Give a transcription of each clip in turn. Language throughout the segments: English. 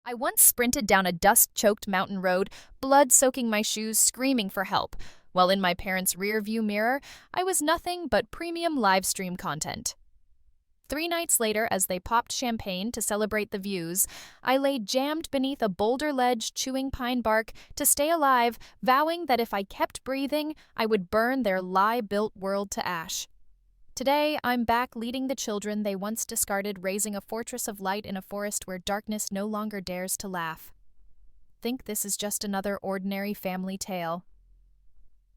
I once sprinted down a dust-choked mountain road, blood soaking my shoes, screaming for help, while in my parents' rear-view mirror, I was nothing but premium live stream content. 3 nights later, as they popped champagne to celebrate the views, I lay jammed beneath a boulder ledge chewing pine bark to stay alive, vowing that if I kept breathing, I would burn their lie-built world to ash. Today, I'm back leading the children they once discarded, raising a fortress of light in a forest where darkness no longer dares to laugh. Think this is just another ordinary family tale.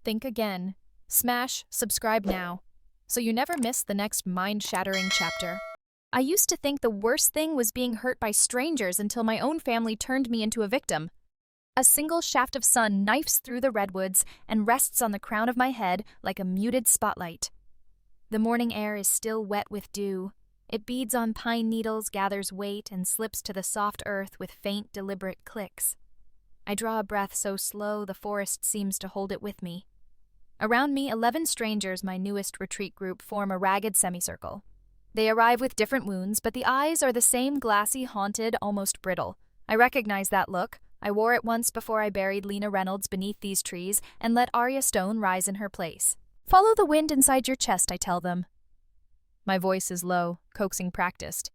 Think again. Smash subscribe now, so you never miss the next mind-shattering chapter. I used to think the worst thing was being hurt by strangers until my own family turned me into a victim. A single shaft of sun knifes through the redwoods and rests on the crown of my head like a muted spotlight. The morning air is still wet with dew. It beads on pine needles, gathers weight, and slips to the soft earth with faint, deliberate clicks. I draw a breath so slow the forest seems to hold it with me. Around me, 11 strangers, my newest retreat group, form a ragged semicircle. They arrive with different wounds, but the eyes are the same, glassy, haunted, almost brittle. I recognize that look. I wore it once before I buried Lena Reynolds beneath these trees and let Aria Stone rise in her place. Follow the wind inside your chest, I tell them. My voice is low, coaxing practiced.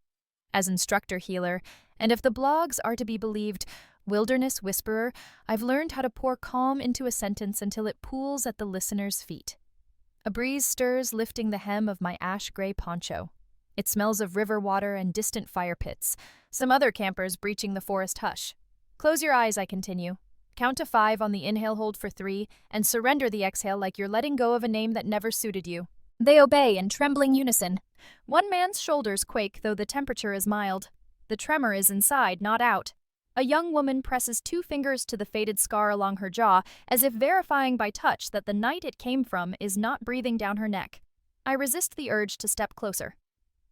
As instructor healer, and if the blogs are to be believed, wilderness whisperer, I've learned how to pour calm into a sentence until it pools at the listener's feet. A breeze stirs, lifting the hem of my ash-gray poncho. It smells of river water and distant fire pits, some other campers breaching the forest hush. Close your eyes, I continue. Count to 5 on the inhale, hold for 3, and surrender the exhale like you're letting go of a name that never suited you. They obey in trembling unison. One man's shoulders quake, though the temperature is mild. The tremor is inside, not out. A young woman presses 2 fingers to the faded scar along her jaw, as if verifying by touch that the night it came from is not breathing down her neck. I resist the urge to step closer.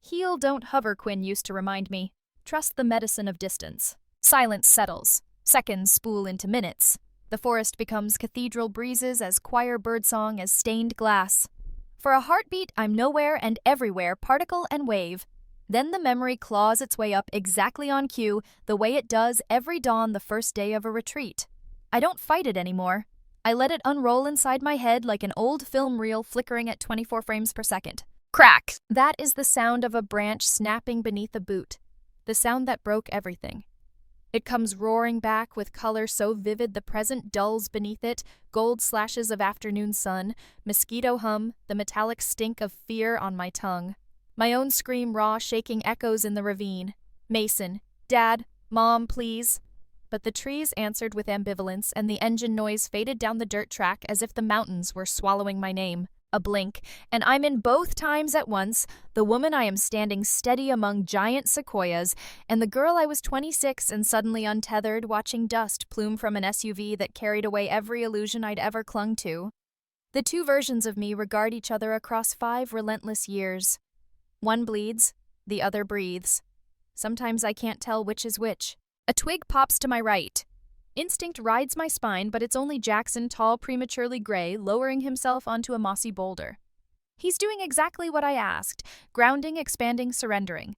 Heal, don't hover, Quinn used to remind me. Trust the medicine of distance. Silence settles. Seconds spool into minutes. The forest becomes cathedral breezes, as choir birdsong as stained glass. For a heartbeat, I'm nowhere and everywhere, particle and wave. Then the memory claws its way up exactly on cue, the way it does every dawn the first day of a retreat. I don't fight it anymore. I let it unroll inside my head like an old film reel flickering at 24 frames per second. Crack! That is the sound of a branch snapping beneath a boot. The sound that broke everything. It comes roaring back with color so vivid the present dulls beneath it, gold slashes of afternoon sun, mosquito hum, the metallic stink of fear on my tongue. My own scream raw, shaking echoes in the ravine. Mason, Dad, Mom, please. But the trees answered with ambivalence, and the engine noise faded down the dirt track as if the mountains were swallowing my name. A blink, and I'm in both times at once, the woman I am standing steady among giant sequoias, and the girl I was 26 and suddenly untethered, watching dust plume from an SUV that carried away every illusion I'd ever clung to. The 2 versions of me regard each other across 5 relentless years. One bleeds, the other breathes. Sometimes I can't tell which is which. A twig pops to my right. Instinct rides my spine, but it's only Jackson, tall, prematurely gray, lowering himself onto a mossy boulder. He's doing exactly what I asked, grounding, expanding, surrendering.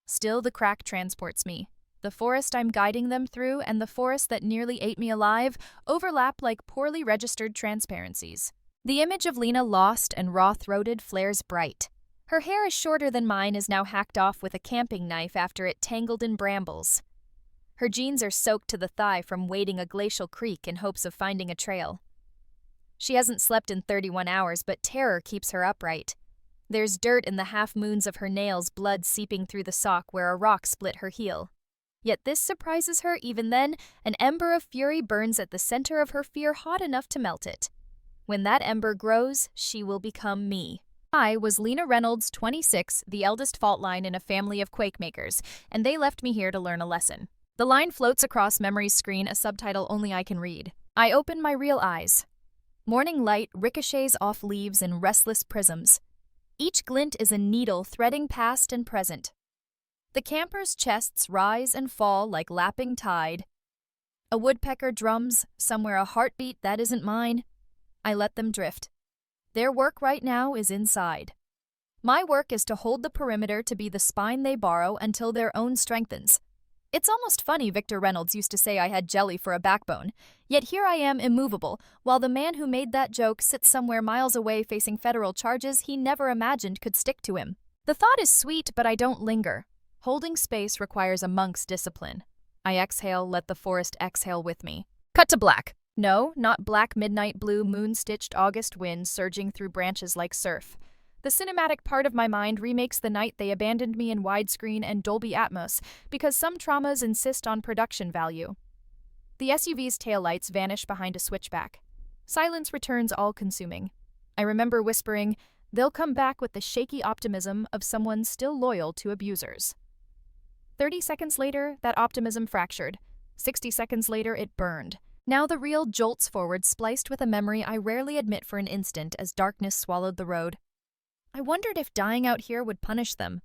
Still, the crack transports me. The forest I'm guiding them through and the forest that nearly ate me alive overlap like poorly registered transparencies. The image of Lena, lost and raw-throated, flares bright. Her hair is shorter than mine, is now hacked off with a camping knife after it tangled in brambles. Her jeans are soaked to the thigh from wading a glacial creek in hopes of finding a trail. She hasn't slept in 31 hours, but terror keeps her upright. There's dirt in the half-moons of her nails, blood seeping through the sock where a rock split her heel. Yet this surprises her. Even then, an ember of fury burns at the center of her fear, hot enough to melt it. When that ember grows, she will become me. I was Lena Reynolds, 26, the eldest fault line in a family of quakemakers, and they left me here to learn a lesson. The line floats across memory's screen, a subtitle only I can read. I open my real eyes. Morning light ricochets off leaves in restless prisms. Each glint is a needle threading past and present. The campers' chests rise and fall like lapping tide. A woodpecker drums, somewhere a heartbeat that isn't mine. I let them drift. Their work right now is inside. My work is to hold the perimeter, to be the spine they borrow until their own strengthens. It's almost funny Victor Reynolds used to say I had jelly for a backbone, yet here I am immovable, while the man who made that joke sits somewhere miles away facing federal charges he never imagined could stick to him. The thought is sweet, but I don't linger. Holding space requires a monk's discipline. I exhale, let the forest exhale with me. Cut to black. No, not black midnight blue moon-stitched August wind surging through branches like surf. The cinematic part of my mind remakes the night they abandoned me in widescreen and Dolby Atmos because some traumas insist on production value. The SUV's taillights vanish behind a switchback. Silence returns all-consuming. I remember whispering, they'll come back with the shaky optimism of someone still loyal to abusers. 30 seconds later, that optimism fractured. 60 seconds later, it burned. Now the reel jolts forward, spliced with a memory I rarely admit for an instant as darkness swallowed the road. I wondered if dying out here would punish them.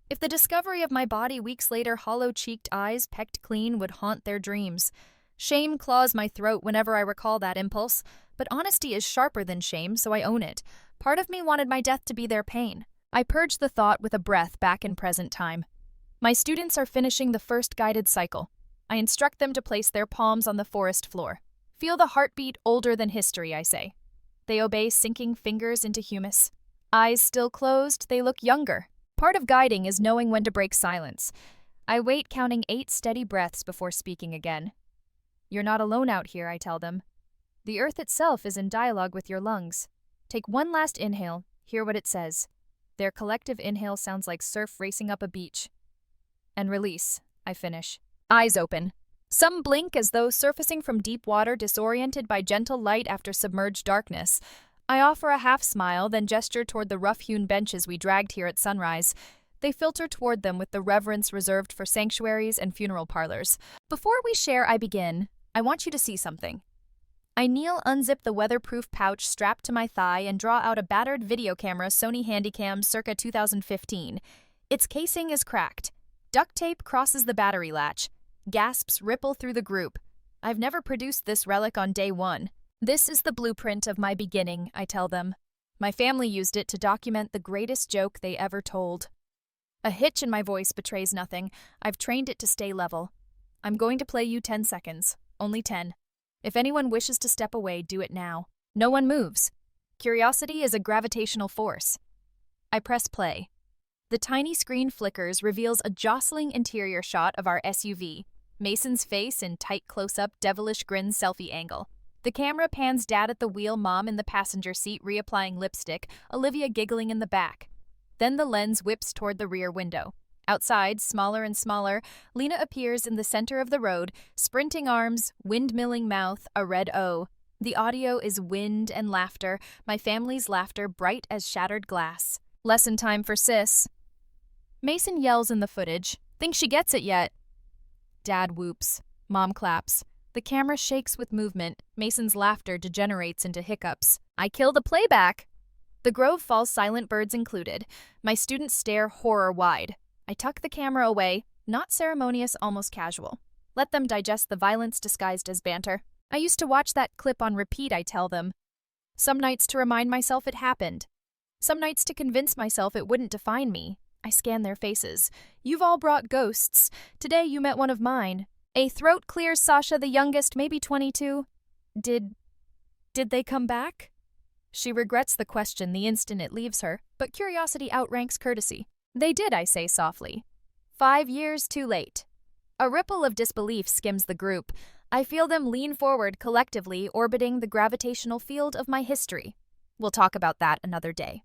If the discovery of my body weeks later, hollow-cheeked eyes pecked clean, would haunt their dreams. Shame claws my throat whenever I recall that impulse, but honesty is sharper than shame, so I own it. Part of me wanted my death to be their pain. I purge the thought with a breath back in present time. My students are finishing the first guided cycle. I instruct them to place their palms on the forest floor. Feel the heartbeat older than history, I say. They obey, sinking fingers into humus. Eyes still closed, they look younger. Part of guiding is knowing when to break silence. I wait, counting 8 steady breaths before speaking again. You're not alone out here, I tell them. The earth itself is in dialogue with your lungs. Take one last inhale, hear what it says. Their collective inhale sounds like surf racing up a beach. And release, I finish. Eyes open. Some blink as though surfacing from deep water, disoriented by gentle light after submerged darkness. I offer a half smile, then gesture toward the rough-hewn benches we dragged here at sunrise. They filter toward them with the reverence reserved for sanctuaries and funeral parlors. Before we share, I begin. I want you to see something. I kneel, unzip the weatherproof pouch strapped to my thigh, and draw out a battered video camera Sony Handycam circa 2015. Its casing is cracked. Duct tape crosses the battery latch. Gasps ripple through the group. I've never produced this relic on day one. This is the blueprint of my beginning, I tell them. My family used it to document the greatest joke they ever told. A hitch in my voice betrays nothing. I've trained it to stay level. I'm going to play you 10 seconds. Only 10. If anyone wishes to step away, do it now. No one moves. Curiosity is a gravitational force. I press play. The tiny screen flickers, reveals a jostling interior shot of our SUV. Mason's face in tight close-up, devilish grin selfie angle. The camera pans Dad at the wheel, Mom in the passenger seat reapplying lipstick, Olivia giggling in the back. Then the lens whips toward the rear window. Outside, smaller and smaller, Lena appears in the center of the road, sprinting arms, windmilling mouth, a red O. The audio is wind and laughter, my family's laughter bright as shattered glass. Lesson time for sis. Mason yells in the footage. Think she gets it yet? Dad whoops. Mom claps. The camera shakes with movement. Mason's laughter degenerates into hiccups. I kill the playback. The grove falls silent, birds included. My students stare horror-wide. I tuck the camera away, not ceremonious, almost casual. Let them digest the violence disguised as banter. I used to watch that clip on repeat, I tell them. Some nights to remind myself it happened. Some nights to convince myself it wouldn't define me. I scan their faces. You've all brought ghosts. Today you met one of mine. A throat clears Sasha, the youngest, maybe 22. Did they come back? She regrets the question the instant it leaves her, but curiosity outranks courtesy. They did, I say softly. 5 years too late. A ripple of disbelief skims the group. I feel them lean forward collectively, orbiting the gravitational field of my history. We'll talk about that another day.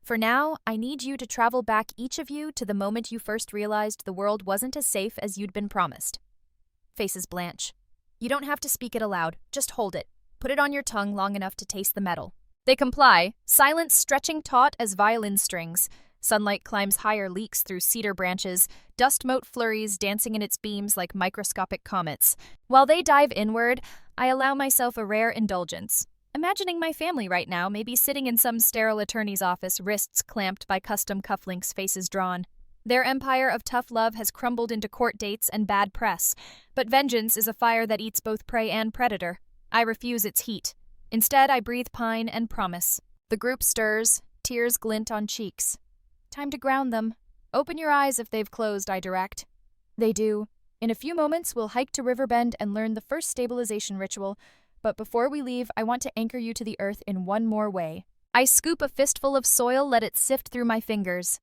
For now, I need you to travel back, each of you, to the moment you first realized the world wasn't as safe as you'd been promised. Faces blanch. You don't have to speak it aloud, just hold it. Put it on your tongue long enough to taste the metal. They comply, silence stretching taut as violin strings. Sunlight climbs higher, leaks through cedar branches, dust mote flurries dancing in its beams like microscopic comets. While they dive inward, I allow myself a rare indulgence. Imagining my family right now, maybe sitting in some sterile attorney's office, wrists clamped by custom cufflinks, faces drawn. Their empire of tough love has crumbled into court dates and bad press, but vengeance is a fire that eats both prey and predator. I refuse its heat. Instead, I breathe pine and promise. The group stirs, tears glint on cheeks. Time to ground them. Open your eyes if they've closed, I direct. They do. In a few moments, we'll hike to Riverbend and learn the first stabilization ritual, but before we leave, I want to anchor you to the earth in one more way. I scoop a fistful of soil, let it sift through my fingers.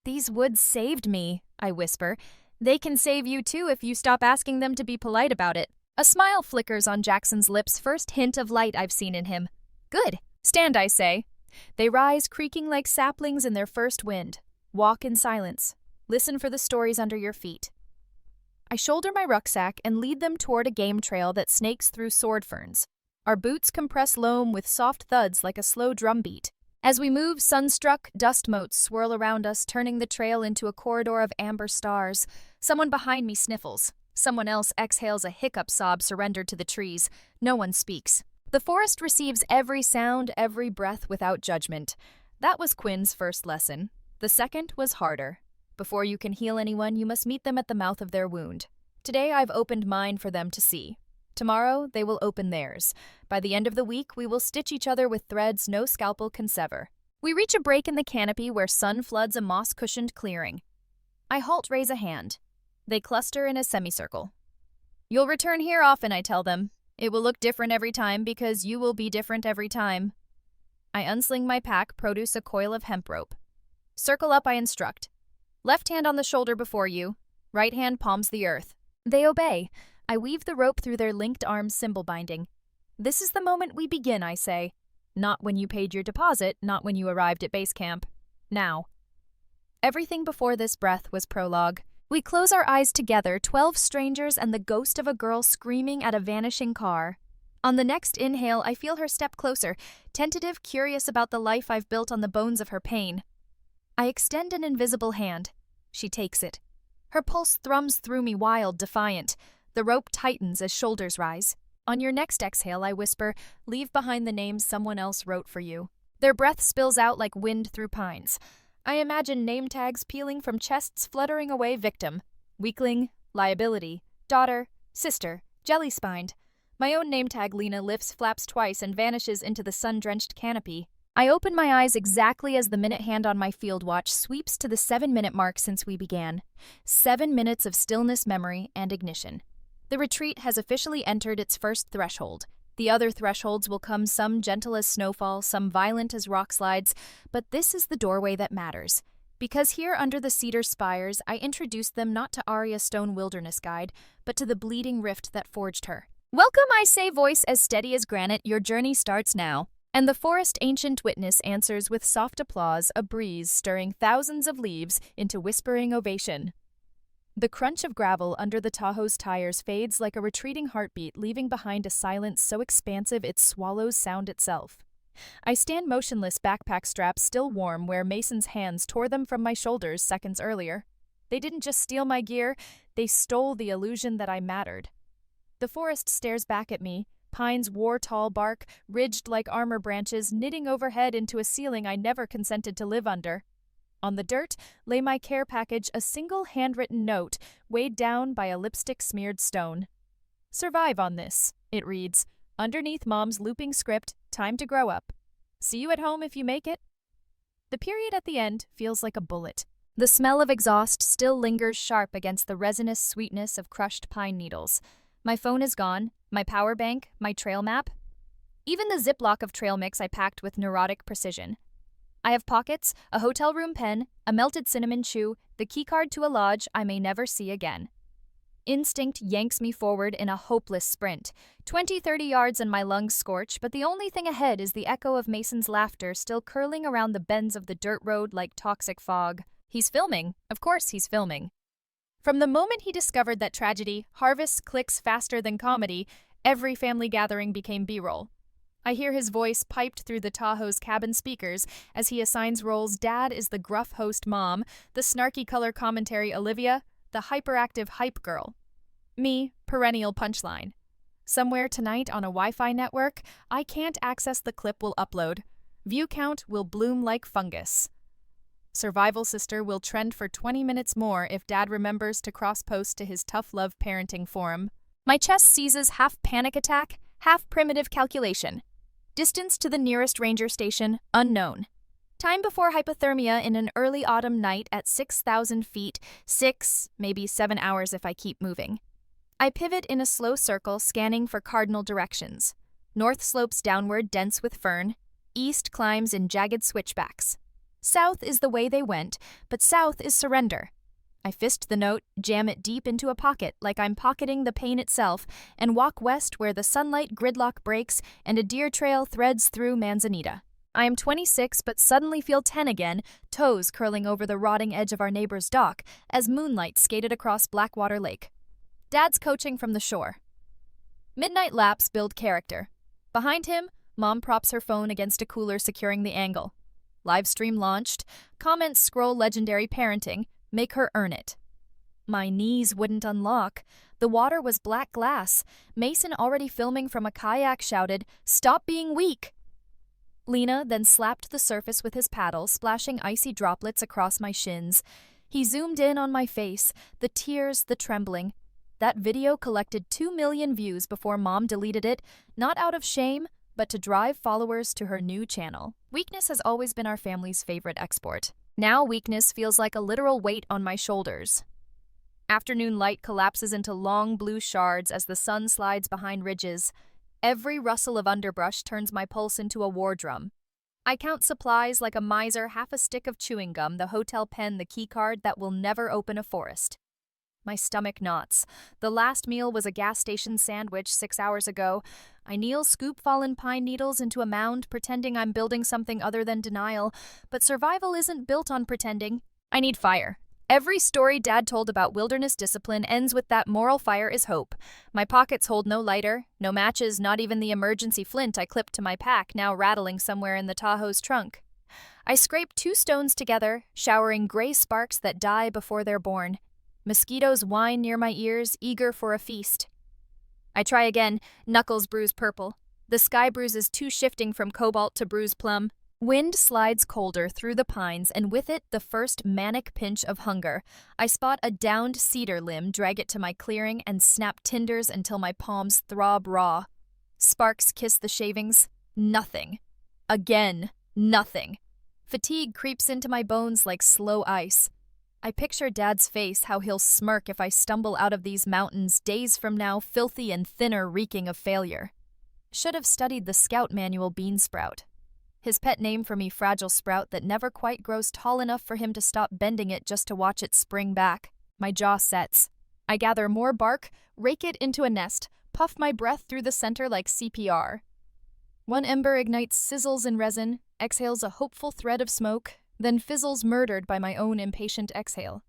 These woods saved me, I whisper. They can save you too if you stop asking them to be polite about it. A smile flickers on Jackson's lips, first hint of light I've seen in him. Good. Stand, I say. They rise, creaking like saplings in their first wind. Walk in silence. Listen for the stories under your feet. I shoulder my rucksack and lead them toward a game trail that snakes through sword ferns. Our boots compress loam with soft thuds like a slow drumbeat. As we move, sunstruck dust motes swirl around us, turning the trail into a corridor of amber stars. Someone behind me sniffles. Someone else exhales a hiccup sob surrendered to the trees. No one speaks. The forest receives every sound, every breath without judgment. That was Quinn's first lesson. The second was harder. Before you can heal anyone, you must meet them at the mouth of their wound. Today I've opened mine for them to see. Tomorrow they will open theirs. By the end of the week, we will stitch each other with threads no scalpel can sever. We reach a break in the canopy where sun floods a moss-cushioned clearing. I halt, raise a hand. They cluster in a semicircle. You'll return here often, I tell them. It will look different every time because you will be different every time. I unsling my pack, produce a coil of hemp rope. Circle up, I instruct. Left hand on the shoulder before you. Right hand palms the earth. They obey. I weave the rope through their linked arms, symbol binding. This is the moment we begin, I say. Not when you paid your deposit, not when you arrived at base camp. Now. Everything before this breath was prologue. We close our eyes together, 12 strangers and the ghost of a girl screaming at a vanishing car. On the next inhale, I feel her step closer, tentative, curious about the life I've built on the bones of her pain. I extend an invisible hand. She takes it. Her pulse thrums through me, wild, defiant. The rope tightens as shoulders rise. On your next exhale, I whisper, leave behind the names someone else wrote for you. Their breath spills out like wind through pines. I imagine name tags peeling from chests, fluttering away victim. Weakling, liability, daughter, sister, jelly-spined. My own name tag, Lena, lifts, flaps twice, and vanishes into the sun-drenched canopy. I open my eyes exactly as the minute hand on my field watch sweeps to the 7-minute mark since we began. 7 minutes of stillness, memory, and ignition. The retreat has officially entered its first threshold. The other thresholds will come, some gentle as snowfall, some violent as rock slides, but this is the doorway that matters. Because here under the cedar spires, I introduced them not to Aria Stone Wilderness Guide, but to the bleeding rift that forged her. Welcome, I say, voice as steady as granite, your journey starts now. And the forest ancient witness answers with soft applause, a breeze stirring thousands of leaves into whispering ovation. The crunch of gravel under the Tahoe's tires fades like a retreating heartbeat, leaving behind a silence so expansive it swallows sound itself. I stand motionless, backpack straps still warm where Mason's hands tore them from my shoulders seconds earlier. They didn't just steal my gear, they stole the illusion that I mattered. The forest stares back at me, pines war-tall bark, ridged like armor branches, knitting overhead into a ceiling I never consented to live under. On the dirt lay my care package, a single handwritten note, weighed down by a lipstick-smeared stone. Survive on this, it reads, underneath Mom's looping script, time to grow up. See you at home if you make it. The period at the end feels like a bullet. The smell of exhaust still lingers sharp against the resinous sweetness of crushed pine needles. My phone is gone, my power bank, my trail map. Even the Ziploc of trail mix I packed with neurotic precision. I have pockets, a hotel room pen, a melted cinnamon chew, the keycard to a lodge I may never see again. Instinct yanks me forward in a hopeless sprint. 20-30 yards and my lungs scorch, but the only thing ahead is the echo of Mason's laughter still curling around the bends of the dirt road like toxic fog. He's filming. Of course he's filming. From the moment he discovered that tragedy, harvest clicks faster than comedy, every family gathering became B-roll. I hear his voice piped through the Tahoe's cabin speakers as he assigns roles. Dad is the gruff host Mom, the snarky color commentary Olivia, the hyperactive hype girl. Me, perennial punchline. Somewhere tonight on a Wi-Fi network, I can't access the clip we'll upload. View count will bloom like fungus. Survival Sister will trend for 20 minutes more if Dad remembers to cross-post to his tough love parenting forum. My chest seizes half panic attack, half primitive calculation. Distance to the nearest ranger station, unknown. Time before hypothermia in an early autumn night at 6,000 feet, 6, maybe 7 hours if I keep moving. I pivot in a slow circle, scanning for cardinal directions. North slopes downward, dense with fern. East climbs in jagged switchbacks. South is the way they went, but south is surrender. I fist the note, jam it deep into a pocket like I'm pocketing the pain itself, and walk west where the sunlight gridlock breaks and a deer trail threads through Manzanita. I am 26 but suddenly feel 10 again, toes curling over the rotting edge of our neighbor's dock as moonlight skated across Blackwater Lake. Dad's coaching from the shore. Midnight laps build character. Behind him, Mom props her phone against a cooler securing the angle. Livestream launched. Comments scroll legendary parenting. Make her earn it. My knees wouldn't unlock. The water was black glass. Mason, already filming from a kayak, shouted, "Stop being weak!" Lena then slapped the surface with his paddle, splashing icy droplets across my shins. He zoomed in on my face, the tears, the trembling. That video collected 2 million views before Mom deleted it, not out of shame, but to drive followers to her new channel. Weakness has always been our family's favorite export. Now weakness feels like a literal weight on my shoulders. Afternoon light collapses into long blue shards as the sun slides behind ridges. Every rustle of underbrush turns my pulse into a war drum. I count supplies like a miser, half a stick of chewing gum, the hotel pen, the keycard that will never open a forest. My stomach knots. The last meal was a gas station sandwich 6 hours ago. I kneel, scoop fallen pine needles into a mound, pretending I'm building something other than denial. But survival isn't built on pretending. I need fire. Every story Dad told about wilderness discipline ends with that moral fire is hope. My pockets hold no lighter, no matches, not even the emergency flint I clipped to my pack, now rattling somewhere in the Tahoe's trunk. I scrape 2 stones together, showering gray sparks that die before they're born. Mosquitoes whine near my ears, eager for a feast. I try again, knuckles bruise purple. The sky bruises too shifting from cobalt to bruise plum. Wind slides colder through the pines, and with it the first manic pinch of hunger. I spot a downed cedar limb, drag it to my clearing, and snap tinders until my palms throb raw. Sparks kiss the shavings. Nothing. Again, nothing. Fatigue creeps into my bones like slow ice. I picture Dad's face, how he'll smirk if I stumble out of these mountains days from now, filthy and thinner, reeking of failure. Should have studied the Scout Manual bean sprout. His pet name for me, fragile sprout that never quite grows tall enough for him to stop bending it just to watch it spring back. My jaw sets. I gather more bark, rake it into a nest, puff my breath through the center like CPR. One ember ignites, sizzles in resin, exhales a hopeful thread of smoke, then fizzles, murdered by my own impatient exhale.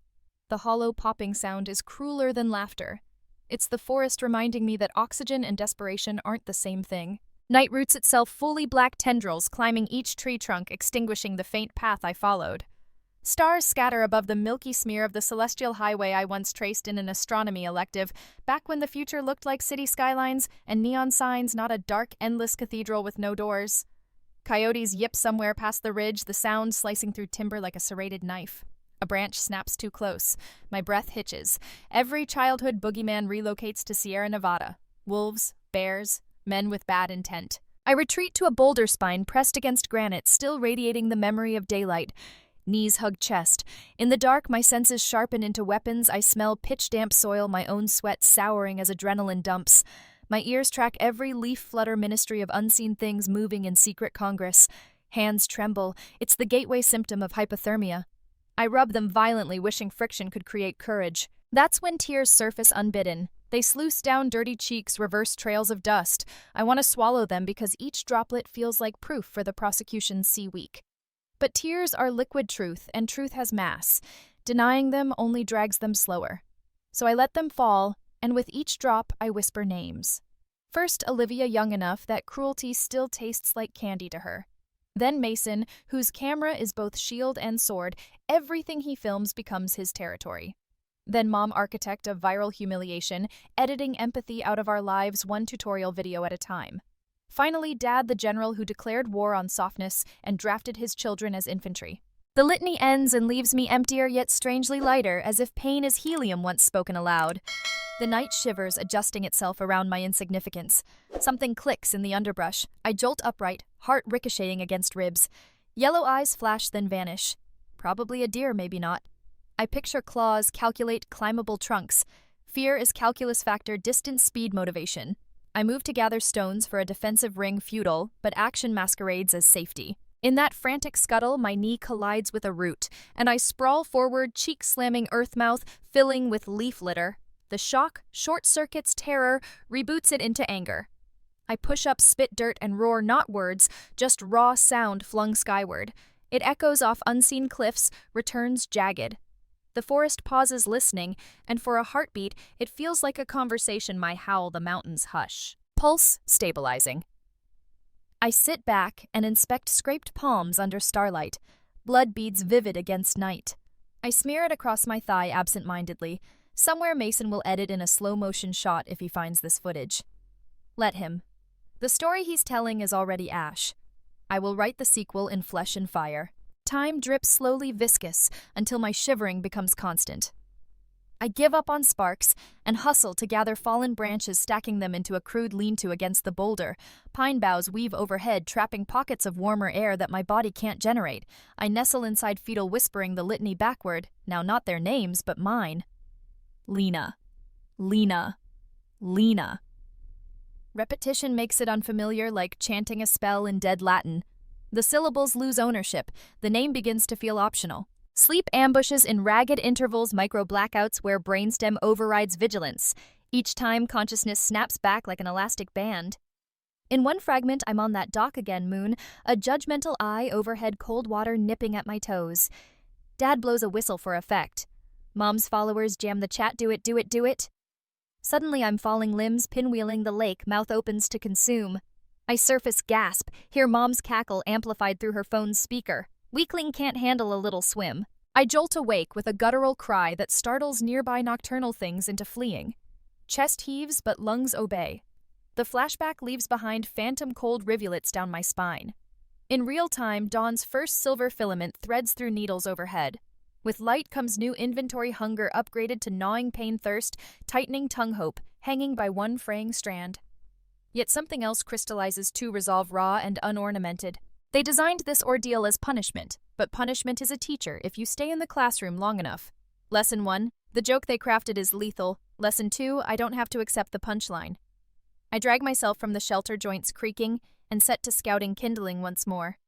The hollow popping sound is crueler than laughter. It's the forest reminding me that oxygen and desperation aren't the same thing. Night roots itself, fully black tendrils climbing each tree trunk, extinguishing the faint path I followed. Stars scatter above the milky smear of the celestial highway I once traced in an astronomy elective, back when the future looked like city skylines and neon signs, not a dark, endless cathedral with no doors. Coyotes yip somewhere past the ridge, the sound slicing through timber like a serrated knife. A branch snaps too close. My breath hitches. Every childhood boogeyman relocates to Sierra Nevada. Wolves, bears, men with bad intent. I retreat to a boulder spine pressed against granite, still radiating the memory of daylight. Knees hug chest. In the dark, my senses sharpen into weapons. I smell pitch-damp soil, my own sweat souring as adrenaline dumps. My ears track every leaf flutter ministry of unseen things moving in secret Congress. Hands tremble. It's the gateway symptom of hypothermia. I rub them violently, wishing friction could create courage. That's when tears surface unbidden. They sluice down dirty cheeks, reverse trails of dust. I want to swallow them because each droplet feels like proof for the prosecution's C-week. But tears are liquid truth, and truth has mass. Denying them only drags them slower. So I let them fall, and with each drop I whisper names. First Olivia, young enough that cruelty still tastes like candy to her. Then Mason, whose camera is both shield and sword. Everything he films becomes his territory. Then Mom, architect of viral humiliation, editing empathy out of our lives one tutorial video at a time. Finally, Dad, the general who declared war on softness and drafted his children as infantry. The litany ends and leaves me emptier yet strangely lighter, as if pain is helium once spoken aloud. The night shivers, adjusting itself around my insignificance. Something clicks in the underbrush. I jolt upright, heart ricocheting against ribs. Yellow eyes flash then vanish. Probably a deer, maybe not. I picture claws calculate climbable trunks. Fear is calculus factor distance speed motivation. I move to gather stones for a defensive ring futile, but action masquerades as safety. In that frantic scuttle, my knee collides with a root, and I sprawl forward, cheek slamming earth mouth, filling with leaf litter. The shock, short circuits terror, reboots it into anger. I push up, spit dirt, and roar not words, just raw sound flung skyward. It echoes off unseen cliffs, returns jagged. The forest pauses listening, and for a heartbeat, it feels like a conversation my howl the mountains hush. Pulse stabilizing. I sit back and inspect scraped palms under starlight, blood beads vivid against night. I smear it across my thigh absent-mindedly. Somewhere Mason will edit in a slow-motion shot if he finds this footage. Let him. The story he's telling is already ash. I will write the sequel in flesh and fire. Time drips slowly viscous until my shivering becomes constant. I give up on sparks and hustle to gather fallen branches, stacking them into a crude lean-to against the boulder. Pine boughs weave overhead, trapping pockets of warmer air that my body can't generate. I nestle inside fetal, whispering the litany backward, now not their names, but mine. Lena. Lena. Lena. Repetition makes it unfamiliar, like chanting a spell in dead Latin. The syllables lose ownership. The name begins to feel optional. Sleep ambushes in ragged intervals, micro-blackouts where brainstem overrides vigilance. Each time, consciousness snaps back like an elastic band. In one fragment, I'm on that dock again, Moon, a judgmental eye overhead, cold water nipping at my toes. Dad blows a whistle for effect. Mom's followers jam the chat, do it, do it, do it. Suddenly I'm falling limbs, pinwheeling the lake, mouth opens to consume. I surface, gasp, hear Mom's cackle amplified through her phone's speaker. Weakling can't handle a little swim. I jolt awake with a guttural cry that startles nearby nocturnal things into fleeing. Chest heaves, but lungs obey. The flashback leaves behind phantom cold rivulets down my spine. In real time, dawn's first silver filament threads through needles overhead. With light comes new inventory hunger upgraded to gnawing pain thirst, tightening tongue hope, hanging by one fraying strand. Yet something else crystallizes to resolve raw and unornamented. They designed this ordeal as punishment, but punishment is a teacher if you stay in the classroom long enough. Lesson 1, the joke they crafted is lethal. Lesson 2, I don't have to accept the punchline. I drag myself from the shelter, joints creaking, and set to scouting kindling once more.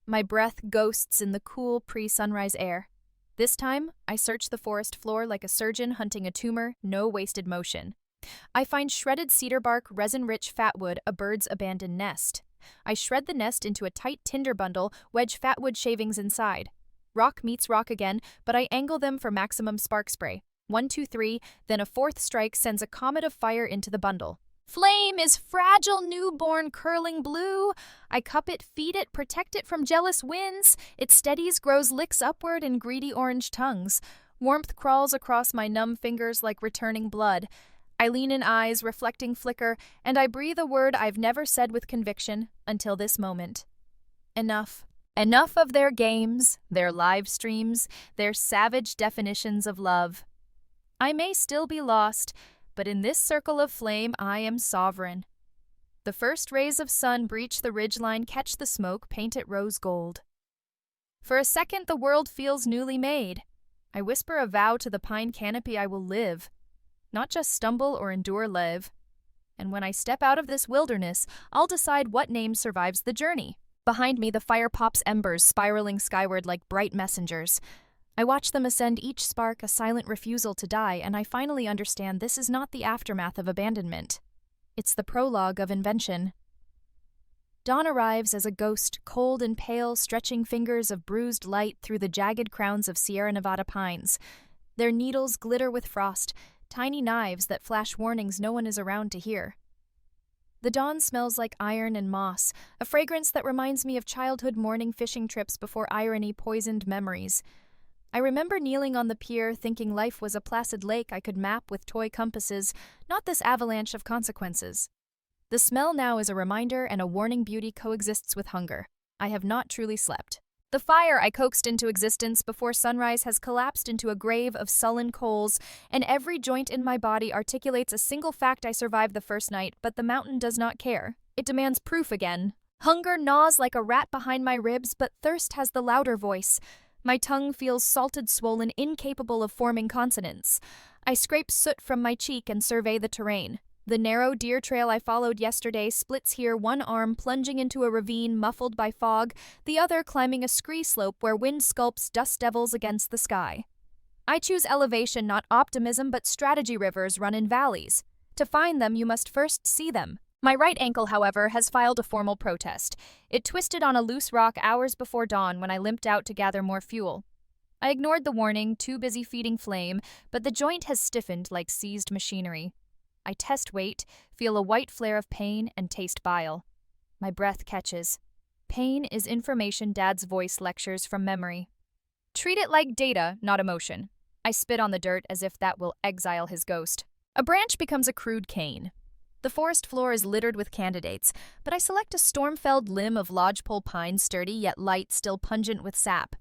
My breath ghosts in the cool pre-sunrise air. This time, I search the forest floor like a surgeon hunting a tumor, no wasted motion. I find shredded cedar bark, resin-rich fatwood, a bird's abandoned nest. I shred the nest into a tight tinder bundle, wedge fatwood shavings inside. Rock meets rock again, but I angle them for maximum spark spray. 1, 2, 3, then a fourth strike sends a comet of fire into the bundle. Flame is fragile, newborn, curling blue. I cup it, feed it, protect it from jealous winds. It steadies, grows, licks upward in greedy orange tongues. Warmth crawls across my numb fingers like returning blood. I lean in eyes, reflecting flicker, and I breathe a word I've never said with conviction until this moment. Enough. Enough of their games, their live streams, their savage definitions of love. I may still be lost, but in this circle of flame I am sovereign. The first rays of sun breach the ridgeline, catch the smoke, paint it rose gold. For a second the world feels newly made. I whisper a vow to the pine canopy I will live. Not just stumble or endure live. And when I step out of this wilderness, I'll decide what name survives the journey. Behind me, the fire pops embers spiraling skyward like bright messengers. I watch them ascend, each spark a silent refusal to die, and I finally understand this is not the aftermath of abandonment. It's the prologue of invention. Dawn arrives as a ghost, cold and pale, stretching fingers of bruised light through the jagged crowns of Sierra Nevada pines. Their needles glitter with frost, tiny knives that flash warnings no one is around to hear. The dawn smells like iron and moss, a fragrance that reminds me of childhood morning fishing trips before irony poisoned memories. I remember kneeling on the pier thinking life was a placid lake I could map with toy compasses, not this avalanche of consequences. The smell now is a reminder, and a warning beauty coexists with hunger. I have not truly slept. The fire I coaxed into existence before sunrise has collapsed into a grave of sullen coals, and every joint in my body articulates a single fact: I survived the first night, but the mountain does not care. It demands proof again. Hunger gnaws like a rat behind my ribs, but thirst has the louder voice. My tongue feels salted, swollen, incapable of forming consonants. I scrape soot from my cheek and survey the terrain. The narrow deer trail I followed yesterday splits here, one arm plunging into a ravine muffled by fog, the other climbing a scree slope where wind sculpts dust devils against the sky. I choose elevation, not optimism, but strategy. Rivers run in valleys. To find them, you must first see them. My right ankle, however, has filed a formal protest. It twisted on a loose rock hours before dawn when I limped out to gather more fuel. I ignored the warning, too busy feeding flame, but the joint has stiffened like seized machinery. I test weight, feel a white flare of pain, and taste bile. My breath catches. Pain is information. Dad's voice lectures from memory. Treat it like data, not emotion. I spit on the dirt as if that will exile his ghost. A branch becomes a crude cane. The forest floor is littered with candidates, but I select a storm-felled limb of lodgepole pine, sturdy yet light, still pungent with sap.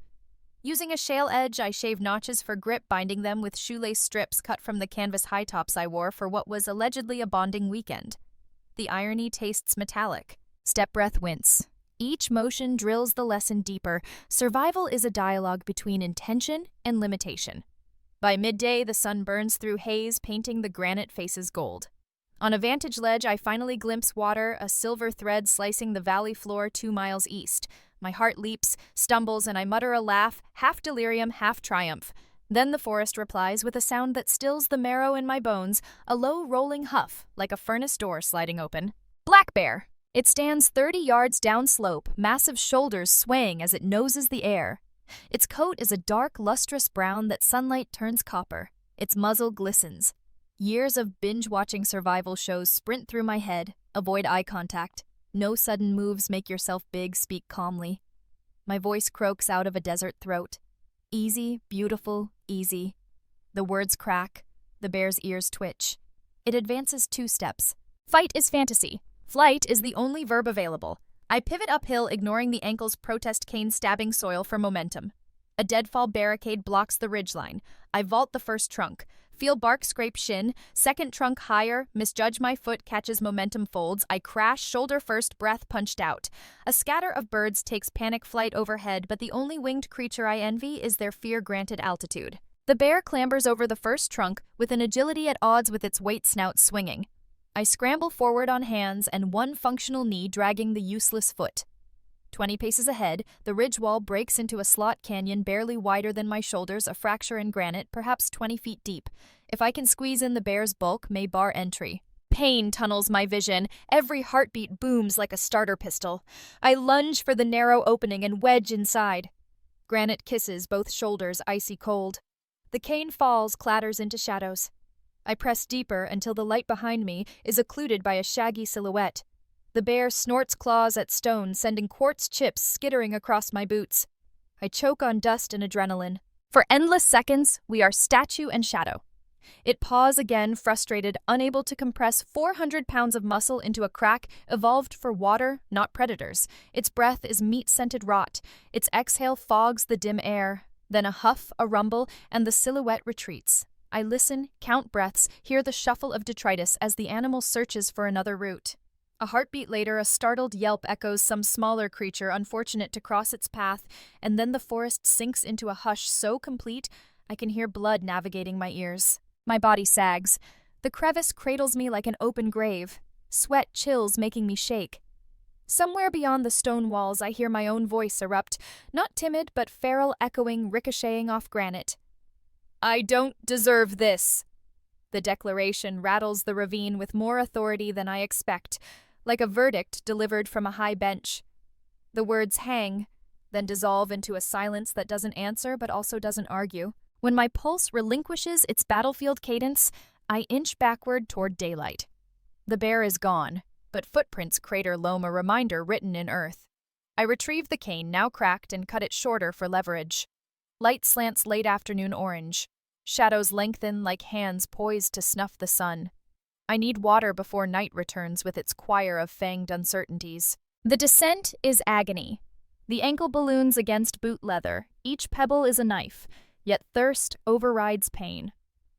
Using a shale edge, I shave notches for grip, binding them with shoelace strips cut from the canvas high tops I wore for what was allegedly a bonding weekend. The irony tastes metallic. Step, breath, wince. Each motion drills the lesson deeper. Survival is a dialogue between intention and limitation. By midday, the sun burns through haze, painting the granite faces gold. On a vantage ledge, I finally glimpse water, a silver thread slicing the valley floor 2 miles east. My heart leaps, stumbles, and I mutter a laugh, half delirium, half triumph. Then the forest replies with a sound that stills the marrow in my bones, a low rolling huff, like a furnace door sliding open. Black bear. It stands 30 yards downslope, massive shoulders swaying as it noses the air. Its coat is a dark, lustrous brown that sunlight turns copper. Its muzzle glistens. Years of binge-watching survival shows sprint through my head. Avoid eye contact. No sudden moves. Make yourself big. Speak calmly. My voice croaks out of a desert throat. Easy, beautiful, easy. The words crack. The bear's ears twitch. It advances 2 steps. Fight is fantasy. Flight is the only verb available. I pivot uphill, ignoring the ankle's protest cane stabbing soil for momentum. A deadfall barricade blocks the ridgeline. I vault the first trunk. Feel bark scrape shin. Second trunk higher. Misjudge my foot. Catches momentum folds. I crash shoulder first. Breath punched out. A scatter of birds takes panic flight overhead, but the only winged creature I envy is their fear-granted altitude. The bear clambers over the first trunk with an agility at odds with its weight, snout swinging. I scramble forward on hands and one functional knee dragging the useless foot. 20 paces ahead, the ridge wall breaks into a slot canyon barely wider than my shoulders, a fracture in granite, perhaps 20 feet deep. If I can squeeze in the bear's bulk, may bar entry. Pain tunnels my vision. Every heartbeat booms like a starter pistol. I lunge for the narrow opening and wedge inside. Granite kisses both shoulders, icy cold. The cane falls, clatters into shadows. I press deeper until the light behind me is occluded by a shaggy silhouette. The bear snorts claws at stone, sending quartz chips skittering across my boots. I choke on dust and adrenaline. For endless seconds, we are statue and shadow. It paws again, frustrated, unable to compress 400 pounds of muscle into a crack evolved for water, not predators. Its breath is meat-scented rot. Its exhale fogs the dim air. Then a huff, a rumble, and the silhouette retreats. I listen, count breaths, hear the shuffle of detritus as the animal searches for another route. A heartbeat later, a startled yelp echoes some smaller creature unfortunate to cross its path, and then the forest sinks into a hush so complete I can hear blood navigating my ears. My body sags. The crevice cradles me like an open grave. Sweat chills, making me shake. Somewhere beyond the stone walls, I hear my own voice erupt, not timid but feral, echoing, ricocheting off granite. I don't deserve this. The declaration rattles the ravine with more authority than I expect, like a verdict delivered from a high bench. The words hang, then dissolve into a silence that doesn't answer but also doesn't argue. When my pulse relinquishes its battlefield cadence, I inch backward toward daylight. The bear is gone, but footprints crater loam, a reminder written in earth. I retrieve the cane, now cracked, and cut it shorter for leverage. Light slants late afternoon orange. Shadows lengthen like hands poised to snuff the sun. I need water before night returns with its choir of fanged uncertainties. The descent is agony. The ankle balloons against boot leather. Each pebble is a knife, yet thirst overrides pain.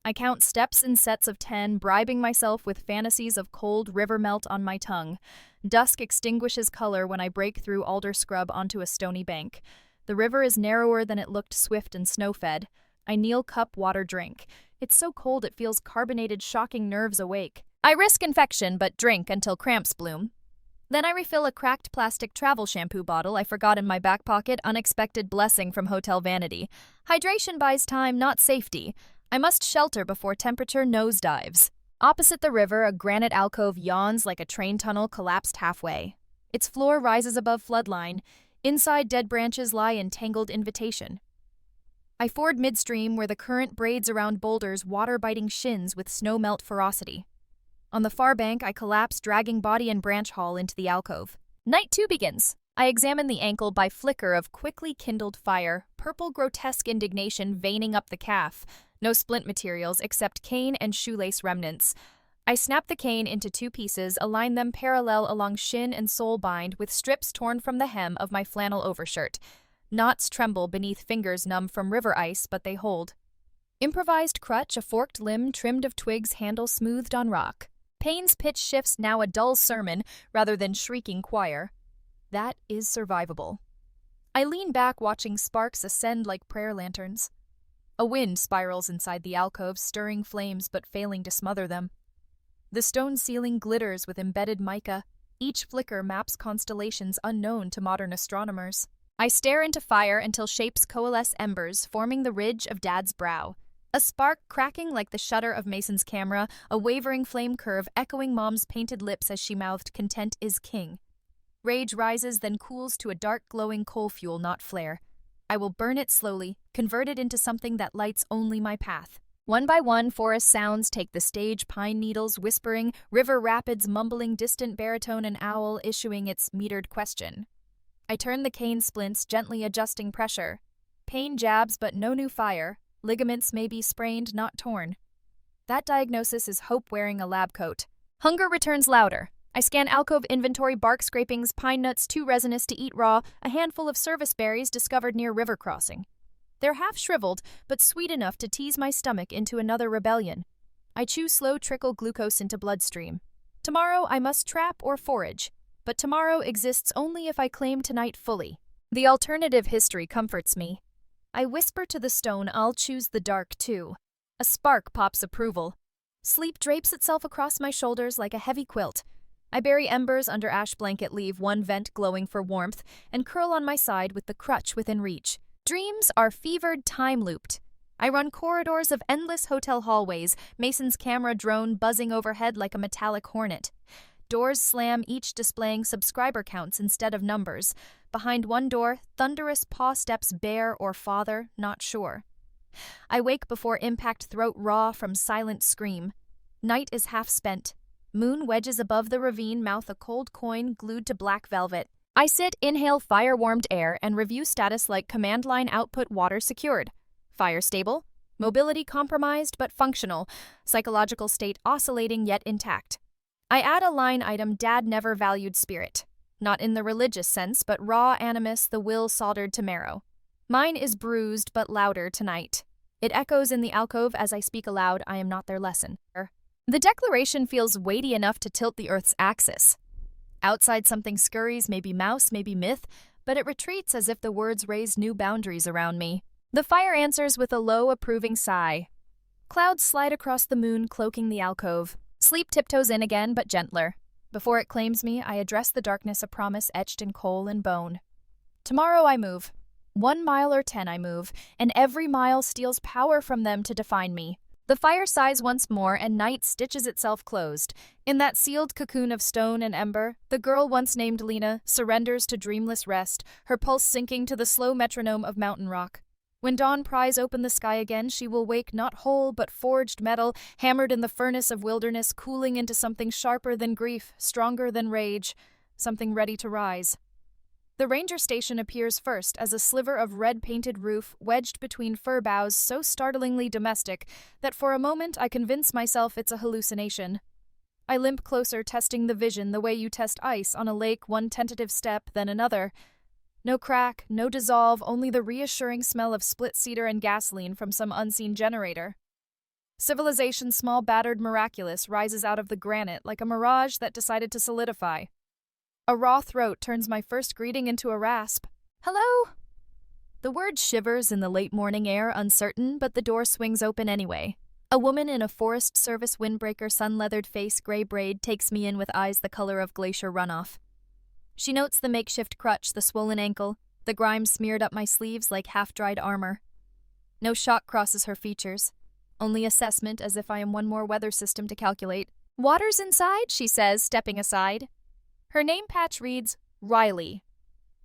I count steps in sets of 10, bribing myself with fantasies of cold river melt on my tongue. Dusk extinguishes color when I break through alder scrub onto a stony bank. The river is narrower than it looked, swift and snow-fed. I kneel, cup water, drink. It's so cold it feels carbonated, shocking nerves awake. I risk infection, but drink until cramps bloom. Then I refill a cracked plastic travel shampoo bottle I forgot in my back pocket, unexpected blessing from hotel vanity. Hydration buys time, not safety. I must shelter before temperature nosedives. Opposite the river, a granite alcove yawns like a train tunnel collapsed halfway. Its floor rises above floodline. Inside, dead branches lie in tangled invitation. I ford midstream where the current braids around boulders, water-biting shins with snow melt ferocity. On the far bank, I collapse, dragging body and branch haul into the alcove. Night 2 begins. I examine the ankle by flicker of quickly kindled fire, purple grotesque indignation veining up the calf. No splint materials except cane and shoelace remnants. I snap the cane into 2 pieces, align them parallel along shin and sole bind with strips torn from the hem of my flannel overshirt. Knots tremble beneath fingers numb from river ice, but they hold. Improvised crutch, a forked limb trimmed of twigs, handle smoothed on rock. Pain's pitch shifts, now a dull sermon rather than shrieking choir. That is survivable. I lean back, watching sparks ascend like prayer lanterns. A wind spirals inside the alcove, stirring flames but failing to smother them. The stone ceiling glitters with embedded mica. Each flicker maps constellations unknown to modern astronomers. I stare into fire until shapes coalesce embers, forming the ridge of Dad's brow. A spark cracking like the shutter of Mason's camera, a wavering flame curve echoing Mom's painted lips as she mouthed, "Content is king." Rage rises, then cools to a dark glowing coal fuel, not flare. I will burn it slowly, convert it into something that lights only my path. One by one, forest sounds take the stage, pine needles whispering, river rapids mumbling, distant baritone, an owl issuing its metered question. I turn the cane splints, gently adjusting pressure. Pain jabs, but no new fire. Ligaments may be sprained, not torn. That diagnosis is hope wearing a lab coat. Hunger returns louder. I scan alcove inventory, bark scrapings, pine nuts too resinous to eat raw, a handful of service berries discovered near river crossing. They're half shriveled, but sweet enough to tease my stomach into another rebellion. I chew slow trickle glucose into bloodstream. Tomorrow I must trap or forage, but tomorrow exists only if I claim tonight fully. The alternative history comforts me. I whisper to the stone I'll choose the dark too. A spark pops approval. Sleep drapes itself across my shoulders like a heavy quilt. I bury embers under ash blanket, leave one vent glowing for warmth, and curl on my side with the crutch within reach. Dreams are fevered, time-looped. I run corridors of endless hotel hallways, Mason's camera drone buzzing overhead like a metallic hornet. Doors slam, each displaying subscriber counts instead of numbers. Behind one door, thunderous paw steps, bear or father, not sure. I wake before impact, throat raw from silent scream. Night is half spent. Moon wedges above the ravine, mouth a cold coin glued to black velvet. I sit, inhale fire-warmed air, and review status like command line output, water secured. Fire stable. Mobility compromised but functional. Psychological state oscillating yet intact. I add a line item, Dad never valued spirit. Not in the religious sense, but raw animus, the will soldered to marrow. Mine is bruised but louder tonight. It echoes in the alcove as I speak aloud, I am not their lesson. The declaration feels weighty enough to tilt the Earth's axis. Outside something scurries, maybe mouse, maybe myth, but it retreats as if the words raise new boundaries around me. The fire answers with a low, approving sigh. Clouds slide across the moon, cloaking the alcove. Sleep tiptoes in again, but gentler. Before it claims me, I address the darkness, a promise etched in coal and bone. Tomorrow I move. 1 mile or 10 I move, and every mile steals power from them to define me. The fire sighs once more, and night stitches itself closed. In that sealed cocoon of stone and ember, the girl once named Lena surrenders to dreamless rest, her pulse sinking to the slow metronome of mountain rock. When dawn pries open the sky again, she will wake not whole but forged metal, hammered in the furnace of wilderness, cooling into something sharper than grief, stronger than rage, something ready to rise. The ranger station appears first as a sliver of red-painted roof wedged between fir boughs so startlingly domestic that for a moment I convince myself it's a hallucination. I limp closer, testing the vision the way you test ice on a lake, one tentative step, then another. No crack, no dissolve, only the reassuring smell of split cedar and gasoline from some unseen generator. Civilization's small, battered miraculous rises out of the granite like a mirage that decided to solidify. A raw throat turns my first greeting into a rasp. Hello? The word shivers in the late morning air, uncertain, but the door swings open anyway. A woman in a Forest Service windbreaker sun-leathered face gray braid takes me in with eyes the color of glacier runoff. She notes the makeshift crutch, the swollen ankle, the grime smeared up my sleeves like half-dried armor. No shock crosses her features. Only assessment, as if I am one more weather system to calculate. Water's inside, she says, stepping aside. Her name patch reads Riley.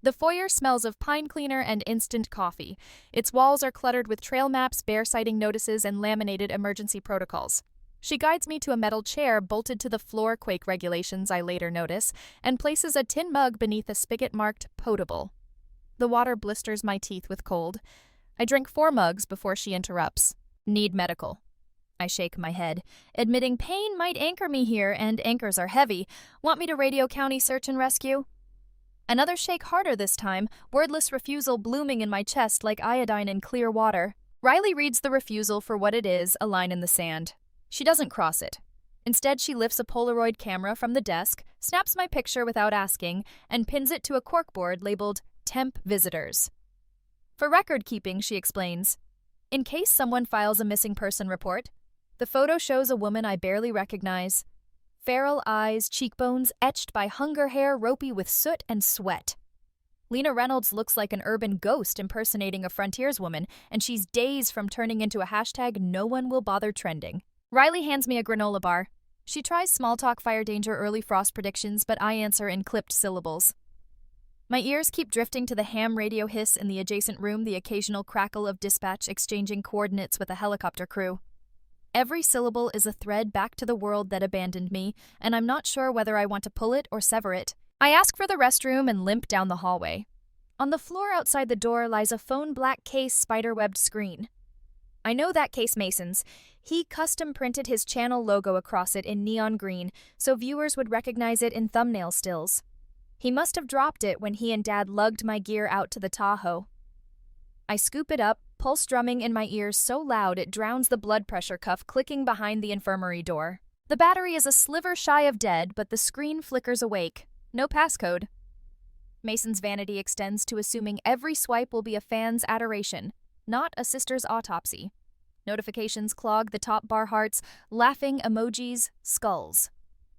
The foyer smells of pine cleaner and instant coffee. Its walls are cluttered with trail maps, bear sighting notices, and laminated emergency protocols. She guides me to a metal chair bolted to the floor, quake regulations I later notice, and places a tin mug beneath a spigot marked potable. The water blisters my teeth with cold. I drink 4 mugs before she interrupts. Need medical. I shake my head, admitting pain might anchor me here, and anchors are heavy. Want me to radio county search and rescue? Another shake harder this time, wordless refusal blooming in my chest like iodine in clear water. Riley reads the refusal for what it is, a line in the sand. She doesn't cross it. Instead, she lifts a Polaroid camera from the desk, snaps my picture without asking, and pins it to a corkboard labeled Temp Visitors. For record keeping, she explains. In case someone files a missing person report, the photo shows a woman I barely recognize. Feral eyes, cheekbones etched by hunger hair ropey with soot and sweat. Lena Reynolds looks like an urban ghost impersonating a frontierswoman, and she's days from turning into a hashtag no one will bother trending. Riley hands me a granola bar. She tries small talk, fire danger, early frost predictions, but I answer in clipped syllables. My ears keep drifting to the ham radio hiss in the adjacent room, the occasional crackle of dispatch exchanging coordinates with a helicopter crew. Every syllable is a thread back to the world that abandoned me, and I'm not sure whether I want to pull it or sever it. I ask for the restroom and limp down the hallway. On the floor outside the door lies a phone black case spider-webbed screen. I know that case Mason's. He custom printed his channel logo across it in neon green, so viewers would recognize it in thumbnail stills. He must have dropped it when he and Dad lugged my gear out to the Tahoe. I scoop it up, pulse drumming in my ears so loud it drowns the blood pressure cuff clicking behind the infirmary door. The battery is a sliver shy of dead, but the screen flickers awake. No passcode. Mason's vanity extends to assuming every swipe will be a fan's adoration, not a sister's autopsy. Notifications clog the top bar hearts, laughing emojis, skulls.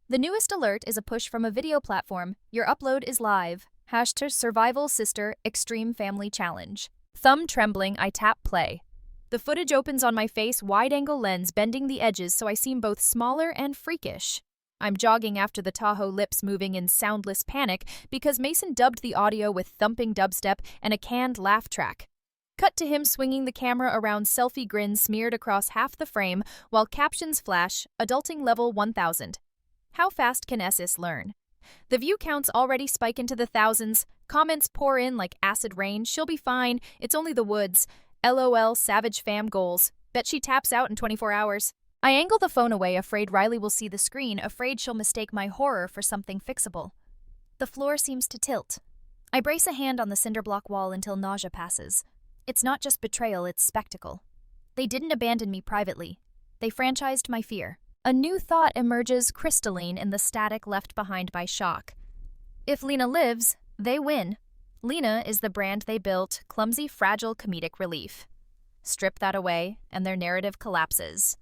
The newest alert is a push from a video platform. Your upload is live. Hashtag Survival Sister Extreme Family Challenge. Thumb trembling, I tap play. The footage opens on my face, wide-angle lens bending the edges so I seem both smaller and freakish. I'm jogging after the Tahoe, lips moving in soundless panic because Mason dubbed the audio with thumping dubstep and a canned laugh track. Cut to him swinging the camera around, selfie grin smeared across half the frame while captions flash, adulting level 1000. How fast can SS learn? The view counts already spike into the thousands. Comments pour in like acid rain. She'll be fine. It's only the woods. LOL, savage fam goals. Bet she taps out in 24 hours. I angle the phone away, afraid Riley will see the screen, afraid she'll mistake my horror for something fixable. The floor seems to tilt. I brace a hand on the cinder block wall until nausea passes. It's not just betrayal, it's spectacle. They didn't abandon me privately. They franchised my fear. A new thought emerges crystalline in the static left behind by shock. If Lena lives, they win. Lena is the brand they built, clumsy, fragile comedic relief. Strip that away, and their narrative collapses.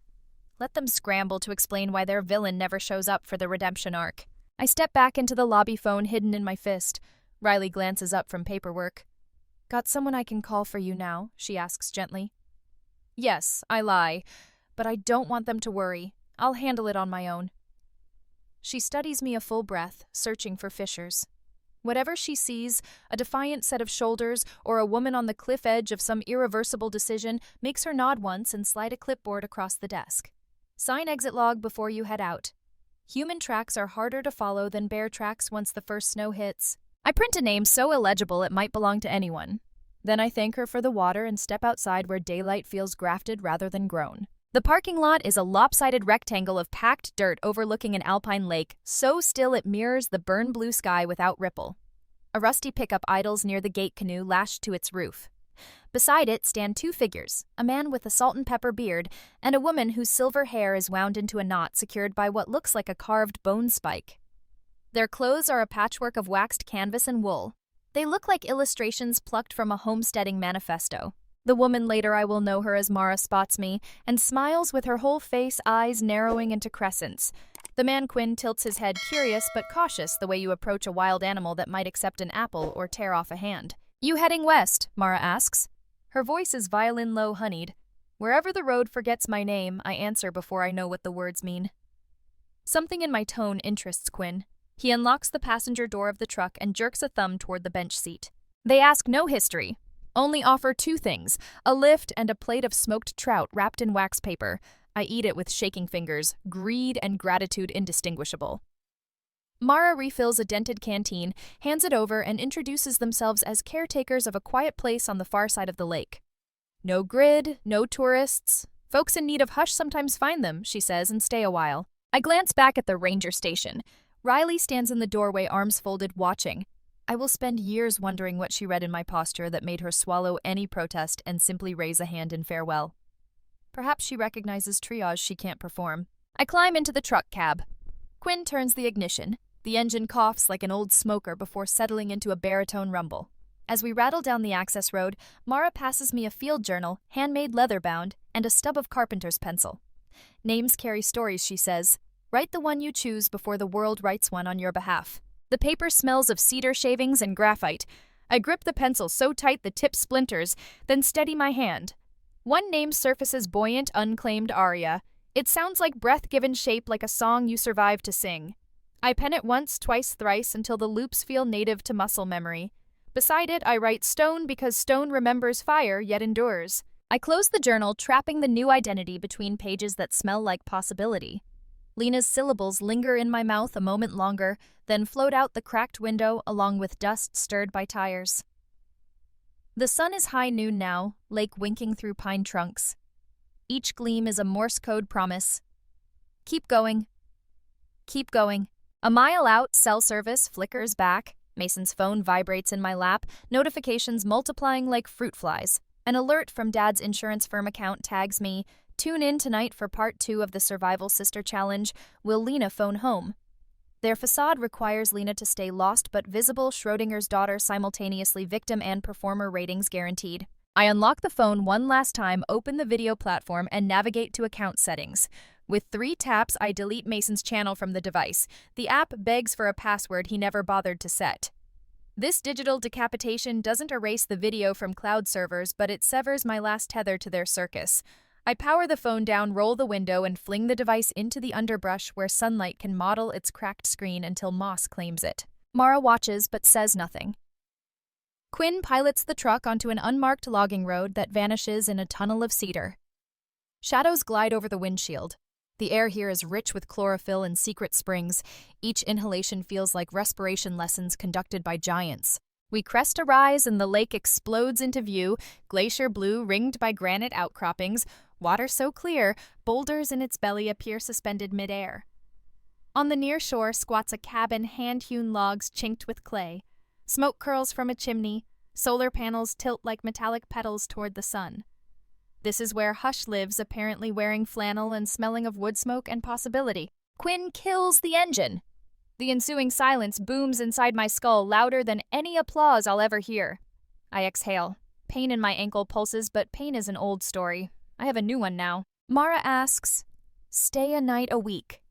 Let them scramble to explain why their villain never shows up for the redemption arc. I step back into the lobby, phone hidden in my fist. Riley glances up from paperwork. Got someone I can call for you now? She asks gently. Yes, I lie, but I don't want them to worry. I'll handle it on my own. She studies me a full breath, searching for fissures. Whatever she sees, a defiant set of shoulders or a woman on the cliff edge of some irreversible decision, makes her nod once and slide a clipboard across the desk. Sign exit log before you head out. Human tracks are harder to follow than bear tracks once the first snow hits. I print a name so illegible it might belong to anyone. Then I thank her for the water and step outside where daylight feels grafted rather than grown. The parking lot is a lopsided rectangle of packed dirt overlooking an alpine lake, so still it mirrors the burn blue sky without ripple. A rusty pickup idles near the gate canoe lashed to its roof. Beside it stand two figures, a man with a salt and pepper beard and a woman whose silver hair is wound into a knot secured by what looks like a carved bone spike. Their clothes are a patchwork of waxed canvas and wool. They look like illustrations plucked from a homesteading manifesto. The woman, later I will know her as Mara, spots me and smiles with her whole face, eyes narrowing into crescents. The man, Quinn, tilts his head, curious but cautious, the way you approach a wild animal that might accept an apple or tear off a hand. "You heading west?" Mara asks. Her voice is violin low honeyed. Wherever the road forgets my name, I answer before I know what the words mean. Something in my tone interests Quinn. He unlocks the passenger door of the truck and jerks a thumb toward the bench seat. They ask no history. Only offer two things, a lift and a plate of smoked trout wrapped in wax paper. I eat it with shaking fingers, greed and gratitude indistinguishable. Mara refills a dented canteen, hands it over, and introduces themselves as caretakers of a quiet place on the far side of the lake. No grid, no tourists. Folks in need of hush sometimes find them, she says, and stay a while. I glance back at the ranger station. Riley stands in the doorway, arms folded, watching. I will spend years wondering what she read in my posture that made her swallow any protest and simply raise a hand in farewell. Perhaps she recognizes triage she can't perform. I climb into the truck cab. Quinn turns the ignition. The engine coughs like an old smoker before settling into a baritone rumble. As we rattle down the access road, Mara passes me a field journal, handmade leather-bound, and a stub of carpenter's pencil. Names carry stories, she says. Write the one you choose before the world writes one on your behalf. The paper smells of cedar shavings and graphite. I grip the pencil so tight the tip splinters, then steady my hand. One name surfaces, buoyant, unclaimed Aria. It sounds like breath given shape, like a song you survive to sing. I pen it once, twice, thrice, until the loops feel native to muscle memory. Beside it, I write stone because stone remembers fire, yet endures. I close the journal, trapping the new identity between pages that smell like possibility. Lena's syllables linger in my mouth a moment longer, then float out the cracked window along with dust stirred by tires. The sun is high noon now, lake winking through pine trunks. Each gleam is a Morse code promise. Keep going. Keep going. A mile out, cell service flickers back. Mason's phone vibrates in my lap, notifications multiplying like fruit flies. An alert from Dad's insurance firm account tags me. Tune in tonight for part 2 of the Survival Sister Challenge. Will Lena phone home? Their facade requires Lena to stay lost but visible, Schrodinger's daughter, simultaneously victim and performer, ratings guaranteed. I unlock the phone one last time, open the video platform, and navigate to account settings. With 3 taps, I delete Mason's channel from the device. The app begs for a password he never bothered to set. This digital decapitation doesn't erase the video from cloud servers, but it severs my last tether to their circus. I power the phone down, roll the window, and fling the device into the underbrush where sunlight can model its cracked screen until moss claims it. Mara watches but says nothing. Quinn pilots the truck onto an unmarked logging road that vanishes in a tunnel of cedar. Shadows glide over the windshield. The air here is rich with chlorophyll and secret springs. Each inhalation feels like respiration lessons conducted by giants. We crest a rise and the lake explodes into view, glacier blue ringed by granite outcroppings, water so clear, boulders in its belly appear suspended midair. On the near shore squats a cabin, hand-hewn logs chinked with clay. Smoke curls from a chimney, solar panels tilt like metallic petals toward the sun. This is where Hush lives, apparently wearing flannel and smelling of wood smoke and possibility. Quinn kills the engine. The ensuing silence booms inside my skull, louder than any applause I'll ever hear. I exhale. Pain in my ankle pulses, but pain is an old story. I have a new one now. Mara asks, "Stay a night a week."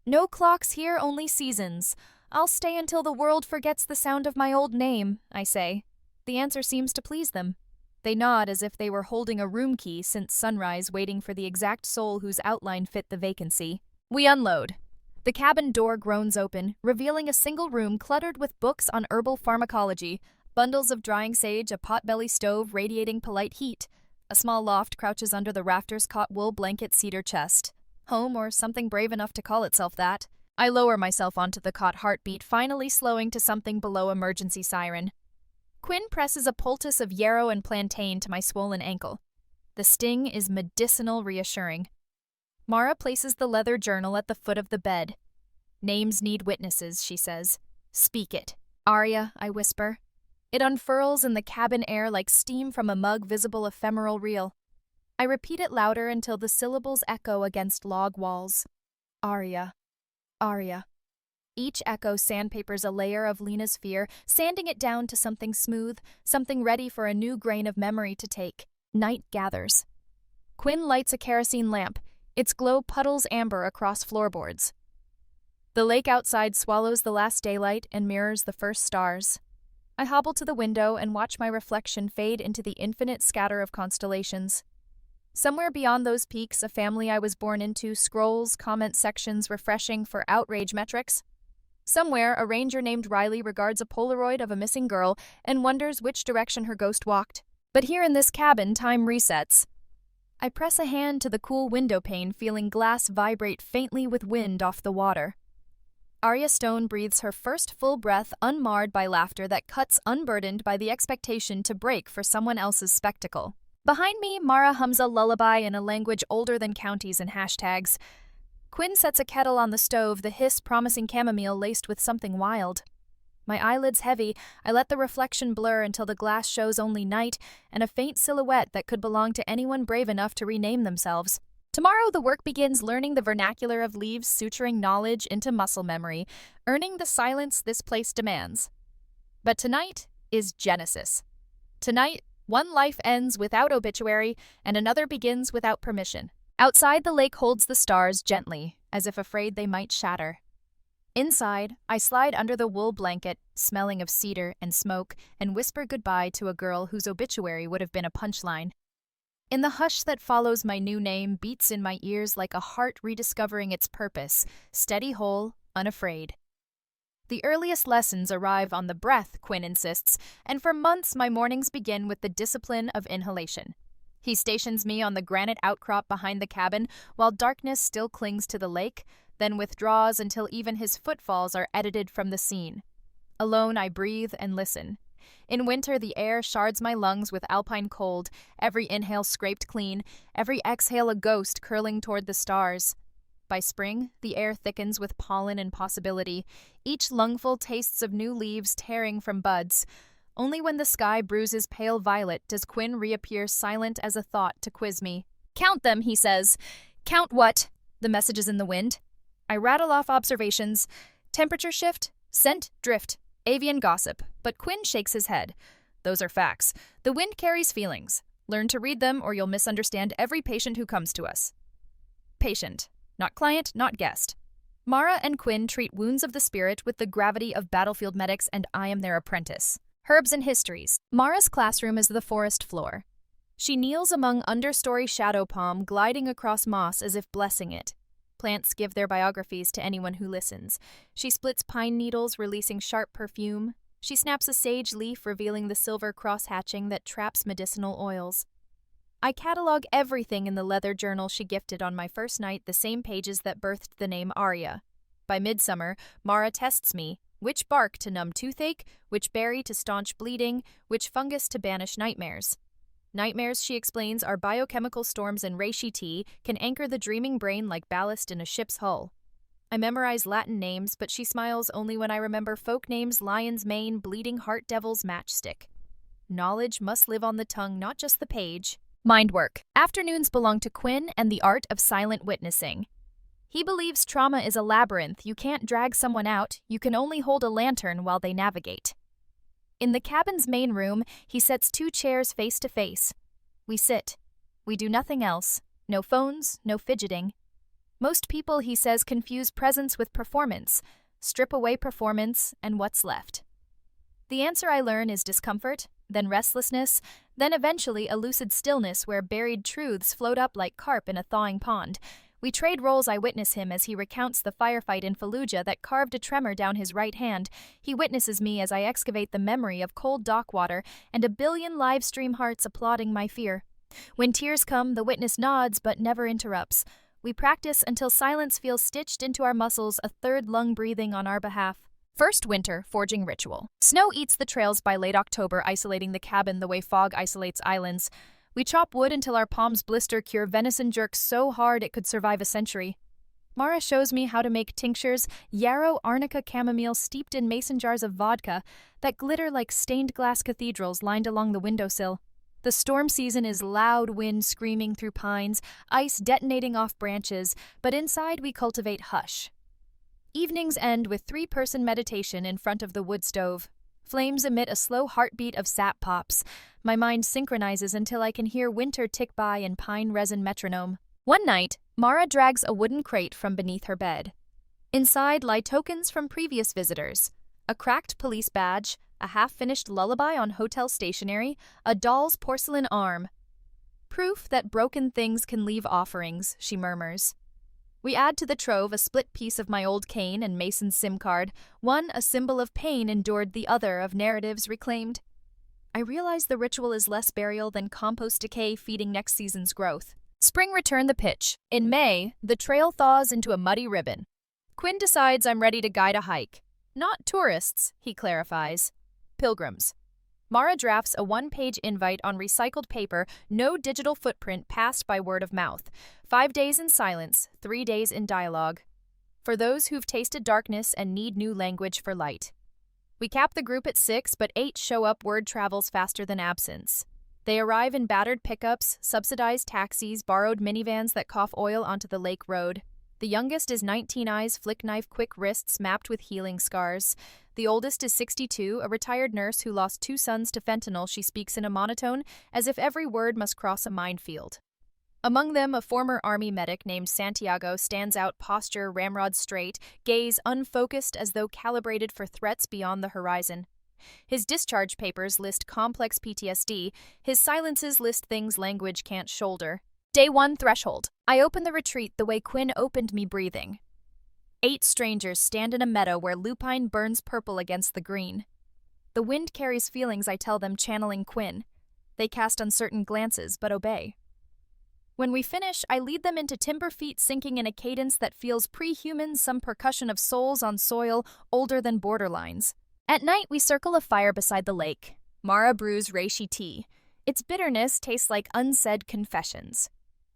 "No clocks here, only seasons. I'll stay until the world forgets the sound of my old name," I say. The answer seems to please them. They nod as if they were holding a room key since sunrise, waiting for the exact soul whose outline fit the vacancy. We unload. The cabin door groans open, revealing a single room cluttered with books on herbal pharmacology, bundles of drying sage, a potbelly stove radiating polite heat. A small loft crouches under the rafters, caught wool blanket cedar chest. Home, or something brave enough to call itself that. I lower myself onto the cot, heartbeat finally slowing to something below emergency siren. Quinn presses a poultice of yarrow and plantain to my swollen ankle. The sting is medicinal reassuring. Mara places the leather journal at the foot of the bed. "Names need witnesses," she says. "Speak it." "Aria," I whisper. It unfurls in the cabin air like steam from a mug visible ephemeral reel. I repeat it louder until the syllables echo against log walls. Aria. Aria. Each echo sandpapers a layer of Lena's fear, sanding it down to something smooth, something ready for a new grain of memory to take. Night gathers. Quinn lights a kerosene lamp. Its glow puddles amber across floorboards. The lake outside swallows the last daylight and mirrors the first stars. I hobble to the window and watch my reflection fade into the infinite scatter of constellations. Somewhere beyond those peaks, a family I was born into scrolls comment sections refreshing for outrage metrics. Somewhere, a ranger named Riley regards a Polaroid of a missing girl and wonders which direction her ghost walked. But here in this cabin, time resets. I press a hand to the cool window pane, feeling glass vibrate faintly with wind off the water. Aria Stone breathes her first full breath, unmarred by laughter that cuts unburdened by the expectation to break for someone else's spectacle. Behind me, Mara hums a lullaby in a language older than counties and hashtags. Quinn sets a kettle on the stove, the hiss promising chamomile laced with something wild. My eyelids heavy, I let the reflection blur until the glass shows only night and a faint silhouette that could belong to anyone brave enough to rename themselves. Tomorrow, the work begins learning the vernacular of leaves, suturing knowledge into muscle memory, earning the silence this place demands. But tonight is Genesis. Tonight, one life ends without obituary, and another begins without permission. Outside, the lake holds the stars gently, as if afraid they might shatter. Inside, I slide under the wool blanket, smelling of cedar and smoke, and whisper goodbye to a girl whose obituary would have been a punchline. In the hush that follows, my new name beats in my ears like a heart rediscovering its purpose, steady, whole, unafraid. The earliest lessons arrive on the breath, Quinn insists, and for months my mornings begin with the discipline of inhalation. He stations me on the granite outcrop behind the cabin while darkness still clings to the lake, then withdraws until even his footfalls are edited from the scene. Alone, I breathe and listen. In winter, the air shards my lungs with alpine cold, every inhale scraped clean, every exhale a ghost curling toward the stars. By spring, the air thickens with pollen and possibility, each lungful tastes of new leaves tearing from buds. Only when the sky bruises pale violet does Quinn reappear silent as a thought to quiz me. "Count them," he says. "Count what?" The messages in the wind. I rattle off observations. Temperature shift, scent drift, avian gossip, but Quinn shakes his head. Those are facts. The wind carries feelings. Learn to read them or you'll misunderstand every patient who comes to us. Patient. Not client, not guest. Mara and Quinn treat wounds of the spirit with the gravity of battlefield medics, and I am their apprentice. Herbs and histories. Mara's classroom is the forest floor. She kneels among understory shadow palm, gliding across moss as if blessing it. Plants give their biographies to anyone who listens. She splits pine needles, releasing sharp perfume. She snaps a sage leaf, revealing the silver cross-hatching that traps medicinal oils. I catalog everything in the leather journal she gifted on my first night, the same pages that birthed the name Aria. By midsummer, Mara tests me. Which bark to numb toothache, which berry to staunch bleeding, which fungus to banish nightmares. Nightmares, she explains, are biochemical storms, and reishi tea can anchor the dreaming brain like ballast in a ship's hull. I memorize Latin names, but she smiles only when I remember folk names: lion's mane, bleeding heart, devil's matchstick. Knowledge must live on the tongue, not just the page. Mind work. Afternoons belong to Quinn and the art of silent witnessing. He believes trauma is a labyrinth. You can't drag someone out, you can only hold a lantern while they navigate. In the cabin's main room, he sets 2 chairs face to face. We sit. We do nothing else. No phones, no fidgeting. Most people, he says, confuse presence with performance. Strip away performance, and what's left? The answer I learn is discomfort, then restlessness, then eventually a lucid stillness where buried truths float up like carp in a thawing pond. We trade roles. I witness him as he recounts the firefight in Fallujah that carved a tremor down his right hand. He witnesses me as I excavate the memory of cold dock water and a billion live stream hearts applauding my fear. When tears come, the witness nods but never interrupts. We practice until silence feels stitched into our muscles, a third lung breathing on our behalf. First winter, forging ritual. Snow eats the trails by late October, isolating the cabin the way fog isolates islands. We chop wood until our palms blister, cure venison jerk so hard it could survive a century. Mara shows me how to make tinctures, yarrow arnica chamomile steeped in mason jars of vodka that glitter like stained glass cathedrals lined along the windowsill. The storm season is loud wind screaming through pines, ice detonating off branches, but inside we cultivate hush. Evenings end with three-person meditation in front of the wood stove. Flames emit a slow heartbeat of sap pops. My mind synchronizes until I can hear winter tick by in pine resin metronome. One night, Mara drags a wooden crate from beneath her bed. Inside lie tokens from previous visitors: a cracked police badge, a half-finished lullaby on hotel stationery, a doll's porcelain arm. Proof that broken things can leave offerings, she murmurs. We add to the trove a split piece of my old cane and Mason's SIM card, one a symbol of pain endured, the other of narratives reclaimed. I realize the ritual is less burial than compost decay feeding next season's growth. Spring returned the pitch. In May, the trail thaws into a muddy ribbon. Quinn decides I'm ready to guide a hike. Not tourists, he clarifies. Pilgrims. Mara drafts a one-page invite on recycled paper, no digital footprint passed by word of mouth. 5 days in silence, 3 days in dialogue. For those who've tasted darkness and need new language for light. We cap the group at 6, but 8 show up. Word travels faster than absence. They arrive in battered pickups, subsidized taxis, borrowed minivans that cough oil onto the lake road. The youngest is 19, eyes flick knife quick, wrists mapped with healing scars. The oldest is 62, a retired nurse who lost 2 sons to fentanyl. She speaks in a monotone, as if every word must cross a minefield. Among them, a former army medic named Santiago stands out, posture ramrod straight, gaze unfocused as though calibrated for threats beyond the horizon. His discharge papers list complex PTSD, his silences list things language can't shoulder. Day 1 threshold. I open the retreat the way Quinn opened me, breathing. 8 strangers stand in a meadow where lupine burns purple against the green. The wind carries feelings, I tell them, channeling Quinn. They cast uncertain glances, but obey. When we finish, I lead them into timber feet sinking in a cadence that feels pre-human, some percussion of souls on soil older than borderlines. At night, we circle a fire beside the lake. Mara brews reishi tea. Its bitterness tastes like unsaid confessions.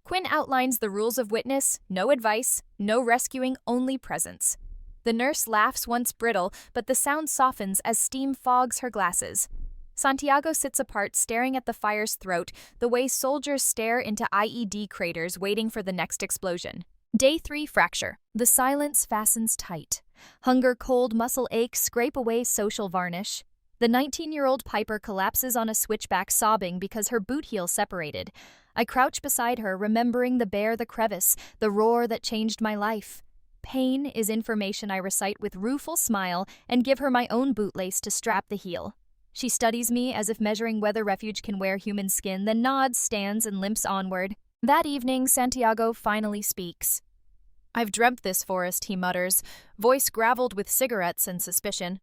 Quinn outlines the rules of witness: no advice, no rescuing, only presence. The nurse laughs once brittle, but the sound softens as steam fogs her glasses. Santiago sits apart, staring at the fire's throat, the way soldiers stare into IED craters waiting for the next explosion. Day 3 fracture. The silence fastens tight. Hunger, cold, muscle ache scrape away social varnish. The 19-year-old Piper collapses on a switchback, sobbing because her boot heel separated. I crouch beside her, remembering the bear, the crevice, the roar that changed my life. Pain is information I recite with rueful smile and give her my own bootlace to strap the heel. She studies me as if measuring whether refuge can wear human skin, then nods, stands, and limps onward. That evening, Santiago finally speaks. I've dreamt this forest, he mutters, voice graveled with cigarettes and suspicion.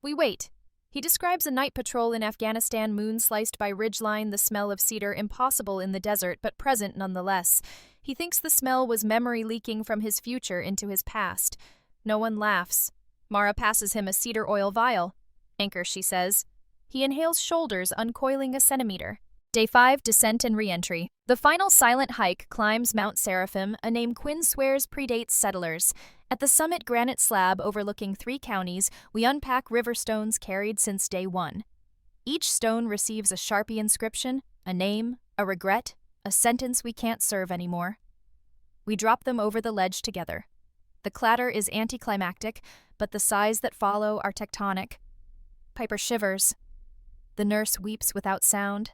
We wait. He describes a night patrol in Afghanistan, moon sliced by ridgeline, the smell of cedar impossible in the desert, but present nonetheless. He thinks the smell was memory leaking from his future into his past. No one laughs. Mara passes him a cedar oil vial. Anchor, she says. He inhales, shoulders uncoiling a centimeter. Day 5, descent and re-entry. The final silent hike climbs Mount Seraphim, a name Quinn swears predates settlers. At the summit granite slab overlooking 3 counties, we unpack river stones carried since day 1. Each stone receives a Sharpie inscription, a name, a regret, a sentence we can't serve anymore. We drop them over the ledge together. The clatter is anticlimactic, but the sighs that follow are tectonic. Piper shivers. The nurse weeps without sound.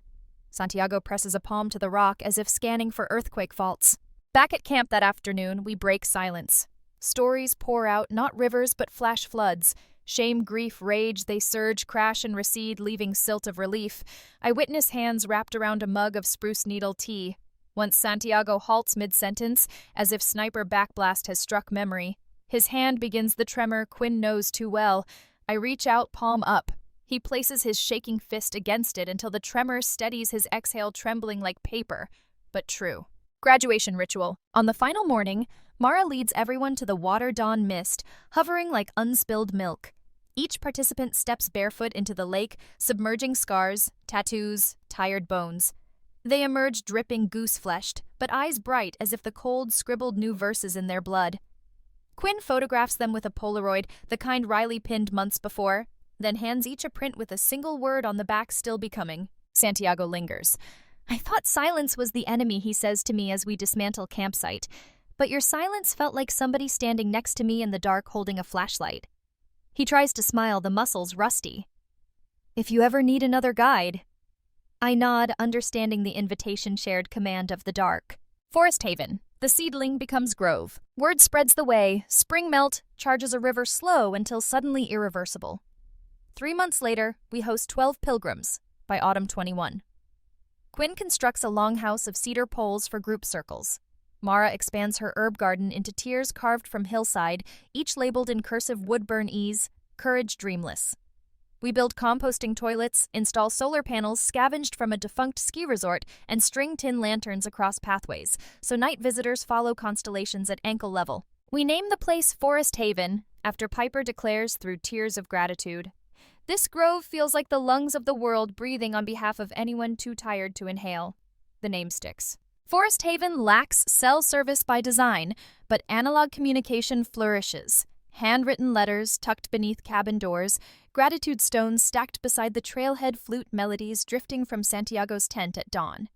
Santiago presses a palm to the rock as if scanning for earthquake faults. Back at camp that afternoon, we break silence. Stories pour out, not rivers but flash floods. Shame, grief, rage, they surge, crash, and recede, leaving silt of relief. I witness hands wrapped around a mug of spruce needle tea. Once Santiago halts mid-sentence, as if sniper backblast has struck memory. His hand begins the tremor Quinn knows too well. I reach out, palm up. He places his shaking fist against it until the tremor steadies his exhale, trembling like paper, but true. Graduation ritual. On the final morning, Mara leads everyone to the water dawn mist, hovering like unspilled milk. Each participant steps barefoot into the lake, submerging scars, tattoos, tired bones. They emerge dripping goose-fleshed, but eyes bright as if the cold scribbled new verses in their blood. Quinn photographs them with a Polaroid, the kind Riley pinned months before, then hands each a print with a single word on the back still becoming. Santiago lingers. I thought silence was the enemy, he says to me as we dismantle campsite. But your silence felt like somebody standing next to me in the dark holding a flashlight. He tries to smile, the muscles rusty. If you ever need another guide. I nod, understanding the invitation shared command of the dark. Forest Haven. The seedling becomes grove. Word spreads the way. Spring melt charges a river slow until suddenly irreversible. 3 months later, we host 12 pilgrims by autumn 21. Quinn constructs a longhouse of cedar poles for group circles. Mara expands her herb garden into tiers carved from hillside, each labeled in cursive woodburn ease, courage dreamless. We build composting toilets, install solar panels scavenged from a defunct ski resort, and string tin lanterns across pathways, so night visitors follow constellations at ankle level. We name the place Forest Haven, after Piper declares through tears of gratitude. This grove feels like the lungs of the world breathing on behalf of anyone too tired to inhale. The name sticks. Forest Haven lacks cell service by design, but analog communication flourishes. Handwritten letters tucked beneath cabin doors, gratitude stones stacked beside the trailhead flute melodies drifting from Santiago's tent at dawn.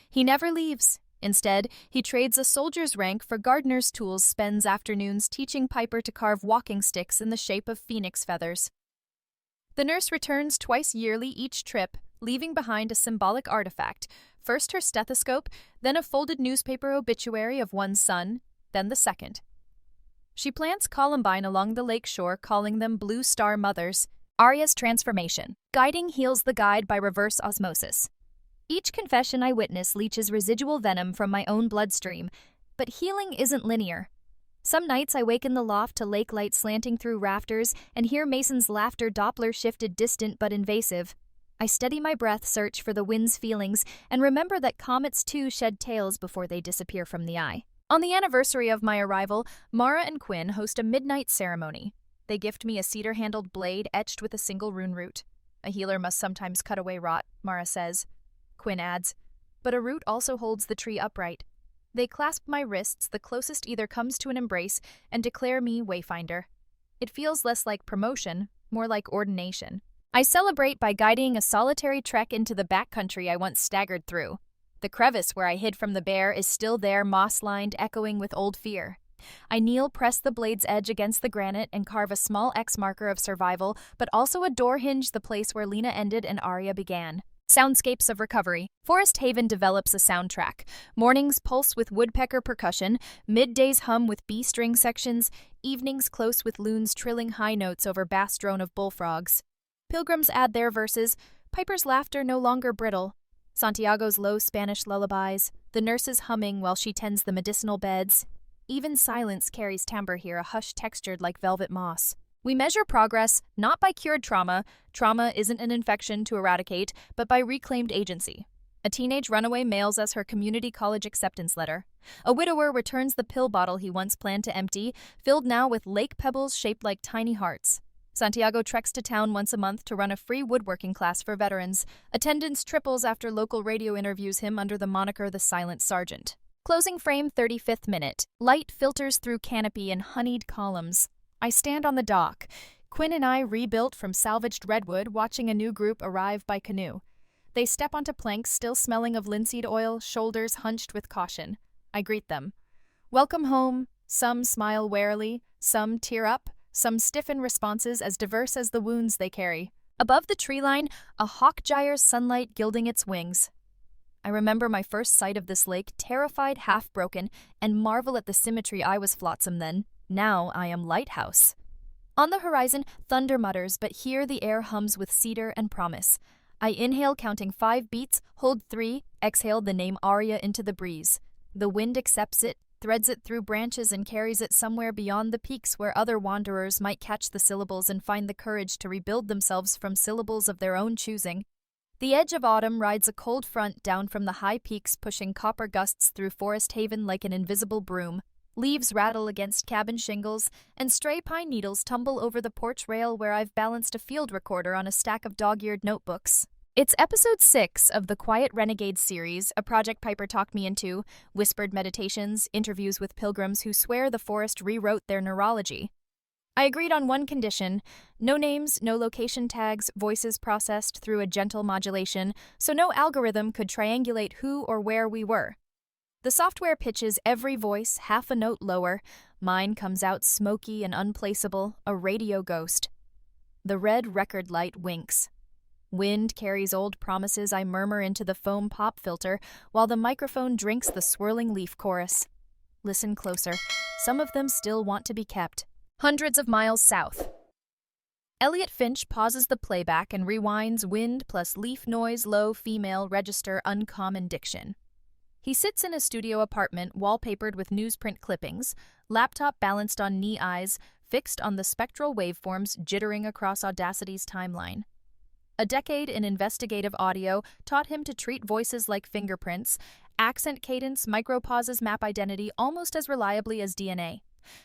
He never leaves. Instead, he trades a soldier's rank for gardener's tools, spends afternoons teaching Piper to carve walking sticks in the shape of phoenix feathers. The nurse returns twice yearly each trip, leaving behind a symbolic artifact, first her stethoscope, then a folded newspaper obituary of one son, then the second. She plants columbine along the lake shore, calling them Blue Star Mothers. Aria's transformation. Guiding heals the guide by reverse osmosis. Each confession I witness leaches residual venom from my own bloodstream, but healing isn't linear. Some nights I wake in the loft to lake light slanting through rafters and hear Mason's laughter, Doppler shifted distant but invasive. I steady my breath, search for the wind's feelings, and remember that comets too shed tails before they disappear from the eye. On the anniversary of my arrival, Mara and Quinn host a midnight ceremony. They gift me a cedar-handled blade etched with a single rune root. A healer must sometimes cut away rot, Mara says. Quinn adds, but a root also holds the tree upright. They clasp my wrists, the closest either comes to an embrace, and declare me Wayfinder. It feels less like promotion, more like ordination. I celebrate by guiding a solitary trek into the backcountry I once staggered through. The crevice where I hid from the bear is still there, moss-lined, echoing with old fear. I kneel, press the blade's edge against the granite, and carve a small X marker of survival, but also a door hinge, the place where Lena ended and Aria began. Soundscapes of recovery. Forest Haven develops a soundtrack. Mornings pulse with woodpecker percussion, middays hum with bee-string sections, evenings close with loons trilling high notes over bass drone of bullfrogs. Pilgrims add their verses, Piper's laughter no longer brittle. Santiago's low Spanish lullabies, the nurse's humming while she tends the medicinal beds. Even silence carries timbre here, a hush textured like velvet moss. We measure progress not by cured trauma. Trauma isn't an infection to eradicate, but by reclaimed agency. A teenage runaway mails us her community college acceptance letter. A widower returns the pill bottle he once planned to empty, filled now with lake pebbles shaped like tiny hearts. Santiago treks to town once a month to run a free woodworking class for veterans. Attendance triples after local radio interviews him under the moniker the Silent Sergeant. Closing frame, 35th minute. Light filters through canopy and honeyed columns. I stand on the dock. Quinn and I, rebuilt from salvaged redwood, watching a new group arrive by canoe. They step onto planks still smelling of linseed oil, shoulders hunched with caution. I greet them. Welcome home. Some smile warily, some tear up, some stiffen responses as diverse as the wounds they carry. Above the tree line, a hawk gyres sunlight gilding its wings. I remember my first sight of this lake, terrified, half-broken, and marvel at the symmetry. I was flotsam then. Now I am lighthouse. On the horizon, thunder mutters, but here the air hums with cedar and promise. I inhale, counting 5 beats, hold 3, exhale the name Aria into the breeze. The wind accepts it, threads it through branches, and carries it somewhere beyond the peaks where other wanderers might catch the syllables and find the courage to rebuild themselves from syllables of their own choosing. The edge of autumn rides a cold front down from the high peaks, pushing copper gusts through Forest Haven like an invisible broom. Leaves rattle against cabin shingles, and stray pine needles tumble over the porch rail where I've balanced a field recorder on a stack of dog-eared notebooks. It's episode 6 of the Quiet Renegade series, a project Piper talked me into, whispered meditations, interviews with pilgrims who swear the forest rewrote their neurology. I agreed on one condition: no names, no location tags, voices processed through a gentle modulation, so no algorithm could triangulate who or where we were. The software pitches every voice half a note lower. Mine comes out smoky and unplaceable, a radio ghost. The red record light winks. Wind carries old promises I murmur into the foam pop filter, while the microphone drinks the swirling leaf chorus. Listen closer. Some of them still want to be kept. Hundreds of miles south. Elliot Finch pauses the playback and rewinds wind plus leaf noise low female register uncommon diction. He sits in a studio apartment wallpapered with newsprint clippings, laptop balanced on knee eyes, fixed on the spectral waveforms jittering across Audacity's timeline. A decade in investigative audio taught him to treat voices like fingerprints. Accent cadence micropauses map identity almost as reliably as DNA.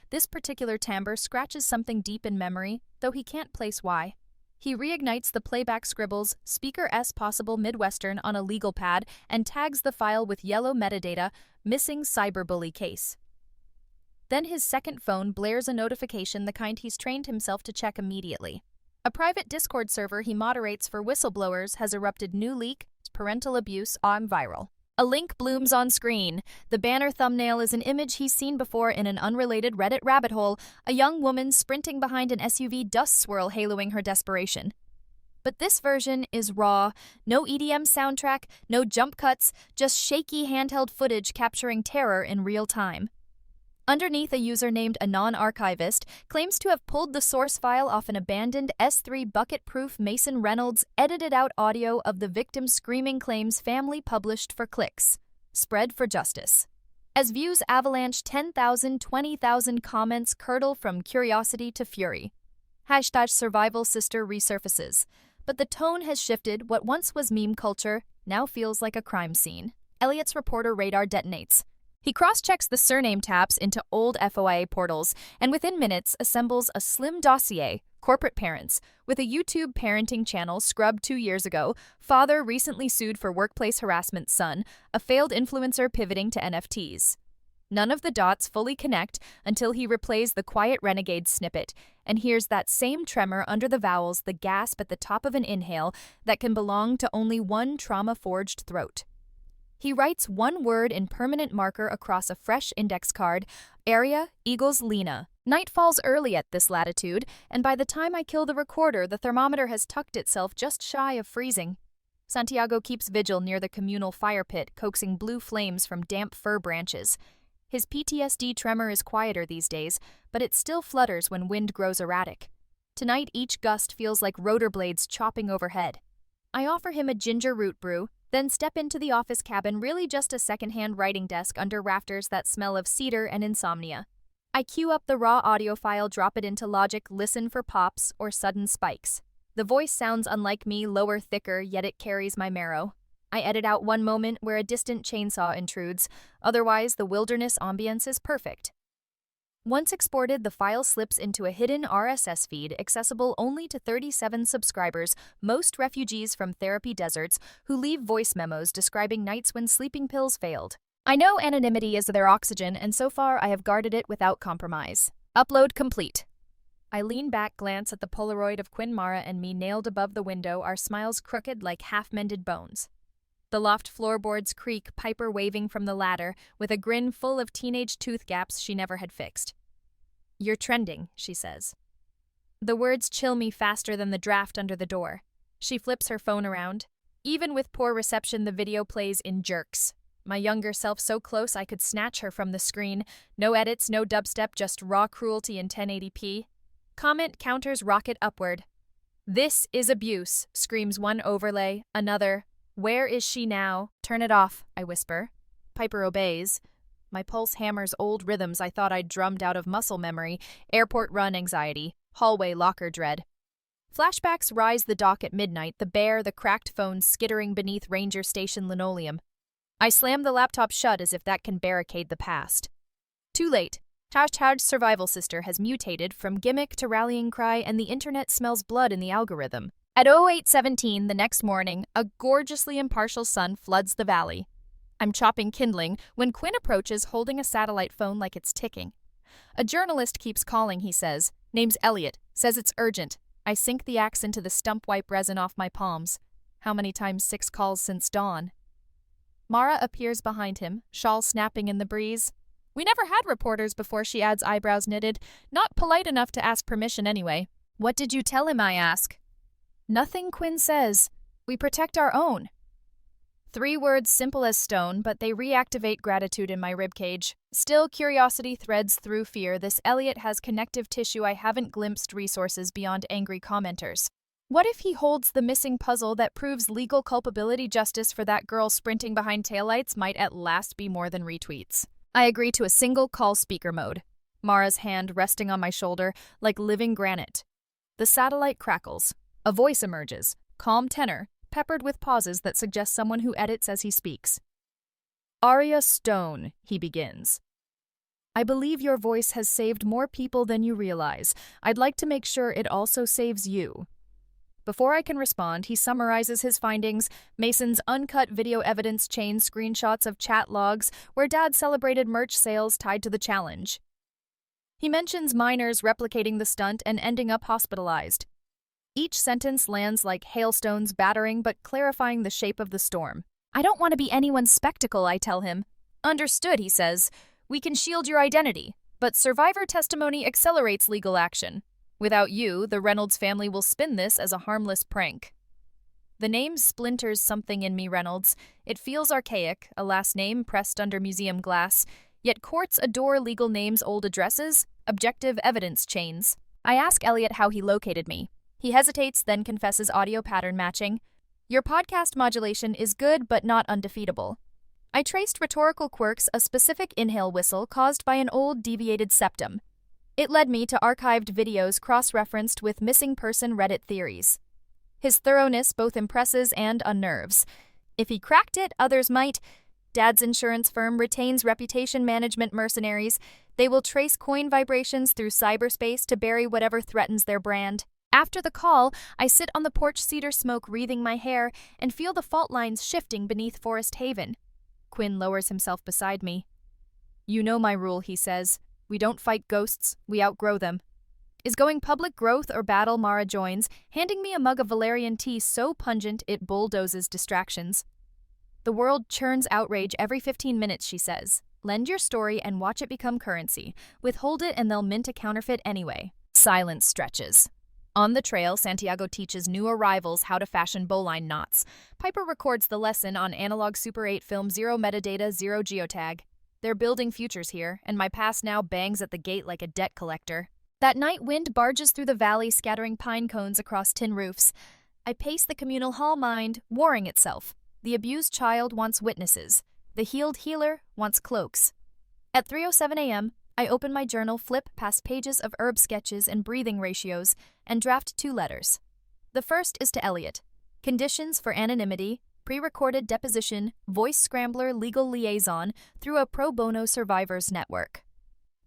This particular timbre scratches something deep in memory, though he can't place why. He reignites the playback scribbles, speaker S possible Midwestern on a legal pad, and tags the file with yellow metadata, missing cyberbully case. Then his second phone blares a notification, the kind he's trained himself to check immediately. A private Discord server he moderates for whistleblowers has erupted new leak, parental abuse on viral. A link blooms on screen. The banner thumbnail is an image he's seen before in an unrelated Reddit rabbit hole, a young woman sprinting behind an SUV dust swirl haloing her desperation. But this version is raw, no EDM soundtrack, no jump cuts, just shaky handheld footage capturing terror in real time. Underneath, a user named Anon-Archivist claims to have pulled the source file off an abandoned S3 bucket-proof Mason Reynolds edited-out audio of the victim screaming claims family published for clicks. Spread for justice. As views avalanche, 10,000, 20,000 comments curdle from curiosity to fury. #survival sister resurfaces. But the tone has shifted. What once was meme culture now feels like a crime scene. Elliot's reporter radar detonates. He cross-checks the surname taps into old FOIA portals, and within minutes assembles a slim dossier: corporate parents, with a YouTube parenting channel scrubbed 2 years ago, father recently sued for workplace harassment, son, a failed influencer pivoting to NFTs. None of the dots fully connect until he replays the Quiet Renegade snippet and hears that same tremor under the vowels, the gasp at the top of an inhale that can belong to only one trauma-forged throat. He writes one word in permanent marker across a fresh index card: Aria equals Lena. Night falls early at this latitude, and by the time I kill the recorder, the thermometer has tucked itself just shy of freezing. Santiago keeps vigil near the communal fire pit, coaxing blue flames from damp fir branches. His PTSD tremor is quieter these days, but it still flutters when wind grows erratic. Tonight, each gust feels like rotor blades chopping overhead. I offer him a ginger root brew, then step into the office cabin, really just a secondhand writing desk under rafters that smell of cedar and insomnia. I cue up the raw audio file, drop it into Logic, listen for pops or sudden spikes. The voice sounds unlike me, lower, thicker, yet it carries my marrow. I edit out one moment where a distant chainsaw intrudes, otherwise the wilderness ambience is perfect. Once exported, the file slips into a hidden RSS feed accessible only to 37 subscribers, most refugees from therapy deserts, who leave voice memos describing nights when sleeping pills failed. I know anonymity is their oxygen, and so far I have guarded it without compromise. Upload complete. I lean back, glance at the Polaroid of Quinn Mara and me nailed above the window, our smiles crooked like half-mended bones. The loft floorboards creak, Piper waving from the ladder, with a grin full of teenage tooth gaps she never had fixed. "You're trending," she says. The words chill me faster than the draft under the door. She flips her phone around. Even with poor reception, the video plays in jerks. My younger self so close I could snatch her from the screen. No edits, no dubstep, just raw cruelty in 1080p. Comment counters rocket upward. "This is abuse," screams one overlay, another. "Where is she now?" "Turn it off," I whisper. Piper obeys. My pulse hammers old rhythms I thought I'd drummed out of muscle memory, airport run anxiety, hallway locker dread. Flashbacks rise the dock at midnight, the bear, the cracked phone skittering beneath ranger station linoleum. I slam the laptop shut as if that can barricade the past. Too late. #survival sister has mutated from gimmick to rallying cry, and the internet smells blood in the algorithm. At 08:17 the next morning, a gorgeously impartial sun floods the valley. I'm chopping kindling when Quinn approaches holding a satellite phone like it's ticking. A journalist keeps calling, he says. Name's Elliot. Says it's urgent. I sink the axe into the stump wipe resin off my palms. How many times 6 calls since dawn? Mara appears behind him, shawl snapping in the breeze. We never had reporters before, she adds, eyebrows knitted. Not polite enough to ask permission anyway. What did you tell him, I ask? Nothing, Quinn says. We protect our own. 3 words simple as stone, but they reactivate gratitude in my ribcage. Still, curiosity threads through fear. This Elliot has connective tissue I haven't glimpsed, resources beyond angry commenters. What if he holds the missing puzzle that proves legal culpability? Justice for that girl sprinting behind taillights might at last be more than retweets. I agree to a single call speaker mode. Mara's hand resting on my shoulder like living granite. The satellite crackles. A voice emerges, calm tenor, peppered with pauses that suggest someone who edits as he speaks. Aria Stone, he begins. I believe your voice has saved more people than you realize. I'd like to make sure it also saves you. Before I can respond, he summarizes his findings, Mason's uncut video evidence chain, screenshots of chat logs where Dad celebrated merch sales tied to the challenge. He mentions minors replicating the stunt and ending up hospitalized. Each sentence lands like hailstones battering but clarifying the shape of the storm. I don't want to be anyone's spectacle, I tell him. Understood, he says. We can shield your identity, but survivor testimony accelerates legal action. Without you, the Reynolds family will spin this as a harmless prank. The name splinters something in me, Reynolds. It feels archaic, a last name pressed under museum glass. Yet courts adore legal names, old addresses, objective evidence chains. I ask Elliot how he located me. He hesitates, then confesses audio pattern matching. Your podcast modulation is good but not undefeatable. I traced rhetorical quirks, a specific inhale whistle caused by an old deviated septum. It led me to archived videos cross-referenced with missing person Reddit theories. His thoroughness both impresses and unnerves. If he cracked it, others might. Dad's insurance firm retains reputation management mercenaries. They will trace coin vibrations through cyberspace to bury whatever threatens their brand. After the call, I sit on the porch, cedar smoke wreathing my hair, and feel the fault lines shifting beneath Forest Haven. Quinn lowers himself beside me. You know my rule, he says. We don't fight ghosts, we outgrow them. Is going public growth or battle? Mara joins, handing me a mug of Valerian tea so pungent it bulldozes distractions. The world churns outrage every 15 minutes, she says. Lend your story and watch it become currency. Withhold it and they'll mint a counterfeit anyway. Silence stretches. On the trail, Santiago teaches new arrivals how to fashion bowline knots. Piper records the lesson on analog Super 8 film, 0 metadata, 0 geotag. They're building futures here, and my past now bangs at the gate like a debt collector. That night, wind barges through the valley, scattering pine cones across tin roofs. I pace the communal hall, mind warring itself. The abused child wants witnesses. The healed healer wants cloaks. At 3:07 a.m., I open my journal, flip past pages of herb sketches and breathing ratios, and draft 2 letters. The first is to Elliot. Conditions for anonymity, pre-recorded deposition, voice scrambler, legal liaison through a pro bono survivors network.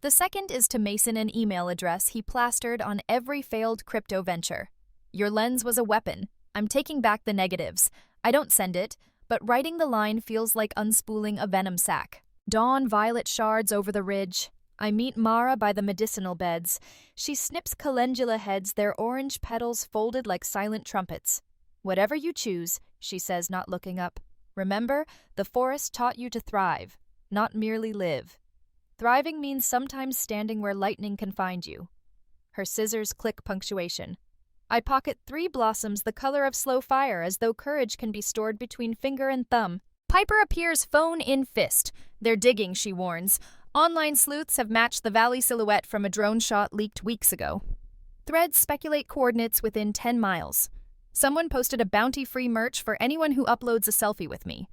The second is to Mason, an email address he plastered on every failed crypto venture. Your lens was a weapon. I'm taking back the negatives. I don't send it, but writing the line feels like unspooling a venom sac. Dawn violet shards over the ridge. I meet Mara by the medicinal beds. She snips calendula heads, their orange petals folded like silent trumpets. Whatever you choose, she says, not looking up. Remember, the forest taught you to thrive, not merely live. Thriving means sometimes standing where lightning can find you. Her scissors click punctuation. I pocket 3 blossoms the color of slow fire, as though courage can be stored between finger and thumb. Piper appears, phone in fist. They're digging, she warns. Online sleuths have matched the valley silhouette from a drone shot leaked weeks ago. Threads speculate coordinates within 10 miles. Someone posted a bounty-free merch for anyone who uploads a selfie with me.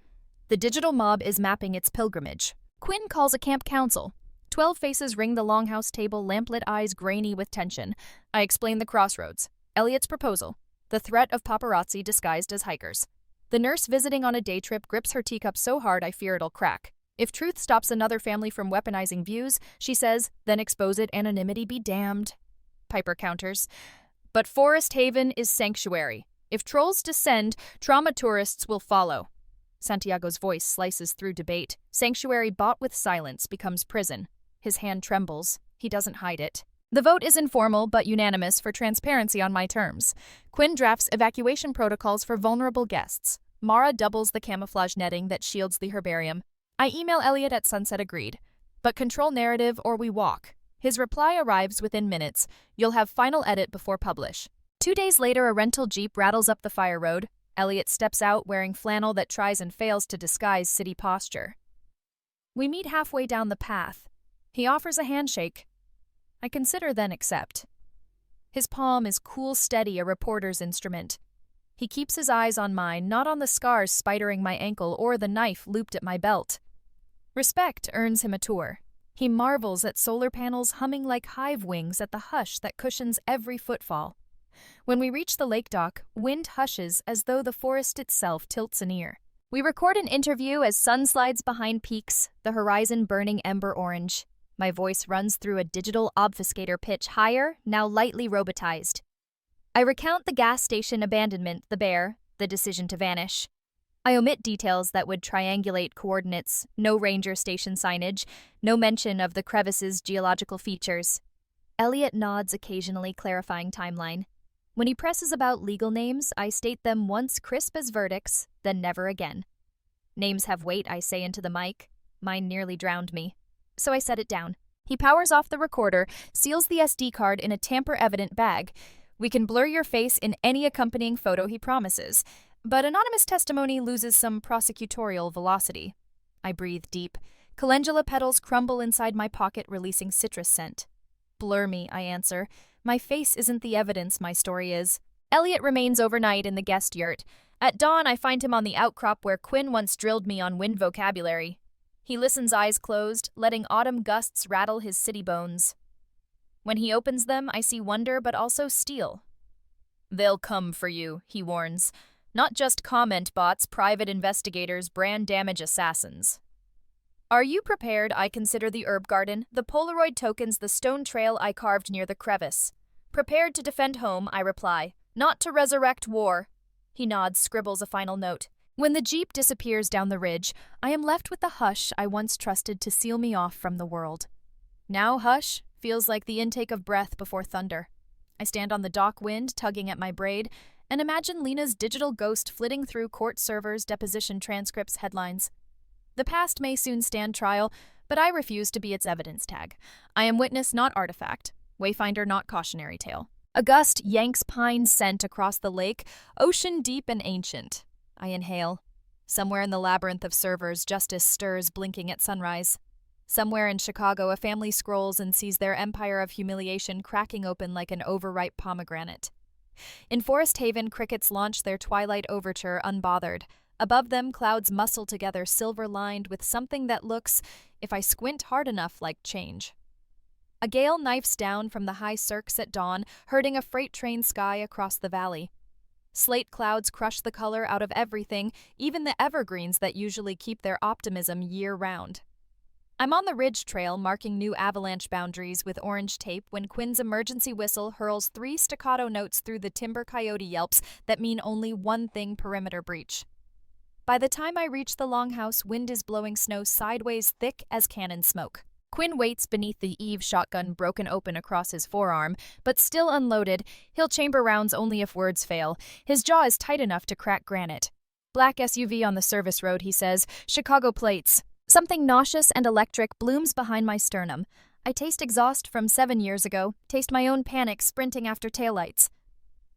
The digital mob is mapping its pilgrimage. Quinn calls a camp council. 12 faces ring the longhouse table, lamplit eyes grainy with tension. I explain the crossroads. Elliot's proposal. The threat of paparazzi disguised as hikers. The nurse visiting on a day trip grips her teacup so hard I fear it'll crack. If truth stops another family from weaponizing views, she says, then expose it, anonymity be damned. Piper counters. But Forest Haven is sanctuary. If trolls descend, trauma tourists will follow. Santiago's voice slices through debate. Sanctuary bought with silence becomes prison. His hand trembles. He doesn't hide it. The vote is informal but unanimous for transparency on my terms. Quinn drafts evacuation protocols for vulnerable guests. Mara doubles the camouflage netting that shields the herbarium. I email Elliot at sunset agreed. But control narrative or we walk. His reply arrives within minutes. You'll have final edit before publish. 2 days later, a rental Jeep rattles up the fire road. Elliot steps out wearing flannel that tries and fails to disguise city posture. We meet halfway down the path. He offers a handshake. I consider then accept. His palm is cool steady, a reporter's instrument. He keeps his eyes on mine, not on the scars spidering my ankle or the knife looped at my belt. Respect earns him a tour. He marvels at solar panels humming like hive wings at the hush that cushions every footfall. When we reach the lake dock, wind hushes as though the forest itself tilts an ear. We record an interview as sun slides behind peaks, the horizon burning ember orange. My voice runs through a digital obfuscator pitch higher, now lightly robotized. I recount the gas station abandonment, the bear, the decision to vanish. I omit details that would triangulate coordinates, no ranger station signage, no mention of the crevice's geological features. Elliot nods occasionally, clarifying timeline. When he presses about legal names, I state them once crisp as verdicts, then never again. Names have weight, I say into the mic. Mine nearly drowned me. So I set it down. He powers off the recorder, seals the SD card in a tamper-evident bag. We can blur your face in any accompanying photo he promises, but anonymous testimony loses some prosecutorial velocity. I breathe deep. Calendula petals crumble inside my pocket, releasing citrus scent. Blur me, I answer. My face isn't the evidence, my story is. Elliot remains overnight in the guest yurt. At dawn, I find him on the outcrop where Quinn once drilled me on wind vocabulary. He listens eyes closed, letting autumn gusts rattle his city bones. When he opens them, I see wonder but also steel. They'll come for you, he warns. Not just comment bots, private investigators, brand damage assassins. Are you prepared? I consider the herb garden, the Polaroid tokens, the stone trail I carved near the crevice. Prepared to defend home, I reply. Not to resurrect war. He nods, scribbles a final note. When the Jeep disappears down the ridge, I am left with the hush I once trusted to seal me off from the world. Now hush feels like the intake of breath before thunder. I stand on the dock wind, tugging at my braid, and imagine Lena's digital ghost flitting through court servers, deposition transcripts, headlines. The past may soon stand trial, but I refuse to be its evidence tag. I am witness, not artifact. Wayfinder, not cautionary tale. A gust yanks pine scent across the lake, ocean deep and ancient. I inhale. Somewhere in the labyrinth of servers, justice stirs, blinking at sunrise. Somewhere in Chicago, a family scrolls and sees their empire of humiliation cracking open like an overripe pomegranate. In Forest Haven, crickets launch their twilight overture unbothered. Above them, clouds muscle together, silver-lined with something that looks, if I squint hard enough, like change. A gale knifes down from the high cirques at dawn, herding a freight train sky across the valley. Slate clouds crush the color out of everything, even the evergreens that usually keep their optimism year-round. I'm on the ridge trail, marking new avalanche boundaries with orange tape when Quinn's emergency whistle hurls 3 staccato notes through the timber coyote yelps that mean only one thing: perimeter breach. By the time I reach the longhouse, wind is blowing snow sideways, thick as cannon smoke. Quinn waits beneath the Eve shotgun broken open across his forearm, but still unloaded. He'll chamber rounds only if words fail. His jaw is tight enough to crack granite. Black SUV on the service road, he says. Chicago plates. Something nauseous and electric blooms behind my sternum. I taste exhaust from 7 years ago, taste my own panic sprinting after taillights.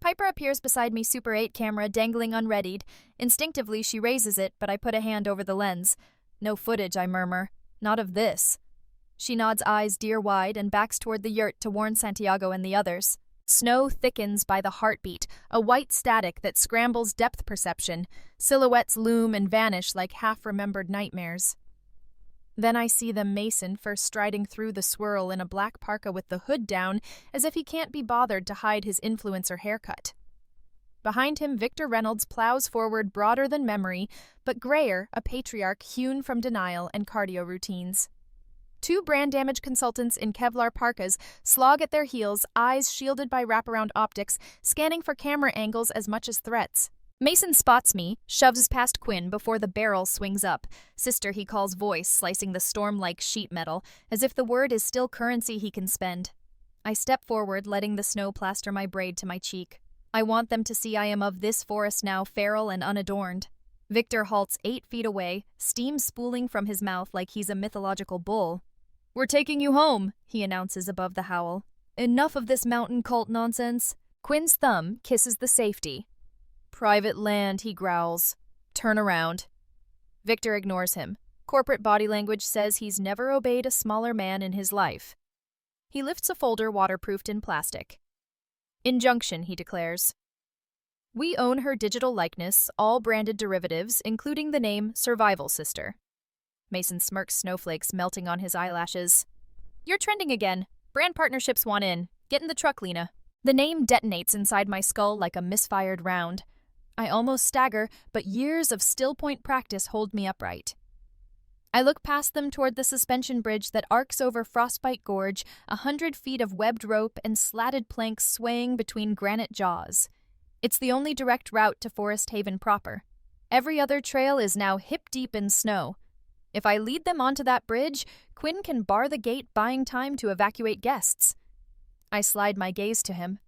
Piper appears beside me, Super 8 camera dangling unreadied. Instinctively, she raises it, but I put a hand over the lens. No footage, I murmur. Not of this. She nods, eyes deer-wide, and backs toward the yurt to warn Santiago and the others. Snow thickens by the heartbeat, a white static that scrambles depth perception. Silhouettes loom and vanish like half-remembered nightmares. Then I see the Mason first striding through the swirl in a black parka with the hood down, as if he can't be bothered to hide his influencer haircut. Behind him, Victor Reynolds plows forward, broader than memory, but grayer, a patriarch hewn from denial and cardio routines. Two brand damage consultants in Kevlar parkas slog at their heels, eyes shielded by wraparound optics, scanning for camera angles as much as threats. Mason spots me, shoves past Quinn before the barrel swings up. Sister, he calls voice, slicing the storm like sheet metal, as if the word is still currency he can spend. I step forward, letting the snow plaster my braid to my cheek. I want them to see I am of this forest now, feral and unadorned. Victor halts 8 feet away, steam spooling from his mouth like he's a mythological bull. "We're taking you home," he announces above the howl. "Enough of this mountain cult nonsense." Quinn's thumb kisses the safety. "Private land," he growls. "Turn around." Victor ignores him. Corporate body language says he's never obeyed a smaller man in his life. He lifts a folder waterproofed in plastic. "Injunction," he declares. "We own her digital likeness, all branded derivatives, including the name Survival Sister." Mason smirks, snowflakes melting on his eyelashes. "You're trending again. Brand partnerships want in. Get in the truck, Lena." The name detonates inside my skull like a misfired round. I almost stagger, but years of still point practice hold me upright. I look past them toward the suspension bridge that arcs over Frostbite Gorge, 100 feet of webbed rope and slatted planks swaying between granite jaws. It's the only direct route to Forest Haven proper. Every other trail is now hip-deep in snow. If I lead them onto that bridge, Quinn can bar the gate, buying time to evacuate guests. I slide my gaze to him.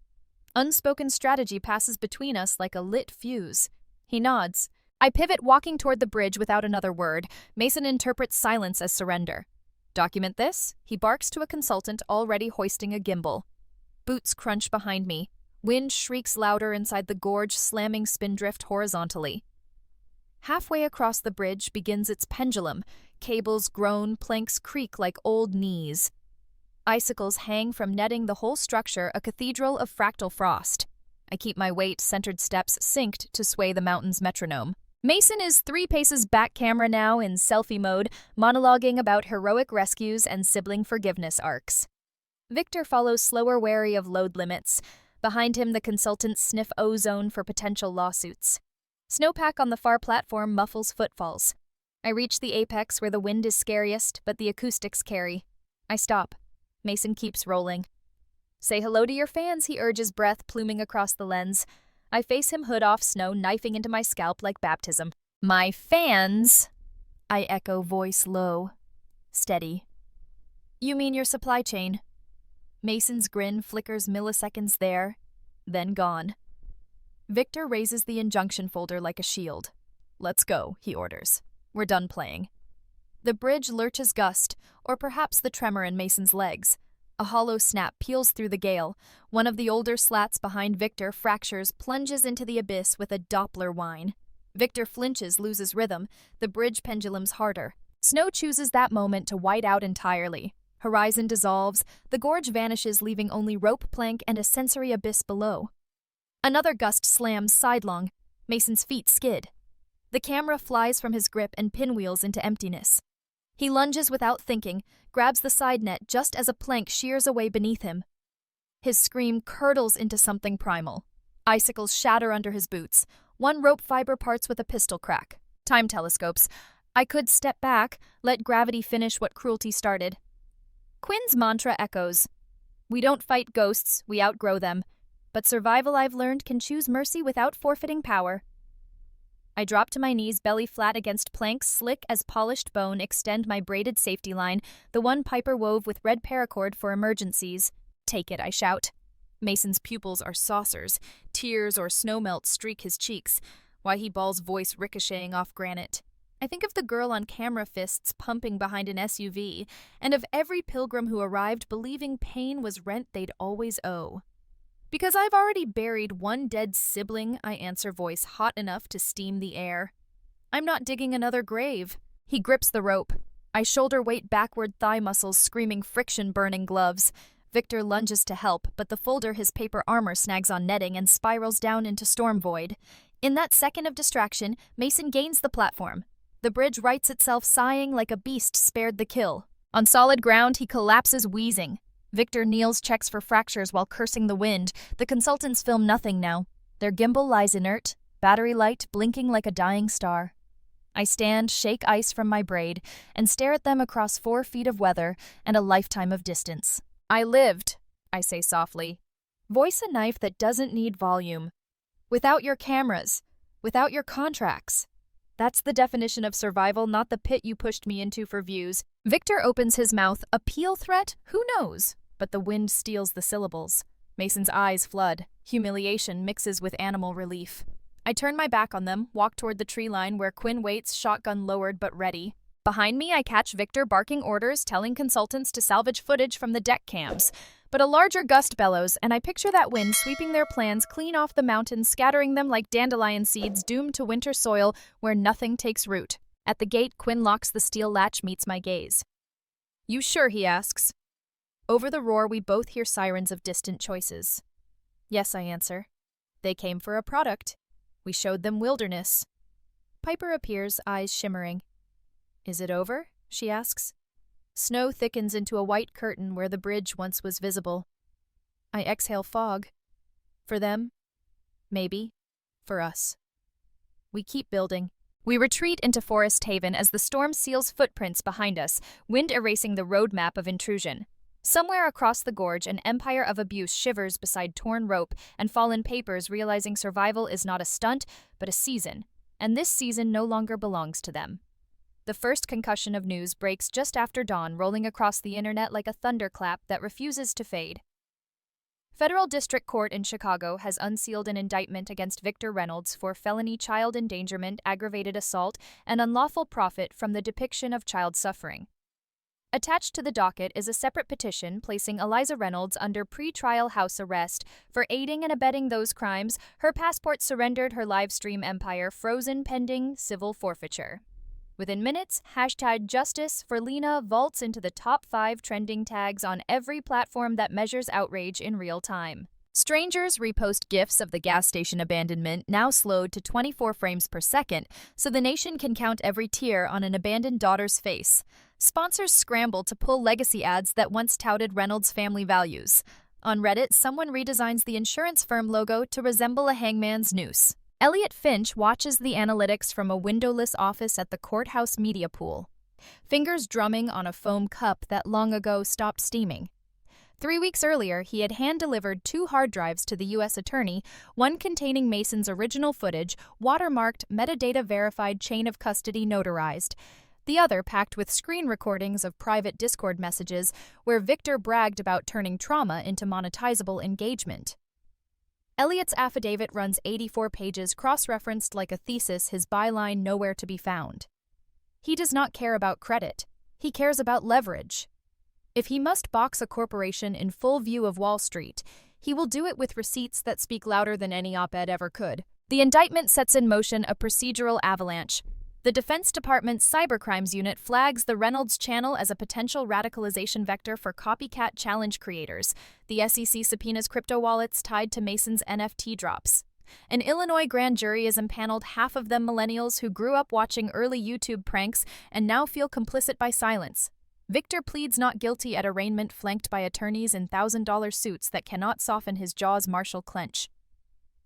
Unspoken strategy passes between us like a lit fuse. He nods. I pivot, walking toward the bridge without another word. Mason interprets silence as surrender. "Document this," he barks to a consultant already hoisting a gimbal. Boots crunch behind me. Wind shrieks louder inside the gorge, slamming Spindrift horizontally. Halfway across the bridge begins its pendulum. Cables groan, planks creak like old knees. Icicles hang from netting the whole structure, a cathedral of fractal frost. I keep my weight, centered steps synced to sway the mountain's metronome. Mason is 3 paces back camera now in selfie mode, monologuing about heroic rescues and sibling forgiveness arcs. Victor follows slower, wary of load limits. Behind him, the consultants sniff ozone for potential lawsuits. Snowpack on the far platform muffles footfalls. I reach the apex where the wind is scariest, but the acoustics carry. I stop. Mason keeps rolling. "Say hello to your fans," he urges, breath pluming across the lens. I face him, hood off, snow knifing into my scalp like baptism. "My fans?" I echo, voice low. Steady. "You mean your supply chain?" Mason's grin flickers milliseconds there, then gone. Victor raises the injunction folder like a shield. "Let's go," he orders. "We're done playing." The bridge lurches gust, or perhaps the tremor in Mason's legs. A hollow snap peels through the gale. One of the older slats behind Victor fractures, plunges into the abyss with a Doppler whine. Victor flinches, loses rhythm. The bridge pendulums harder. Snow chooses that moment to white out entirely. Horizon dissolves. The gorge vanishes, leaving only rope plank and a sensory abyss below. Another gust slams sidelong. Mason's feet skid. The camera flies from his grip and pinwheels into emptiness. He lunges without thinking, grabs the side net just as a plank shears away beneath him. His scream curdles into something primal. Icicles shatter under his boots. One rope fiber parts with a pistol crack. Time telescopes. I could step back, let gravity finish what cruelty started. Quinn's mantra echoes. "We don't fight ghosts, we outgrow them. But survival, I've learned, can choose mercy without forfeiting power." I drop to my knees, belly flat against planks, slick as polished bone, extend my braided safety line, the one Piper wove with red paracord for emergencies. "Take it," I shout. Mason's pupils are saucers. Tears or snowmelt streak his cheeks. Why he bawls, voice ricocheting off granite. I think of the girl on camera, fists pumping behind an SUV, and of every pilgrim who arrived believing pain was rent they'd always owe. "Because I've already buried one dead sibling," I answer, voice hot enough to steam the air. "I'm not digging another grave." He grips the rope. I shoulder weight backward, thigh muscles screaming, friction burning gloves. Victor lunges to help, but the folder his paper armor snags on netting and spirals down into storm void. In that second of distraction, Mason gains the platform. The bridge rights itself, sighing like a beast spared the kill. On solid ground, he collapses, wheezing. Victor kneels, checks for fractures while cursing the wind. The consultants film nothing now. Their gimbal lies inert, battery light blinking like a dying star. I stand, shake ice from my braid, and stare at them across 4 feet of weather and a lifetime of distance. I lived, I say softly. Voice a knife that doesn't need volume. Without your cameras, without your contracts. That's the definition of survival, not the pit you pushed me into for views. Victor opens his mouth. Appeal threat? Who knows? But the wind steals the syllables. Mason's eyes flood. Humiliation mixes with animal relief. I turn my back on them, walk toward the tree line where Quinn waits, shotgun lowered but ready. Behind me, I catch Victor barking orders, telling consultants to salvage footage from the deck cams. But a larger gust bellows, and I picture that wind sweeping their plans clean off the mountains, scattering them like dandelion seeds doomed to winter soil where nothing takes root. At the gate, Quinn locks the steel latch, meets my gaze. You sure, he asks. Over the roar, we both hear sirens of distant choices. Yes, I answer. They came for a product. We showed them wilderness. Piper appears, eyes shimmering. Is it over? She asks. Snow thickens into a white curtain where the bridge once was visible. I exhale fog. For them? Maybe. For us. We keep building. We retreat into Forest Haven as the storm seals footprints behind us, wind erasing the roadmap of intrusion. Somewhere across the gorge, an empire of abuse shivers beside torn rope and fallen papers, realizing survival is not a stunt, but a season, and this season no longer belongs to them. The first concussion of news breaks just after dawn, rolling across the internet like a thunderclap that refuses to fade. Federal District Court in Chicago has unsealed an indictment against Victor Reynolds for felony child endangerment, aggravated assault, and unlawful profit from the depiction of child suffering. Attached to the docket is a separate petition placing Eliza Reynolds under pre-trial house arrest for aiding and abetting those crimes, her passport surrendered, her live stream empire frozen pending civil forfeiture. Within minutes, #Justice for Lena vaults into the top 5 trending tags on every platform that measures outrage in real time. Strangers repost GIFs of the gas station abandonment, now slowed to 24 frames per second, so the nation can count every tear on an abandoned daughter's face. Sponsors scramble to pull legacy ads that once touted Reynolds' family values. On Reddit, someone redesigns the insurance firm logo to resemble a hangman's noose. Elliot Finch watches the analytics from a windowless office at the courthouse media pool, fingers drumming on a foam cup that long ago stopped steaming. 3 weeks earlier, he had hand-delivered 2 hard drives to the U.S. attorney, one containing Mason's original footage, watermarked, metadata-verified chain of custody notarized, the other packed with screen recordings of private Discord messages where Victor bragged about turning trauma into monetizable engagement. Elliot's affidavit runs 84 pages, cross-referenced like a thesis, his byline nowhere to be found. He does not care about credit. He cares about leverage. If he must box a corporation in full view of Wall Street, he will do it with receipts that speak louder than any op-ed ever could. The indictment sets in motion a procedural avalanche. The Defense Department's Cybercrimes Unit flags the Reynolds channel as a potential radicalization vector for copycat challenge creators. The SEC subpoenas crypto wallets tied to Mason's NFT drops. An Illinois grand jury is impaneled, half of them millennials who grew up watching early YouTube pranks and now feel complicit by silence. Victor pleads not guilty at arraignment, flanked by attorneys in $1,000 suits that cannot soften his jaw's martial clench.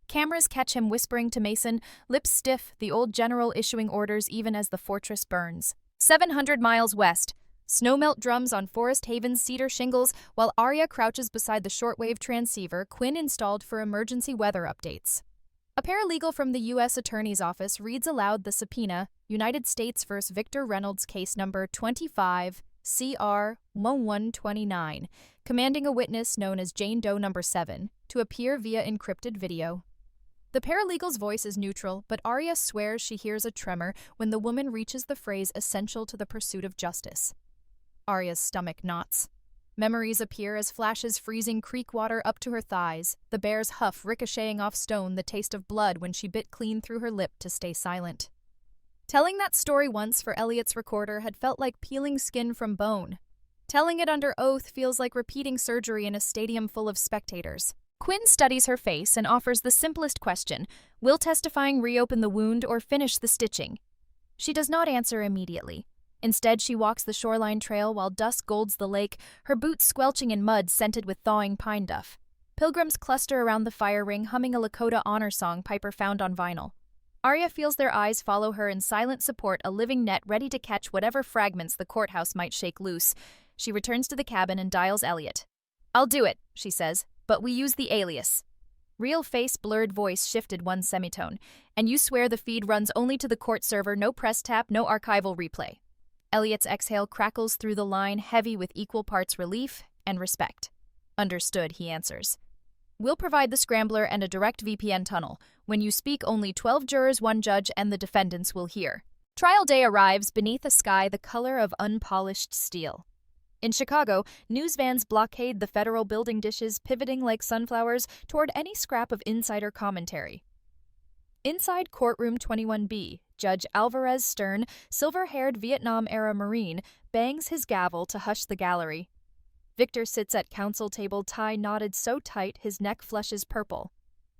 Cameras catch him whispering to Mason, lips stiff, the old general issuing orders even as the fortress burns. 700 miles west, snowmelt drums on Forest Haven's cedar shingles while Aria crouches beside the shortwave transceiver Quinn installed for emergency weather updates. A paralegal from the U.S. Attorney's Office reads aloud the subpoena, United States v. Victor Reynolds case number 25 CR 1129, commanding a witness known as Jane Doe number 7 to appear via encrypted video. The paralegal's voice is neutral, but Aria swears she hears a tremor when the woman reaches the phrase essential to the pursuit of justice. Aria's stomach knots. Memories appear as flashes freezing creek water up to her thighs, the bear's huff ricocheting off stone, the taste of blood when she bit clean through her lip to stay silent. Telling that story once for Elliot's recorder had felt like peeling skin from bone. Telling it under oath feels like repeating surgery in a stadium full of spectators. Quinn studies her face and offers the simplest question, will testifying reopen the wound or finish the stitching? She does not answer immediately. Instead, she walks the shoreline trail while dusk golds the lake, her boots squelching in mud scented with thawing pine duff. Pilgrims cluster around the fire ring, humming a Lakota honor song Piper found on vinyl. Aria feels their eyes follow her in silent support, a living net ready to catch whatever fragments the courthouse might shake loose. She returns to the cabin and dials Elliot. "I'll do it," she says, "but we use the alias." Real face blurred voice shifted one semitone. "And you swear the feed runs only to the court server, no press tap, no archival replay." Elliot's exhale crackles through the line, heavy with equal parts relief and respect. "Understood," he answers. "We'll provide the scrambler and a direct VPN tunnel. When you speak, only 12 jurors, 1 judge, and the defendants will hear." Trial day arrives beneath a sky the color of unpolished steel. In Chicago, news vans blockade the federal building, dishes pivoting like sunflowers toward any scrap of insider commentary. Inside courtroom 21B, Judge Alvarez Stern, silver-haired Vietnam-era Marine, bangs his gavel to hush the gallery. Victor sits at counsel table, tie knotted so tight his neck flushes purple.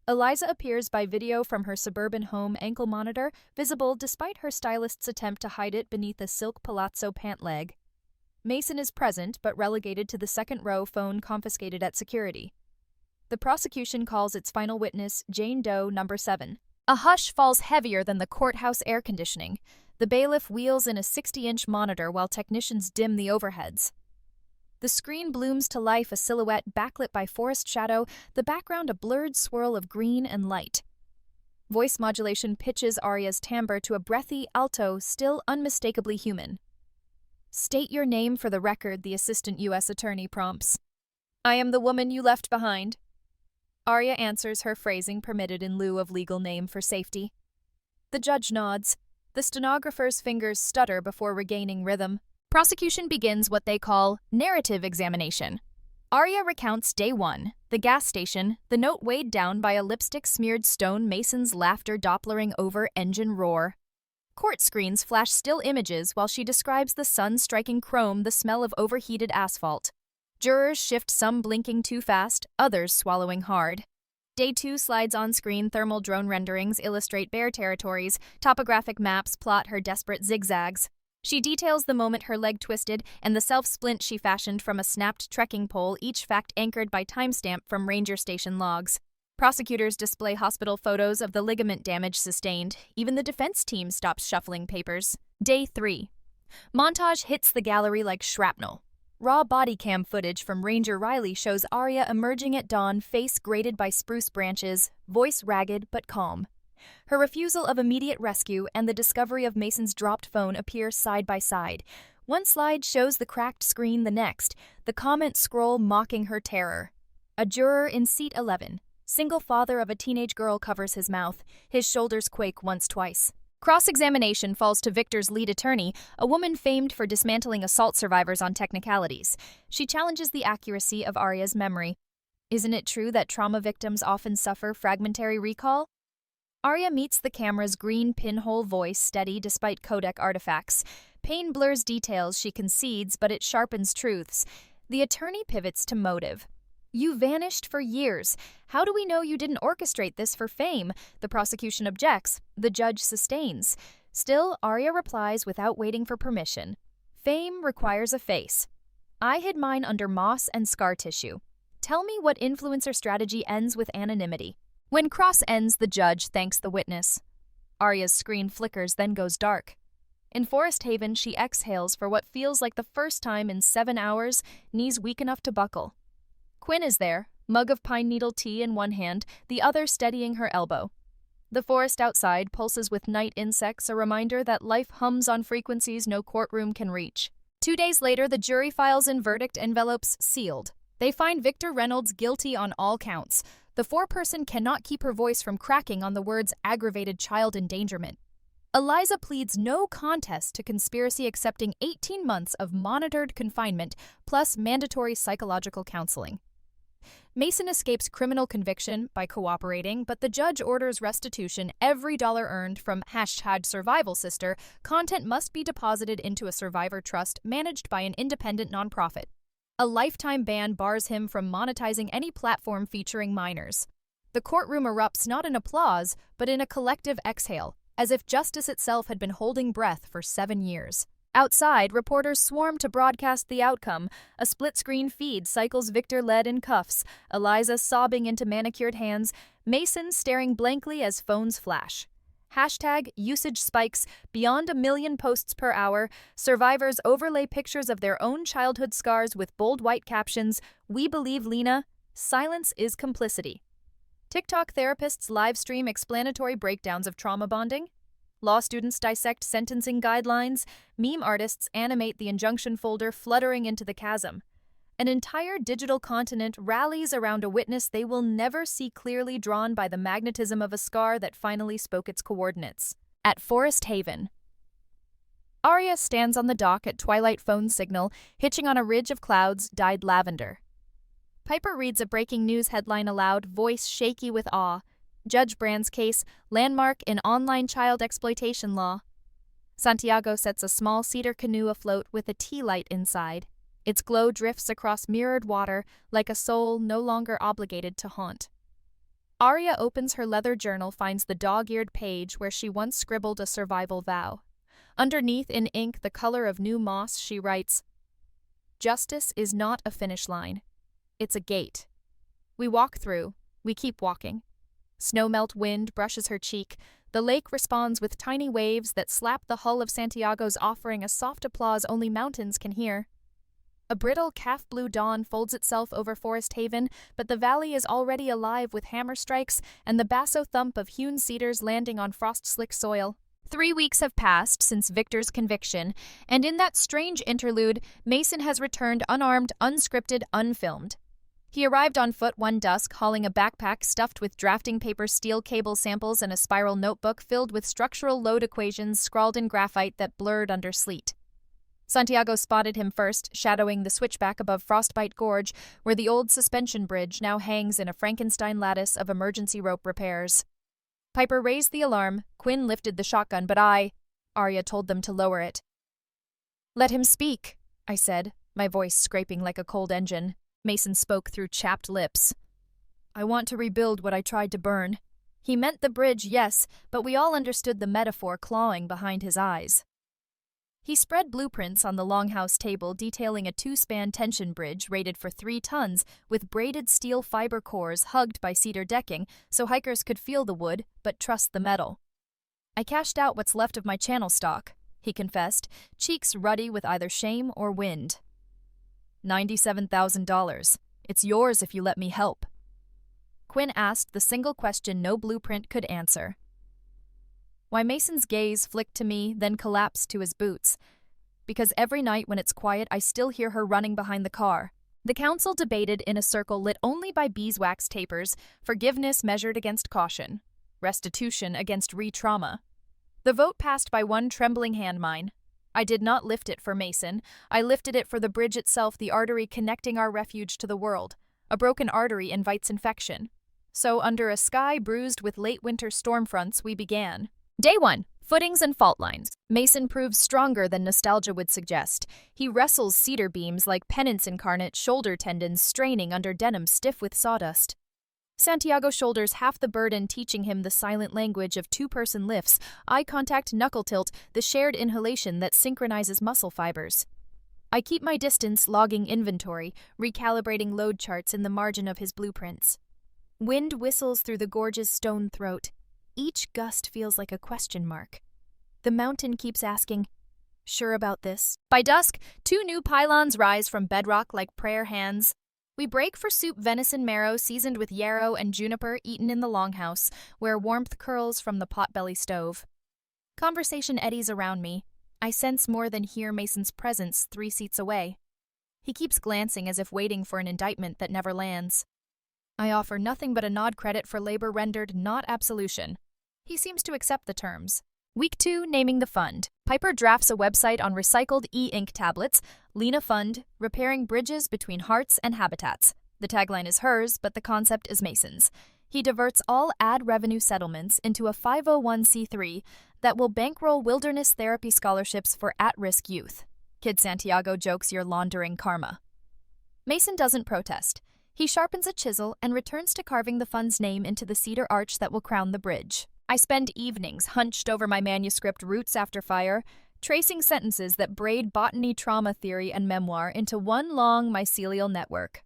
Eliza appears by video from her suburban home ankle monitor, visible despite her stylist's attempt to hide it beneath a silk palazzo pant leg. Mason is present, but relegated to the second row, phone confiscated at security. The prosecution calls its final witness, Jane Doe, number 7. A hush falls heavier than the courthouse air conditioning. The bailiff wheels in a 60-inch monitor while technicians dim the overheads. The screen blooms to life, a silhouette backlit by forest shadow, the background a blurred swirl of green and light. Voice modulation pitches Aria's timbre to a breathy alto, still unmistakably human. "State your name for the record," the assistant U.S. attorney prompts. "I am the woman you left behind." Aria answers, her phrasing permitted in lieu of legal name for safety. The judge nods. The stenographer's fingers stutter before regaining rhythm. Prosecution begins what they call narrative examination. Aria recounts day 1, the gas station, the note weighed down by a lipstick-smeared stone Mason's laughter dopplering over engine roar. Court screens flash still images while she describes the sun striking chrome, the smell of overheated asphalt. Jurors shift, some blinking too fast, others swallowing hard. Day 2 slides on screen, thermal drone renderings illustrate bare territories, topographic maps plot her desperate zigzags. She details the moment her leg twisted and the self-splint she fashioned from a snapped trekking pole, each fact anchored by timestamp from ranger station logs. Prosecutors display hospital photos of the ligament damage sustained. Even the defense team stops shuffling papers. Day 3. Montage hits the gallery like shrapnel. Raw body cam footage from Ranger Riley shows Aria emerging at dawn, face grated by spruce branches, voice ragged but calm. Her refusal of immediate rescue and the discovery of Mason's dropped phone appear side by side. One slide shows the cracked screen, the next, the comment scroll mocking her terror. A juror in seat 11. Single father of a teenage girl covers his mouth. His shoulders quake once, twice. Cross-examination falls to Victor's lead attorney, a woman famed for dismantling assault survivors on technicalities. She challenges the accuracy of Aria's memory. Isn't it true that trauma victims often suffer fragmentary recall? Aria meets the camera's green pinhole voice, steady despite codec artifacts. Pain blurs details, she concedes, but it sharpens truths. The attorney pivots to motive. "You vanished for years. How do we know you didn't orchestrate this for fame?" The prosecution objects. The judge sustains. Still, Aria replies without waiting for permission. "Fame requires a face. I hid mine under moss and scar tissue. Tell me what influencer strategy ends with anonymity." When cross ends, the judge thanks the witness. Aria's screen flickers, then goes dark. In Forest Haven, she exhales for what feels like the first time in 7 hours, knees weak enough to buckle. Quinn is there, mug of pine needle tea in one hand, the other steadying her elbow. The forest outside pulses with night insects, a reminder that life hums on frequencies no courtroom can reach. 2 days later, the jury files in verdict envelopes sealed. They find Victor Reynolds guilty on all counts. The foreperson cannot keep her voice from cracking on the words aggravated child endangerment. Eliza pleads no contest to conspiracy, accepting 18 months of monitored confinement plus mandatory psychological counseling. Mason escapes criminal conviction by cooperating, but the judge orders restitution. Every dollar earned from #SurvivalSister content must be deposited into a survivor trust managed by an independent nonprofit. A lifetime ban bars him from monetizing any platform featuring minors. The courtroom erupts not in applause, but in a collective exhale, as if justice itself had been holding breath for 7 years. Outside, reporters swarm to broadcast the outcome. A split-screen feed cycles Victor led in cuffs, Eliza sobbing into manicured hands, Mason staring blankly as phones flash. Hashtag usage spikes beyond 1 million posts per hour. Survivors overlay pictures of their own childhood scars with bold white captions, "We believe Lena. Silence is complicity." TikTok therapists live stream explanatory breakdowns of trauma bonding. Law students dissect sentencing guidelines. Meme artists animate the injunction folder fluttering into the chasm. An entire digital continent rallies around a witness they will never see clearly, drawn by the magnetism of a scar that finally spoke its coordinates. At Forest Haven. Aria stands on the dock at twilight phone signal, hitching on a ridge of clouds dyed lavender. Piper reads a breaking news headline aloud, voice shaky with awe. Judge Brand's case, landmark in online child exploitation law. Santiago sets a small cedar canoe afloat with a tea light inside. Its glow drifts across mirrored water like a soul no longer obligated to haunt. Aria opens her leather journal, finds the dog-eared page where she once scribbled a survival vow. Underneath, in ink the color of new moss, she writes, "Justice is not a finish line. It's a gate. We walk through. We keep walking." Snowmelt wind brushes her cheek. The lake responds with tiny waves that slap the hull of Santiago's, offering a soft applause only mountains can hear. A brittle calf-blue dawn folds itself over Forest Haven, but the valley is already alive with hammer strikes and the basso thump of hewn cedars landing on frost-slick soil. 3 weeks have passed since Victor's conviction, and in that strange interlude, Mason has returned unarmed, unscripted, unfilmed. He arrived on foot one dusk, hauling a backpack stuffed with drafting paper, steel cable samples, and a spiral notebook filled with structural load equations scrawled in graphite that blurred under sleet. Santiago spotted him first, shadowing the switchback above Frostbite Gorge, where the old suspension bridge now hangs in a Frankenstein lattice of emergency rope repairs. Piper raised the alarm, Quinn lifted the shotgun, but Aria told them to lower it. "Let him speak," I said, my voice scraping like a cold engine. Mason spoke through chapped lips. "I want to rebuild what I tried to burn." He meant the bridge, yes, but we all understood the metaphor clawing behind his eyes. He spread blueprints on the longhouse table detailing a 2-span tension bridge rated for 3 tons with braided steel fiber cores hugged by cedar decking so hikers could feel the wood but trust the metal. "I cashed out what's left of my channel stock," he confessed, cheeks ruddy with either shame or wind. $97,000. It's yours if you let me help." Quinn asked the single question no blueprint could answer. Why Mason's gaze flicked to me, then collapsed to his boots. Because every night when it's quiet, I still hear her running behind the car. The council debated in a circle lit only by beeswax tapers, forgiveness measured against caution, restitution against re-trauma. The vote passed by one trembling hand, mine. I did not lift it for Mason. I lifted it for the bridge itself, the artery connecting our refuge to the world. A broken artery invites infection. So under a sky bruised with late winter storm fronts, we began. Day 1. Footings and fault lines. Mason proves stronger than nostalgia would suggest. He wrestles cedar beams like penance incarnate, shoulder tendons straining under denim stiff with sawdust. Santiago shoulders half the burden, teaching him the silent language of 2-person lifts, eye contact, knuckle tilt, the shared inhalation that synchronizes muscle fibers. I keep my distance, logging inventory, recalibrating load charts in the margin of his blueprints. Wind whistles through the gorge's stone throat. Each gust feels like a question mark. The mountain keeps asking, "Sure about this?" By dusk, 2 new pylons rise from bedrock like prayer hands. We break for soup, venison marrow seasoned with yarrow and juniper eaten in the longhouse, where warmth curls from the potbelly stove. Conversation eddies around me. I sense more than hear Mason's presence 3 seats away. He keeps glancing as if waiting for an indictment that never lands. I offer nothing but a nod, credit for labor rendered, not absolution. He seems to accept the terms. Week 2, naming the fund. Piper drafts a website on recycled e-ink tablets. Lena Fund, repairing bridges between hearts and habitats. The tagline is hers, but the concept is Mason's. He diverts all ad revenue settlements into a 501c3 that will bankroll wilderness therapy scholarships for at-risk youth. Kid Santiago jokes you're laundering karma. Mason doesn't protest. He sharpens a chisel and returns to carving the fund's name into the cedar arch that will crown the bridge. I spend evenings hunched over my manuscript Roots After Fire, tracing sentences that braid botany, trauma theory, and memoir into one long mycelial network.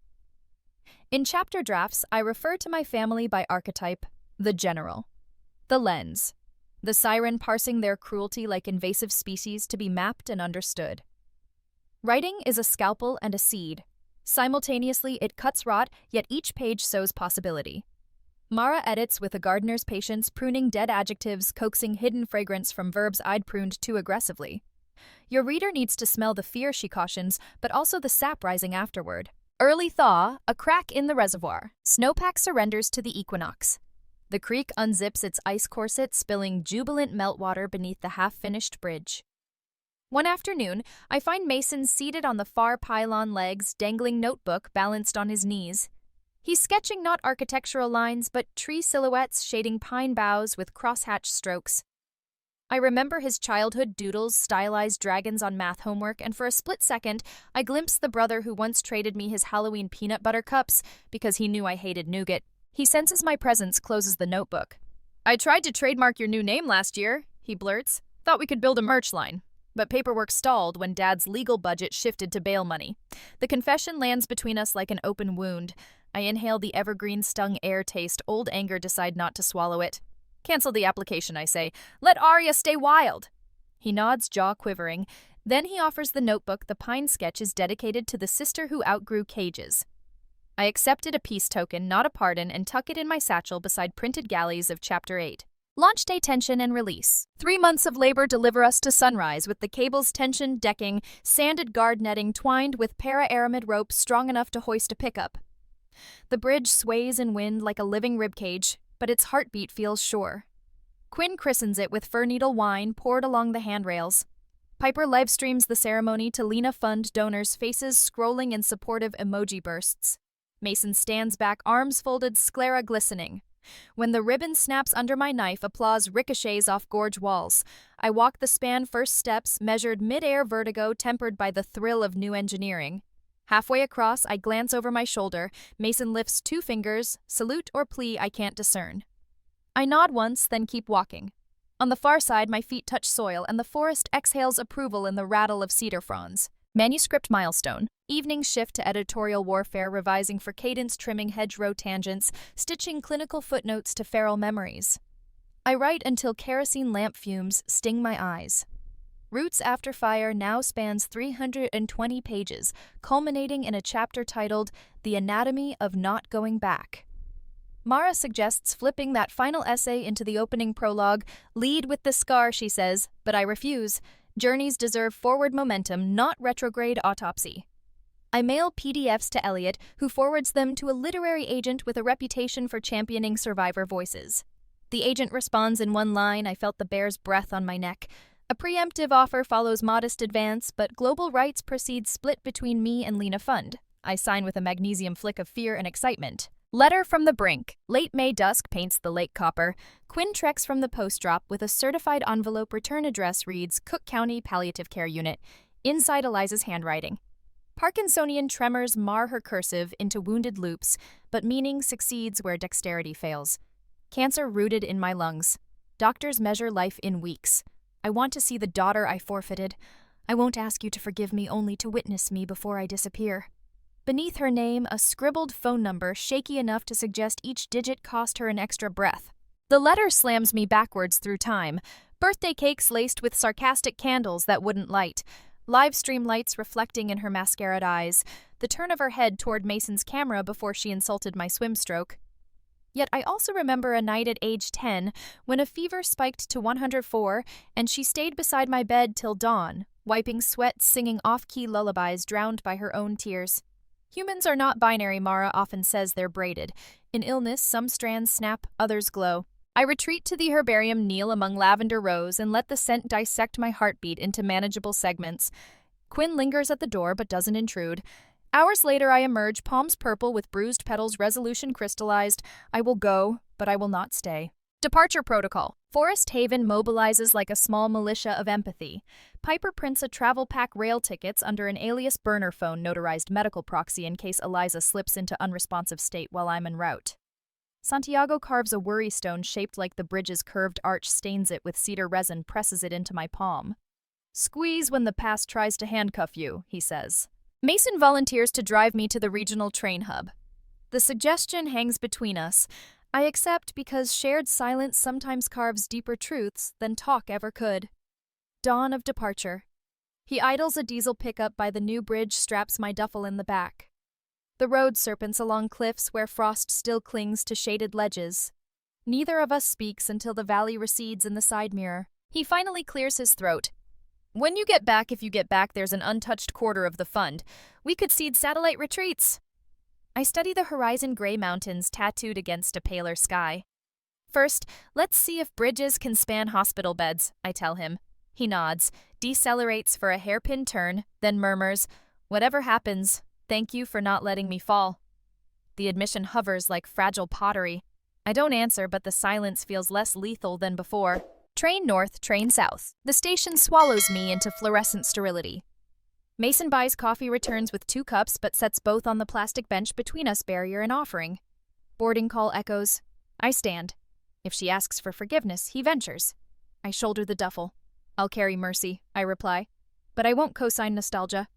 In chapter drafts, I refer to my family by archetype: the general, the lens, the siren parsing their cruelty like invasive species to be mapped and understood. Writing is a scalpel and a seed. Simultaneously, it cuts rot, yet each page sows possibility. Mara edits with a gardener's patience, pruning dead adjectives, coaxing hidden fragrance from verbs I'd pruned too aggressively. Your reader needs to smell the fear, she cautions, but also the sap rising afterward. Early thaw, a crack in the reservoir. Snowpack surrenders to the equinox. The creek unzips its ice corset, spilling jubilant meltwater beneath the half-finished bridge. One afternoon, I find Mason seated on the far pylon legs, dangling notebook balanced on his knees. He's sketching not architectural lines, but tree silhouettes shading pine boughs with crosshatch strokes. I remember his childhood doodles, stylized dragons on math homework, and for a split second, I glimpse the brother who once traded me his Halloween peanut butter cups because he knew I hated nougat. He senses my presence, closes the notebook. "I tried to trademark your new name last year," he blurts. "Thought we could build a merch line. But paperwork stalled when Dad's legal budget shifted to bail money. The confession lands between us like an open wound. I inhale the evergreen-stung air taste, old anger decide not to swallow it. "Cancel the application," I say. "Let Aria stay wild." He nods, jaw quivering. Then he offers the notebook. The pine sketch is dedicated to the sister who outgrew cages. I accepted a peace token, not a pardon, and tuck it in my satchel beside printed galleys of Chapter 8. Launch day tension and release. 3 months of labor deliver us to sunrise with the cable's tensioned decking, sanded guard netting twined with para-aramid ropes strong enough to hoist a pickup. The bridge sways in wind like a living ribcage, but its heartbeat feels sure. Quinn christens it with fir needle wine poured along the handrails. Piper livestreams the ceremony to Lena Fund donors' faces scrolling in supportive emoji bursts. Mason stands back, arms folded, sclera glistening. When the ribbon snaps under my knife, applause ricochets off gorge walls. I walk the span, first steps, measured mid-air vertigo tempered by the thrill of new engineering. Halfway across, I glance over my shoulder. Mason lifts 2 fingers, salute or plea I can't discern. I nod once, then keep walking. On the far side, my feet touch soil, and the forest exhales approval in the rattle of cedar fronds. Manuscript milestone. Evening shift to editorial warfare, revising for cadence, trimming hedgerow tangents, stitching clinical footnotes to feral memories. I write until kerosene lamp fumes sting my eyes. Roots After Fire now spans 320 pages, culminating in a chapter titled The Anatomy of Not Going Back. Mara suggests flipping that final essay into the opening prologue. Lead with the scar, she says, but I refuse. Journeys deserve forward momentum, not retrograde autopsy. I mail PDFs to Elliot, who forwards them to a literary agent with a reputation for championing survivor voices. The agent responds in one line. I felt the bear's breath on my neck. A preemptive offer follows modest advance, but global rights proceeds split between me and Lena Fund. I sign with a magnesium flick of fear and excitement. Letter from the brink. Late May dusk paints the lake copper. Quinn treks from the post drop with a certified envelope. Return address reads Cook County Palliative Care Unit. Inside Eliza's handwriting. Parkinsonian tremors mar her cursive into wounded loops, but meaning succeeds where dexterity fails. Cancer rooted in my lungs. Doctors measure life in weeks. I want to see the daughter I forfeited. I won't ask you to forgive me, only to witness me before I disappear. Beneath her name, a scribbled phone number, shaky enough to suggest each digit cost her an extra breath. The letter slams me backwards through time. Birthday cakes laced with sarcastic candles that wouldn't light. Live stream lights reflecting in her mascaraed eyes. The turn of her head toward Mason's camera before she insulted my swim stroke. Yet I also remember a night at age 10 when a fever spiked to 104 and she stayed beside my bed till dawn, wiping sweat, singing off-key lullabies drowned by her own tears. Humans are not binary, Mara often says they're braided. In illness, some strands snap, others glow. I retreat to the herbarium, kneel among lavender rows, and let the scent dissect my heartbeat into manageable segments. Quinn lingers at the door but doesn't intrude. Hours later I emerge, palms purple with bruised petals, resolution crystallized. I will go, but I will not stay. Departure protocol. Forest Haven mobilizes like a small militia of empathy. Piper prints a travel pack rail tickets under an alias burner phone notarized medical proxy in case Eliza slips into unresponsive state while I'm en route. Santiago carves a worry stone shaped like the bridge's curved arch, stains it with cedar resin, presses it into my palm. Squeeze when the past tries to handcuff you, he says. Mason volunteers to drive me to the regional train hub. The suggestion hangs between us. I accept because shared silence sometimes carves deeper truths than talk ever could. Dawn of departure. He idles a diesel pickup by the new bridge, straps my duffel in the back. The road serpents along cliffs where frost still clings to shaded ledges. Neither of us speaks until the valley recedes in the side mirror. He finally clears his throat. When you get back, if you get back, there's an untouched quarter of the fund. We could seed satellite retreats. I study the horizon gray mountains tattooed against a paler sky. First, let's see if bridges can span hospital beds, I tell him. He nods, decelerates for a hairpin turn, then murmurs, "Whatever happens, thank you for not letting me fall." The admission hovers like fragile pottery. I don't answer, but the silence feels less lethal than before. Train north, train south. The station swallows me into fluorescent sterility. Mason buys coffee, returns with 2 cups, but sets both on the plastic bench between us, barrier and offering. Boarding call echoes. I stand. If she asks for forgiveness, he ventures. I shoulder the duffel. I'll carry mercy, I reply, but I won't co-sign nostalgia.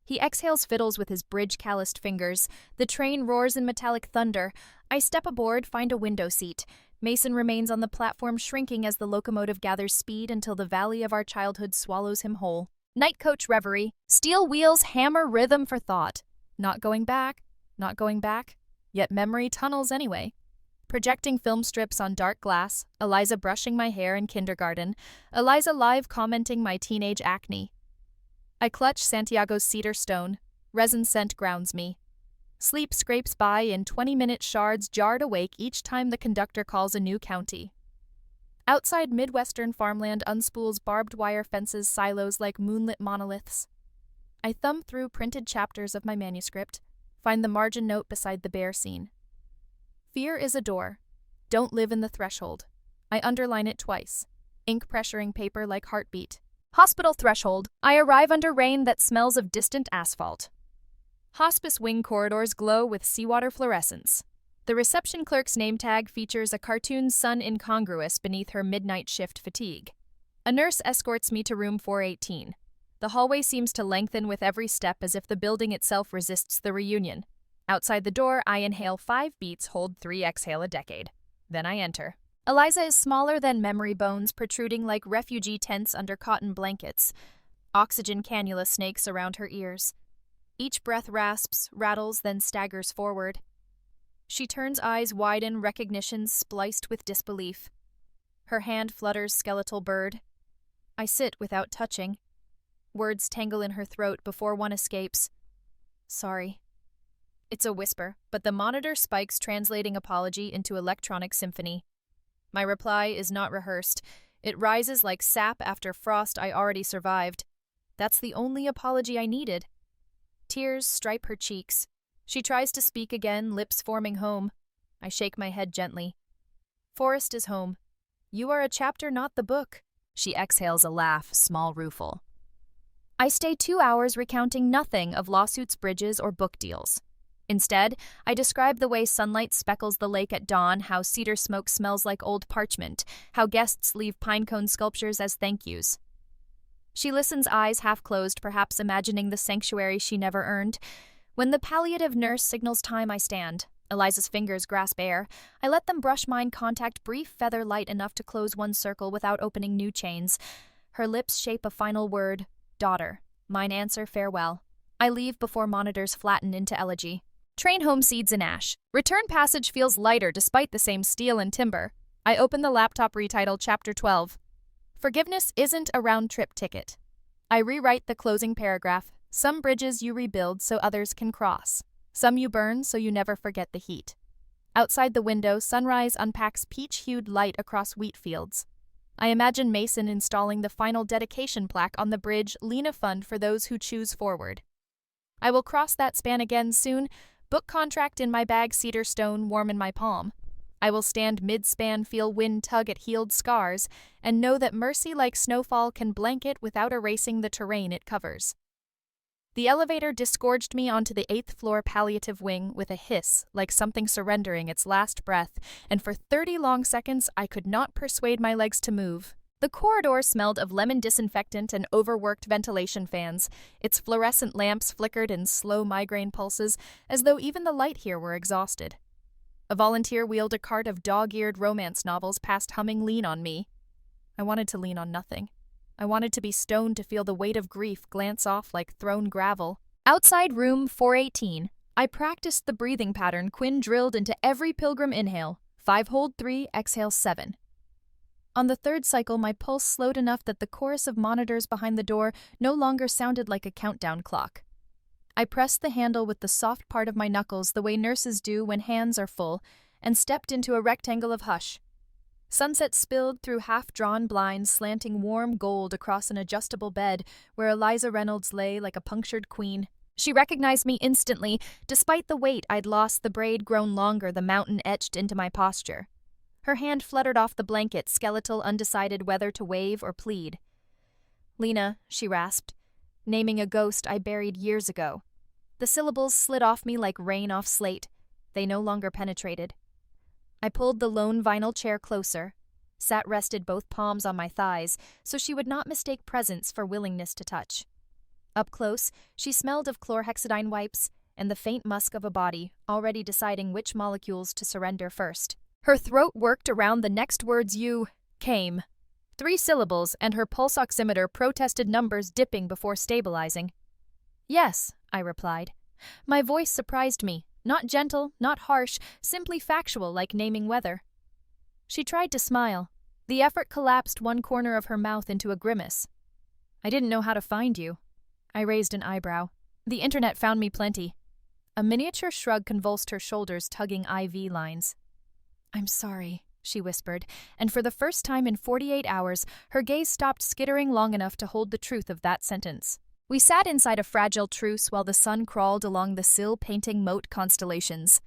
He exhales fiddles with his bridge-calloused fingers. The train roars in metallic thunder. I step aboard, find a window seat. Mason remains on the platform, shrinking as the locomotive gathers speed until the valley of our childhood swallows him whole. Night coach reverie. Steel wheels hammer rhythm for thought. Not going back, not going back. Yet memory tunnels anyway. Projecting film strips on dark glass. Eliza brushing my hair in kindergarten. Eliza live commenting my teenage acne. I clutch Santiago's cedar stone. Resin scent grounds me. Sleep scrapes by in 20-minute shards, jarred awake each time the conductor calls a new county. Outside Midwestern farmland unspools barbed wire fences, silos like moonlit monoliths. I thumb through printed chapters of my manuscript, find the margin note beside the bear scene. Fear is a door. Don't live in the threshold. I underline it twice, ink pressuring paper like heartbeat. Hospital threshold. I arrive under rain that smells of distant asphalt. Hospice wing corridors glow with seawater fluorescence. The reception clerk's name tag features a cartoon sun incongruous beneath her midnight shift fatigue. A nurse escorts me to room 418. The hallway seems to lengthen with every step as if the building itself resists the reunion. Outside the door, I inhale 5 beats, hold 3, exhale a decade. Then I enter. Eliza is smaller than memory bones, protruding like refugee tents under cotton blankets. Oxygen cannula snakes around her ears. Each breath rasps, rattles, then staggers forward. She turns, eyes widen, recognition spliced with disbelief. Her hand flutters skeletal bird. I sit without touching. Words tangle in her throat before one escapes. Sorry. It's a whisper, but the monitor spikes, translating apology into electronic symphony. My reply is not rehearsed. It rises like sap after frost I already survived. That's the only apology I needed. Tears stripe her cheeks. She tries to speak again, lips forming home. I shake my head gently. Forest is home. You are a chapter, not the book. She exhales a laugh, small rueful. I stay 2 hours recounting nothing of lawsuits, bridges, or book deals. Instead, I describe the way sunlight speckles the lake at dawn, how cedar smoke smells like old parchment, how guests leave pinecone sculptures as thank yous. She listens, eyes half closed, perhaps imagining the sanctuary she never earned. When the palliative nurse signals time, I stand. Eliza's fingers grasp air. I let them brush mine, contact brief, feather light enough to close one circle without opening new chains. Her lips shape a final word, daughter. Mine answer, farewell. I leave before monitors flatten into elegy. Train home seeds in ash. Return passage feels lighter despite the same steel and timber. I open the laptop, retitle Chapter 12. Forgiveness isn't a round-trip ticket. I rewrite the closing paragraph. Some bridges you rebuild so others can cross. Some you burn so you never forget the heat. Outside the window, sunrise unpacks peach-hued light across wheat fields. I imagine Mason installing the final dedication plaque on the bridge, Lena Fund for those who choose forward. I will cross that span again soon, book contract in my bag, cedar stone warm in my palm. I will stand mid-span, feel wind tug at healed scars, and know that mercy like snowfall can blanket without erasing the terrain it covers. The elevator disgorged me onto the 8th floor palliative wing with a hiss, like something surrendering its last breath, and for 30 long seconds I could not persuade my legs to move. The corridor smelled of lemon disinfectant and overworked ventilation fans. Its fluorescent lamps flickered in slow migraine pulses, as though even the light here were exhausted. A volunteer wheeled a cart of dog-eared romance novels past humming "Lean on Me." I wanted to lean on nothing. I wanted to be stoned to feel the weight of grief glance off like thrown gravel. Outside room 418, I practiced the breathing pattern Quinn drilled into every pilgrim inhale. 5 hold 3, exhale 7. On the third cycle, my pulse slowed enough that the chorus of monitors behind the door no longer sounded like a countdown clock. I pressed the handle with the soft part of my knuckles the way nurses do when hands are full, and stepped into a rectangle of hush. Sunset spilled through half-drawn blinds, slanting warm gold across an adjustable bed where Eliza Reynolds lay like a punctured queen. She recognized me instantly, despite the weight I'd lost the braid grown longer the mountain etched into my posture. Her hand fluttered off the blanket, skeletal, undecided whether to wave or plead. "Lena," she rasped, naming a ghost I buried years ago. The syllables slid off me like rain off slate. They no longer penetrated. I pulled the lone vinyl chair closer, sat rested both palms on my thighs, so she would not mistake presence for willingness to touch. Up close, she smelled of chlorhexidine wipes and the faint musk of a body, already deciding which molecules to surrender first. Her throat worked around the next words. "You came." 3 syllables, and her pulse oximeter protested numbers dipping before stabilizing. "Yes," I replied. My voice surprised me. Not gentle, not harsh, simply factual like naming weather. She tried to smile. The effort collapsed one corner of her mouth into a grimace. "I didn't know how to find you." I raised an eyebrow. "The internet found me plenty." A miniature shrug convulsed her shoulders, tugging IV lines. "I'm sorry," she whispered, and for the first time in 48 hours, her gaze stopped skittering long enough to hold the truth of that sentence. We sat inside a fragile truce while the sun crawled along the sill, painting moat constellations.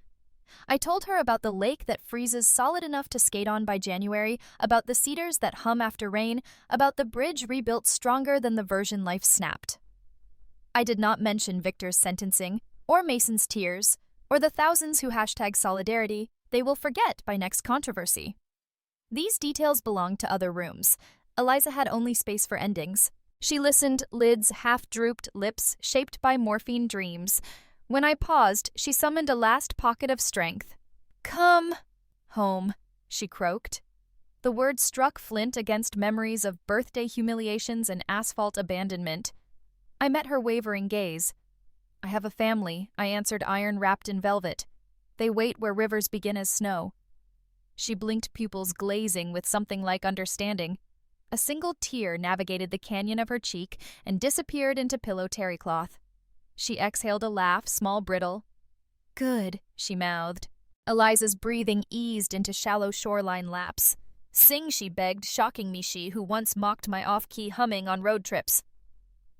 I told her about the lake that freezes solid enough to skate on by January, about the cedars that hum after rain, about the bridge rebuilt stronger than the version life snapped. I did not mention Victor's sentencing, or Mason's tears, or the thousands who hashtag solidarity they will forget by next controversy. These details belonged to other rooms. Eliza had only space for endings. She listened, lids half-drooped, lips shaped by morphine dreams. When I paused, she summoned a last pocket of strength. "Come home," she croaked. The word struck flint against memories of birthday humiliations and asphalt abandonment. I met her wavering gaze. "I have a family," I answered, iron wrapped in velvet. "They wait where rivers begin as snow." She blinked, pupils glazing with something like understanding. A single tear navigated the canyon of her cheek and disappeared into pillow terry cloth. She exhaled a laugh, small, brittle. "Good," she mouthed. Eliza's breathing eased into shallow shoreline laps. "Sing," she begged, shocking me, she who once mocked my off-key humming on road trips.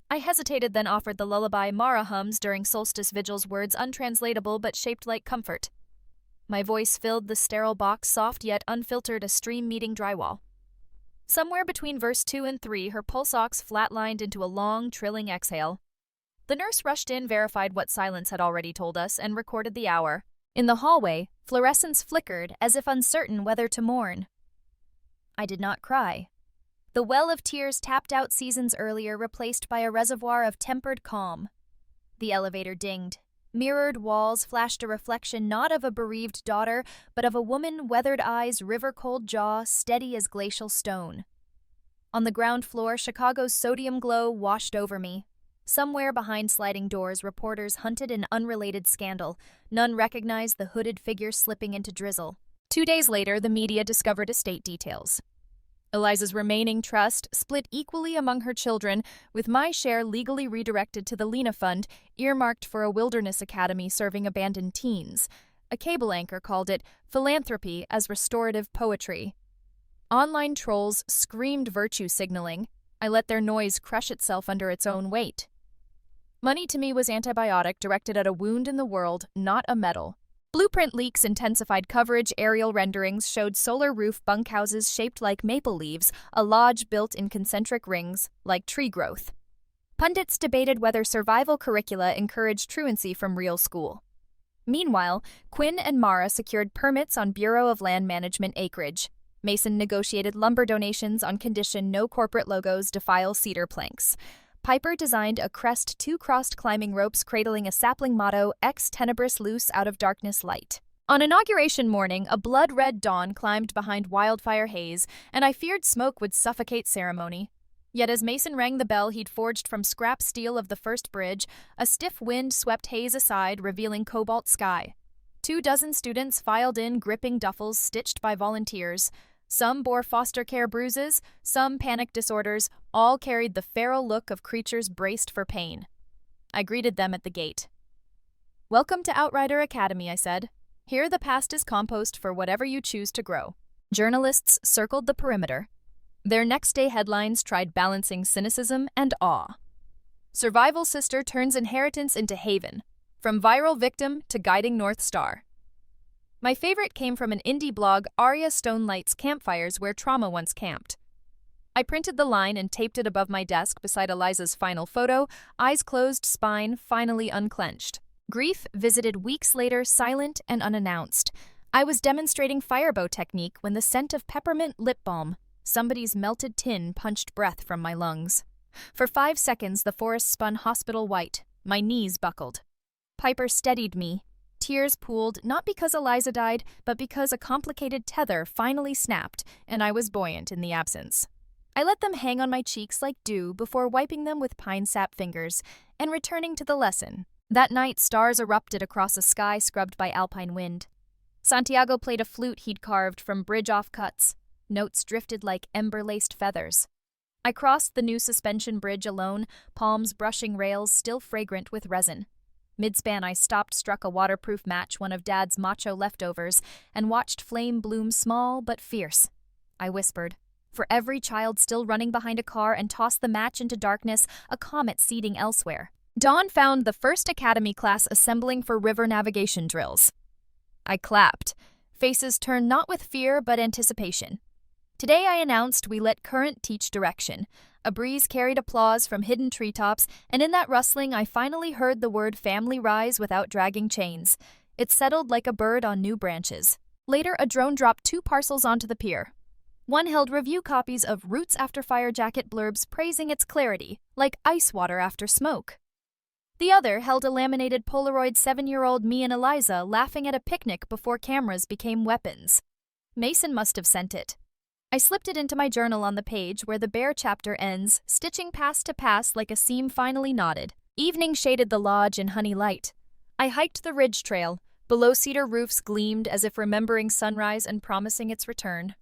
I hesitated, then offered the lullaby Mara hums during solstice vigils, words untranslatable but shaped like comfort. My voice filled the sterile box, soft yet unfiltered, a stream meeting drywall. Somewhere between verse 2 and 3, her pulse ox flatlined into a long, trilling exhale. The nurse rushed in, verified what silence had already told us, and recorded the hour. In the hallway, fluorescence flickered, as if uncertain whether to mourn. I did not cry. The well of tears tapped out seasons earlier, replaced by a reservoir of tempered calm. The elevator dinged. Mirrored walls flashed a reflection not of a bereaved daughter, but of a woman, weathered eyes, river-cold jaw, steady as glacial stone. On the ground floor, Chicago's sodium glow washed over me. Somewhere behind sliding doors, reporters hunted an unrelated scandal. None recognized the hooded figure slipping into drizzle. 2 days later, the media discovered estate details. Eliza's remaining trust split equally among her children, with my share legally redirected to the Lena Fund, earmarked for a wilderness academy serving abandoned teens. A cable anchor called it philanthropy as restorative poetry. Online trolls screamed virtue signaling. I let their noise crush itself under its own weight. Money to me was antibiotic directed at a wound in the world, not a medal. Blueprint leaks intensified coverage. Aerial renderings showed solar roof bunkhouses shaped like maple leaves, a lodge built in concentric rings, like tree growth. Pundits debated whether survival curricula encouraged truancy from real school. Meanwhile, Quinn and Mara secured permits on Bureau of Land Management acreage. Mason negotiated lumber donations on condition no corporate logos defile cedar planks. Piper designed a crest, 2 crossed climbing ropes cradling a sapling motto, ex tenebris luce, out of darkness light. On inauguration morning, a blood-red dawn climbed behind wildfire haze, and I feared smoke would suffocate ceremony. Yet as Mason rang the bell he'd forged from scrap steel of the first bridge, a stiff wind swept haze aside, revealing cobalt sky. 24 students filed in, gripping duffels stitched by volunteers. Some bore foster care bruises, some panic disorders, all carried the feral look of creatures braced for pain. I greeted them at the gate. "Welcome to Outrider Academy," I said. "Here the past is compost for whatever you choose to grow." Journalists circled the perimeter. Their next-day headlines tried balancing cynicism and awe. "Survival Sister turns inheritance into haven. From viral victim to guiding North Star." My favorite came from an indie blog, Aria Lights Campfires Where Trauma Once Camped. I printed the line and taped it above my desk beside Eliza's final photo, eyes closed, spine finally unclenched. Grief visited weeks later, silent and unannounced. I was demonstrating firebow technique when the scent of peppermint lip balm, somebody's melted tin, punched breath from my lungs. For 5 seconds, the forest spun hospital white. My knees buckled. Piper steadied me. Tears pooled, not because Eliza died, but because a complicated tether finally snapped, and I was buoyant in the absence. I let them hang on my cheeks like dew before wiping them with pine sap fingers and returning to the lesson. That night, stars erupted across a sky scrubbed by alpine wind. Santiago played a flute he'd carved from bridge offcuts. Notes drifted like ember-laced feathers. I crossed the new suspension bridge alone, palms brushing rails still fragrant with resin. Mid-span, I stopped, struck a waterproof match, one of Dad's macho leftovers, and watched flame bloom small but fierce. I whispered, "For every child still running behind a car," and tossed the match into darkness, a comet seeding elsewhere. Dawn found the first academy class assembling for river navigation drills. I clapped. Faces turned not with fear but anticipation. Today I announced we let current teach direction. A breeze carried applause from hidden treetops, and in that rustling I finally heard the word family rise without dragging chains. It settled like a bird on new branches. Later, a drone dropped 2 parcels onto the pier. One held review copies of Roots After Fire jacket blurbs praising its clarity, like ice water after smoke. The other held a laminated Polaroid 7-year-old me and Eliza laughing at a picnic before cameras became weapons. Mason must have sent it. I slipped it into my journal on the page where the bear chapter ends, stitching pass to pass like a seam finally knotted. Evening shaded the lodge in honey light. I hiked the ridge trail. Below cedar roofs gleamed as if remembering sunrise and promising its return.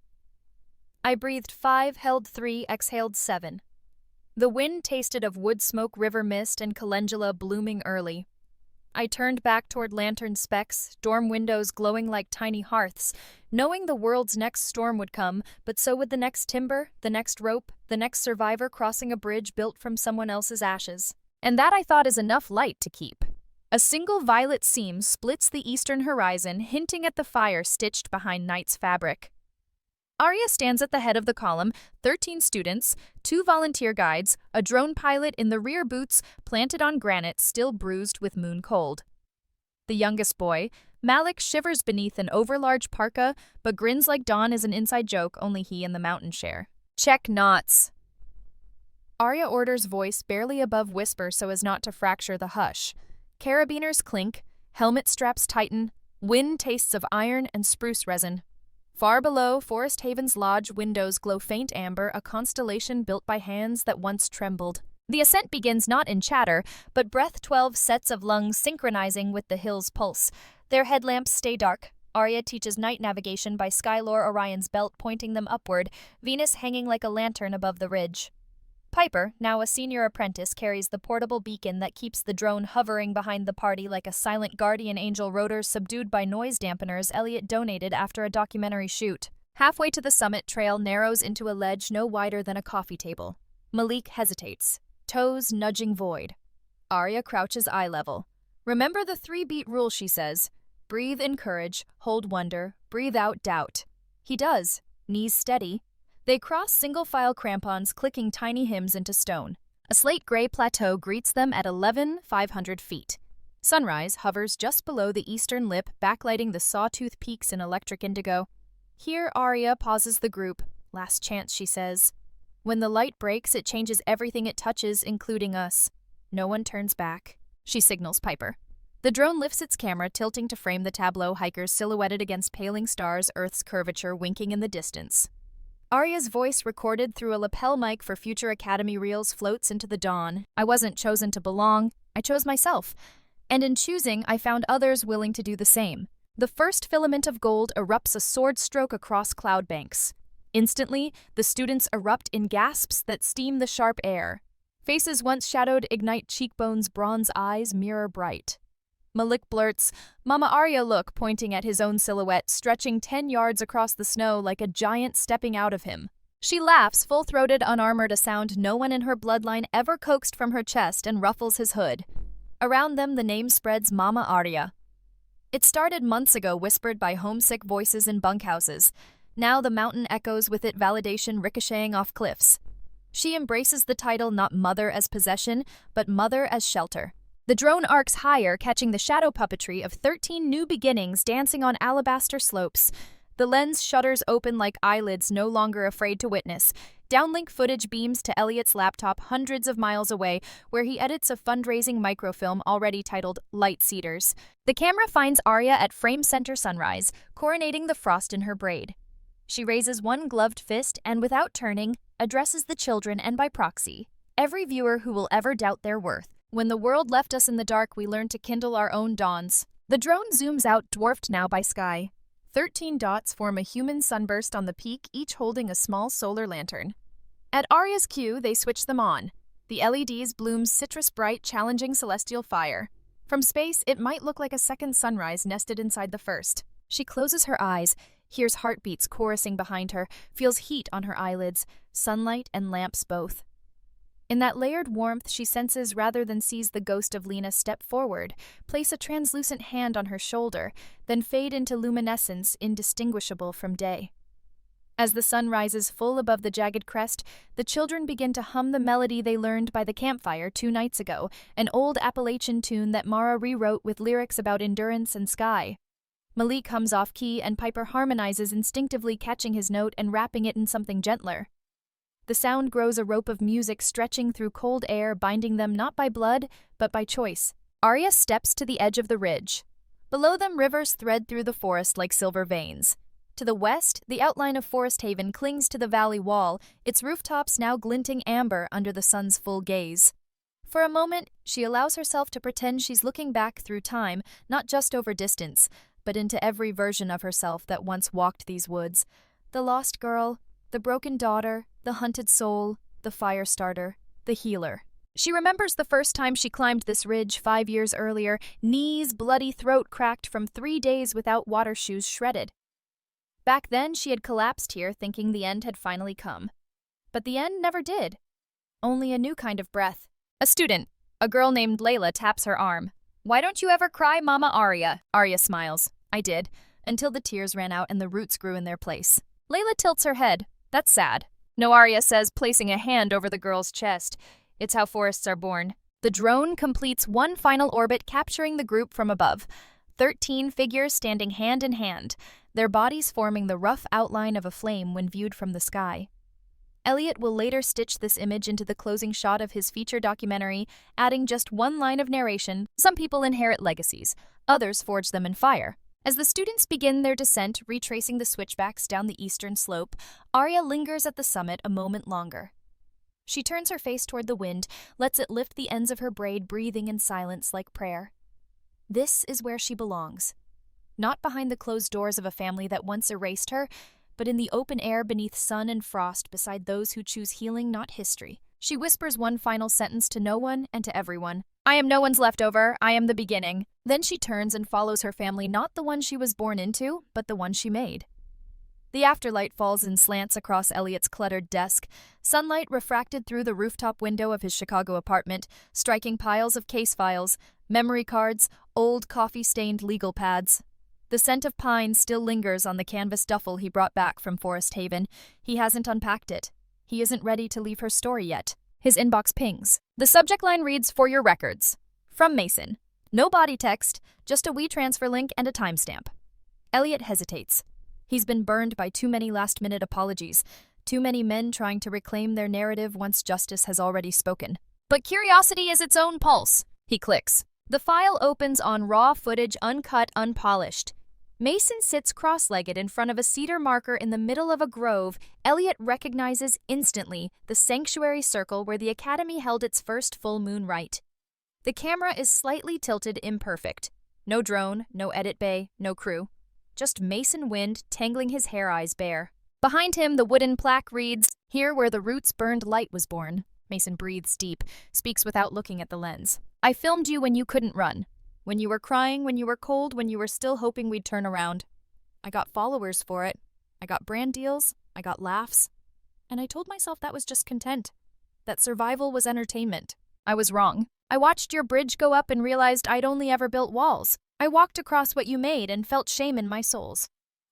I breathed 5, held 3, exhaled 7. The wind tasted of wood smoke, river mist, and calendula blooming early. I turned back toward lantern specks, dorm windows glowing like tiny hearths, knowing the world's next storm would come, but so would the next timber, the next rope, the next survivor crossing a bridge built from someone else's ashes. And that I thought is enough light to keep. A single violet seam splits the eastern horizon, hinting at the fire stitched behind night's fabric. Aria stands at the head of the column, 13 students, 2 volunteer guides, a drone pilot in the rear boots planted on granite still bruised with moon cold. The youngest boy, Malik, shivers beneath an overlarge parka, but grins like dawn is an inside joke only he and the mountain share. "Check knots." Aria orders, voice barely above whisper so as not to fracture the hush. Carabiners clink, helmet straps tighten, wind tastes of iron and spruce resin. Far below, Forest Haven's lodge windows glow faint amber, a constellation built by hands that once trembled. The ascent begins not in chatter, but breath, 12 sets of lungs synchronizing with the hill's pulse. Their headlamps stay dark. Aria teaches night navigation by Skylore Orion's belt pointing them upward, Venus hanging like a lantern above the ridge. Piper, now a senior apprentice, carries the portable beacon that keeps the drone hovering behind the party like a silent guardian angel, rotors subdued by noise dampeners Elliot donated after a documentary shoot. Halfway to the summit, trail narrows into a ledge no wider than a coffee table. Malik hesitates, toes nudging void. Aria crouches eye level. "Remember the 3-beat rule," she says. "Breathe in courage, hold wonder, breathe out doubt." He does, knees steady. They cross single-file crampons, clicking tiny hymns into stone. A slate-gray plateau greets them at 11,500 feet. Sunrise hovers just below the eastern lip, backlighting the sawtooth peaks in electric indigo. Here, Aria pauses the group. "Last chance," she says. "When the light breaks, it changes everything it touches, including us. No one turns back." She signals Piper. The drone lifts its camera, tilting to frame the tableau, hikers silhouetted against paling stars, Earth's curvature winking in the distance. Aria's voice, recorded through a lapel mic for future Academy reels, floats into the dawn. I wasn't chosen to belong, I chose myself. And in choosing, I found others willing to do the same. The first filament of gold erupts a sword stroke across cloud banks. Instantly, the students erupt in gasps that steam the sharp air. Faces once shadowed ignite cheekbones, bronze eyes mirror bright. Malik blurts, "Mama Aria, look," pointing at his own silhouette, stretching 10 yards across the snow like a giant stepping out of him. She laughs, full-throated, unarmored, a sound no one in her bloodline ever coaxed from her chest, and ruffles his hood. Around them, the name spreads, Mama Aria. It started months ago, whispered by homesick voices in bunkhouses. Now the mountain echoes with it, validation ricocheting off cliffs. She embraces the title, not mother as possession, but mother as shelter. The drone arcs higher, catching the shadow puppetry of 13 new beginnings dancing on alabaster slopes. The lens shutters open like eyelids no longer afraid to witness. Downlink footage beams to Elliot's laptop hundreds of miles away, where he edits a fundraising microfilm already titled Light Cedars. The camera finds Aria at frame center sunrise, coronating the frost in her braid. She raises one gloved fist and, without turning, addresses the children and, by proxy, every viewer who will ever doubt their worth. When the world left us in the dark, we learned to kindle our own dawns. The drone zooms out, dwarfed now by sky. 13 dots form a human sunburst on the peak, each holding a small solar lantern. At Aria's cue, they switch them on. The LEDs bloom citrus bright, challenging celestial fire. From space, it might look like a second sunrise nested inside the first. She closes her eyes, hears heartbeats chorusing behind her, feels heat on her eyelids, sunlight and lamps both. In that layered warmth, she senses rather than sees the ghost of Lena step forward, place a translucent hand on her shoulder, then fade into luminescence indistinguishable from day. As the sun rises full above the jagged crest, the children begin to hum the melody they learned by the campfire 2 nights ago, an old Appalachian tune that Mara rewrote with lyrics about endurance and sky. Malik hums off-key and Piper harmonizes, instinctively catching his note and wrapping it in something gentler. The sound grows a rope of music stretching through cold air, binding them not by blood, but by choice. Aria steps to the edge of the ridge. Below them, rivers thread through the forest like silver veins. To the west, the outline of Forest Haven clings to the valley wall, its rooftops now glinting amber under the sun's full gaze. For a moment, she allows herself to pretend she's looking back through time, not just over distance, but into every version of herself that once walked these woods. The lost girl, the broken daughter, the hunted soul, the fire starter, the healer. She remembers the first time she climbed this ridge 5 years earlier, knees, bloody, throat cracked from 3 days without water shoes, shredded. Back then, she had collapsed here, thinking the end had finally come. But the end never did. Only a new kind of breath. A student, a girl named Layla, taps her arm. "Why don't you ever cry, Mama Aria?" Aria smiles. "I did, until the tears ran out and the roots grew in their place." Layla tilts her head. "That's sad." "No," Aria says, placing a hand over the girl's chest. "It's how forests are born." The drone completes one final orbit, capturing the group from above. 13 figures standing hand in hand, their bodies forming the rough outline of a flame when viewed from the sky. Elliot will later stitch this image into the closing shot of his feature documentary, adding just one line of narration. Some people inherit legacies, others forge them in fire. As the students begin their descent, retracing the switchbacks down the eastern slope, Aria lingers at the summit a moment longer. She turns her face toward the wind, lets it lift the ends of her braid, breathing in silence like prayer. This is where she belongs. Not behind the closed doors of a family that once erased her, but in the open air beneath sun and frost beside those who choose healing, not history. She whispers one final sentence to no one and to everyone. "I am no one's leftover, I am the beginning." Then she turns and follows her family, not the one she was born into, but the one she made. The afterlight falls in slants across Elliot's cluttered desk, sunlight refracted through the rooftop window of his Chicago apartment, striking piles of case files, memory cards, old coffee-stained legal pads. The scent of pine still lingers on the canvas duffel he brought back from Forest Haven. He hasn't unpacked it. He isn't ready to leave her story yet. His inbox pings. The subject line reads, "For your records." From Mason. No body text, just a WeTransfer link and a timestamp. Elliot hesitates. He's been burned by too many last-minute apologies, too many men trying to reclaim their narrative once justice has already spoken. But curiosity is its own pulse. He clicks. The file opens on raw footage, uncut, unpolished. Mason sits cross-legged in front of a cedar marker in the middle of a grove. Elliot recognizes instantly the sanctuary circle where the Academy held its first full moon rite. The camera is slightly tilted, imperfect. No drone, no edit bay, no crew. Just Mason Wind tangling his hair eyes bare. Behind him, the wooden plaque reads, "Here where the roots burned light was born." Mason breathes deep, speaks without looking at the lens. "I filmed you when you couldn't run. When you were crying, when you were cold, when you were still hoping we'd turn around. I got followers for it. I got brand deals. I got laughs. And I told myself that was just content. That survival was entertainment. I was wrong. I watched your bridge go up and realized I'd only ever built walls. I walked across what you made and felt shame in my soles.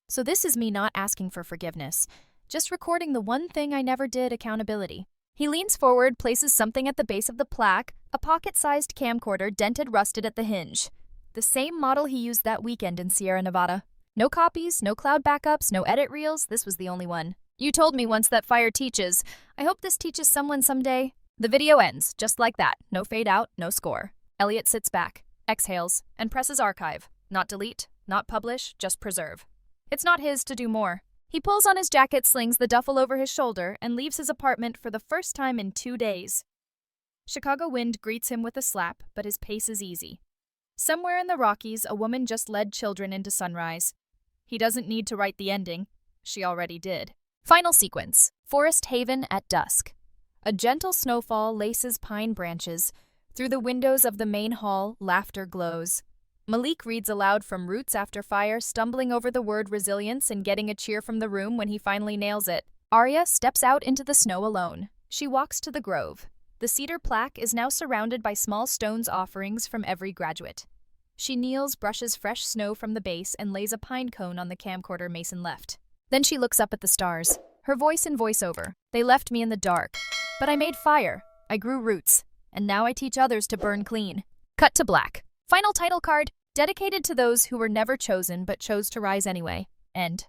So this is me not asking for forgiveness, just recording the one thing I never did, accountability." He leans forward, places something at the base of the plaque, a pocket-sized camcorder dented rusted at the hinge. The same model he used that weekend in Sierra Nevada. No copies, no cloud backups, no edit reels, this was the only one. "You told me once that fire teaches. I hope this teaches someone someday." The video ends, just like that. No fade out, no score. Elliot sits back, exhales, and presses archive. Not delete, not publish, just preserve. It's not his to do more. He pulls on his jacket, slings the duffel over his shoulder, and leaves his apartment for the first time in 2 days. Chicago wind greets him with a slap, but his pace is easy. Somewhere in the Rockies, a woman just led children into sunrise. He doesn't need to write the ending. She already did. Final sequence. Forest Haven at dusk. A gentle snowfall laces pine branches. Through the windows of the main hall, laughter glows. Malik reads aloud from Roots After Fire, stumbling over the word resilience and getting a cheer from the room when he finally nails it. Aria steps out into the snow alone. She walks to the grove. The cedar plaque is now surrounded by small stones, offerings from every graduate. She kneels, brushes fresh snow from the base, and lays a pine cone on the camcorder Mason left. Then she looks up at the stars. Her voice in voiceover. "They left me in the dark. But I made fire. I grew roots. And now I teach others to burn clean." Cut to black. Final title card, dedicated to those who were never chosen but chose to rise anyway. End.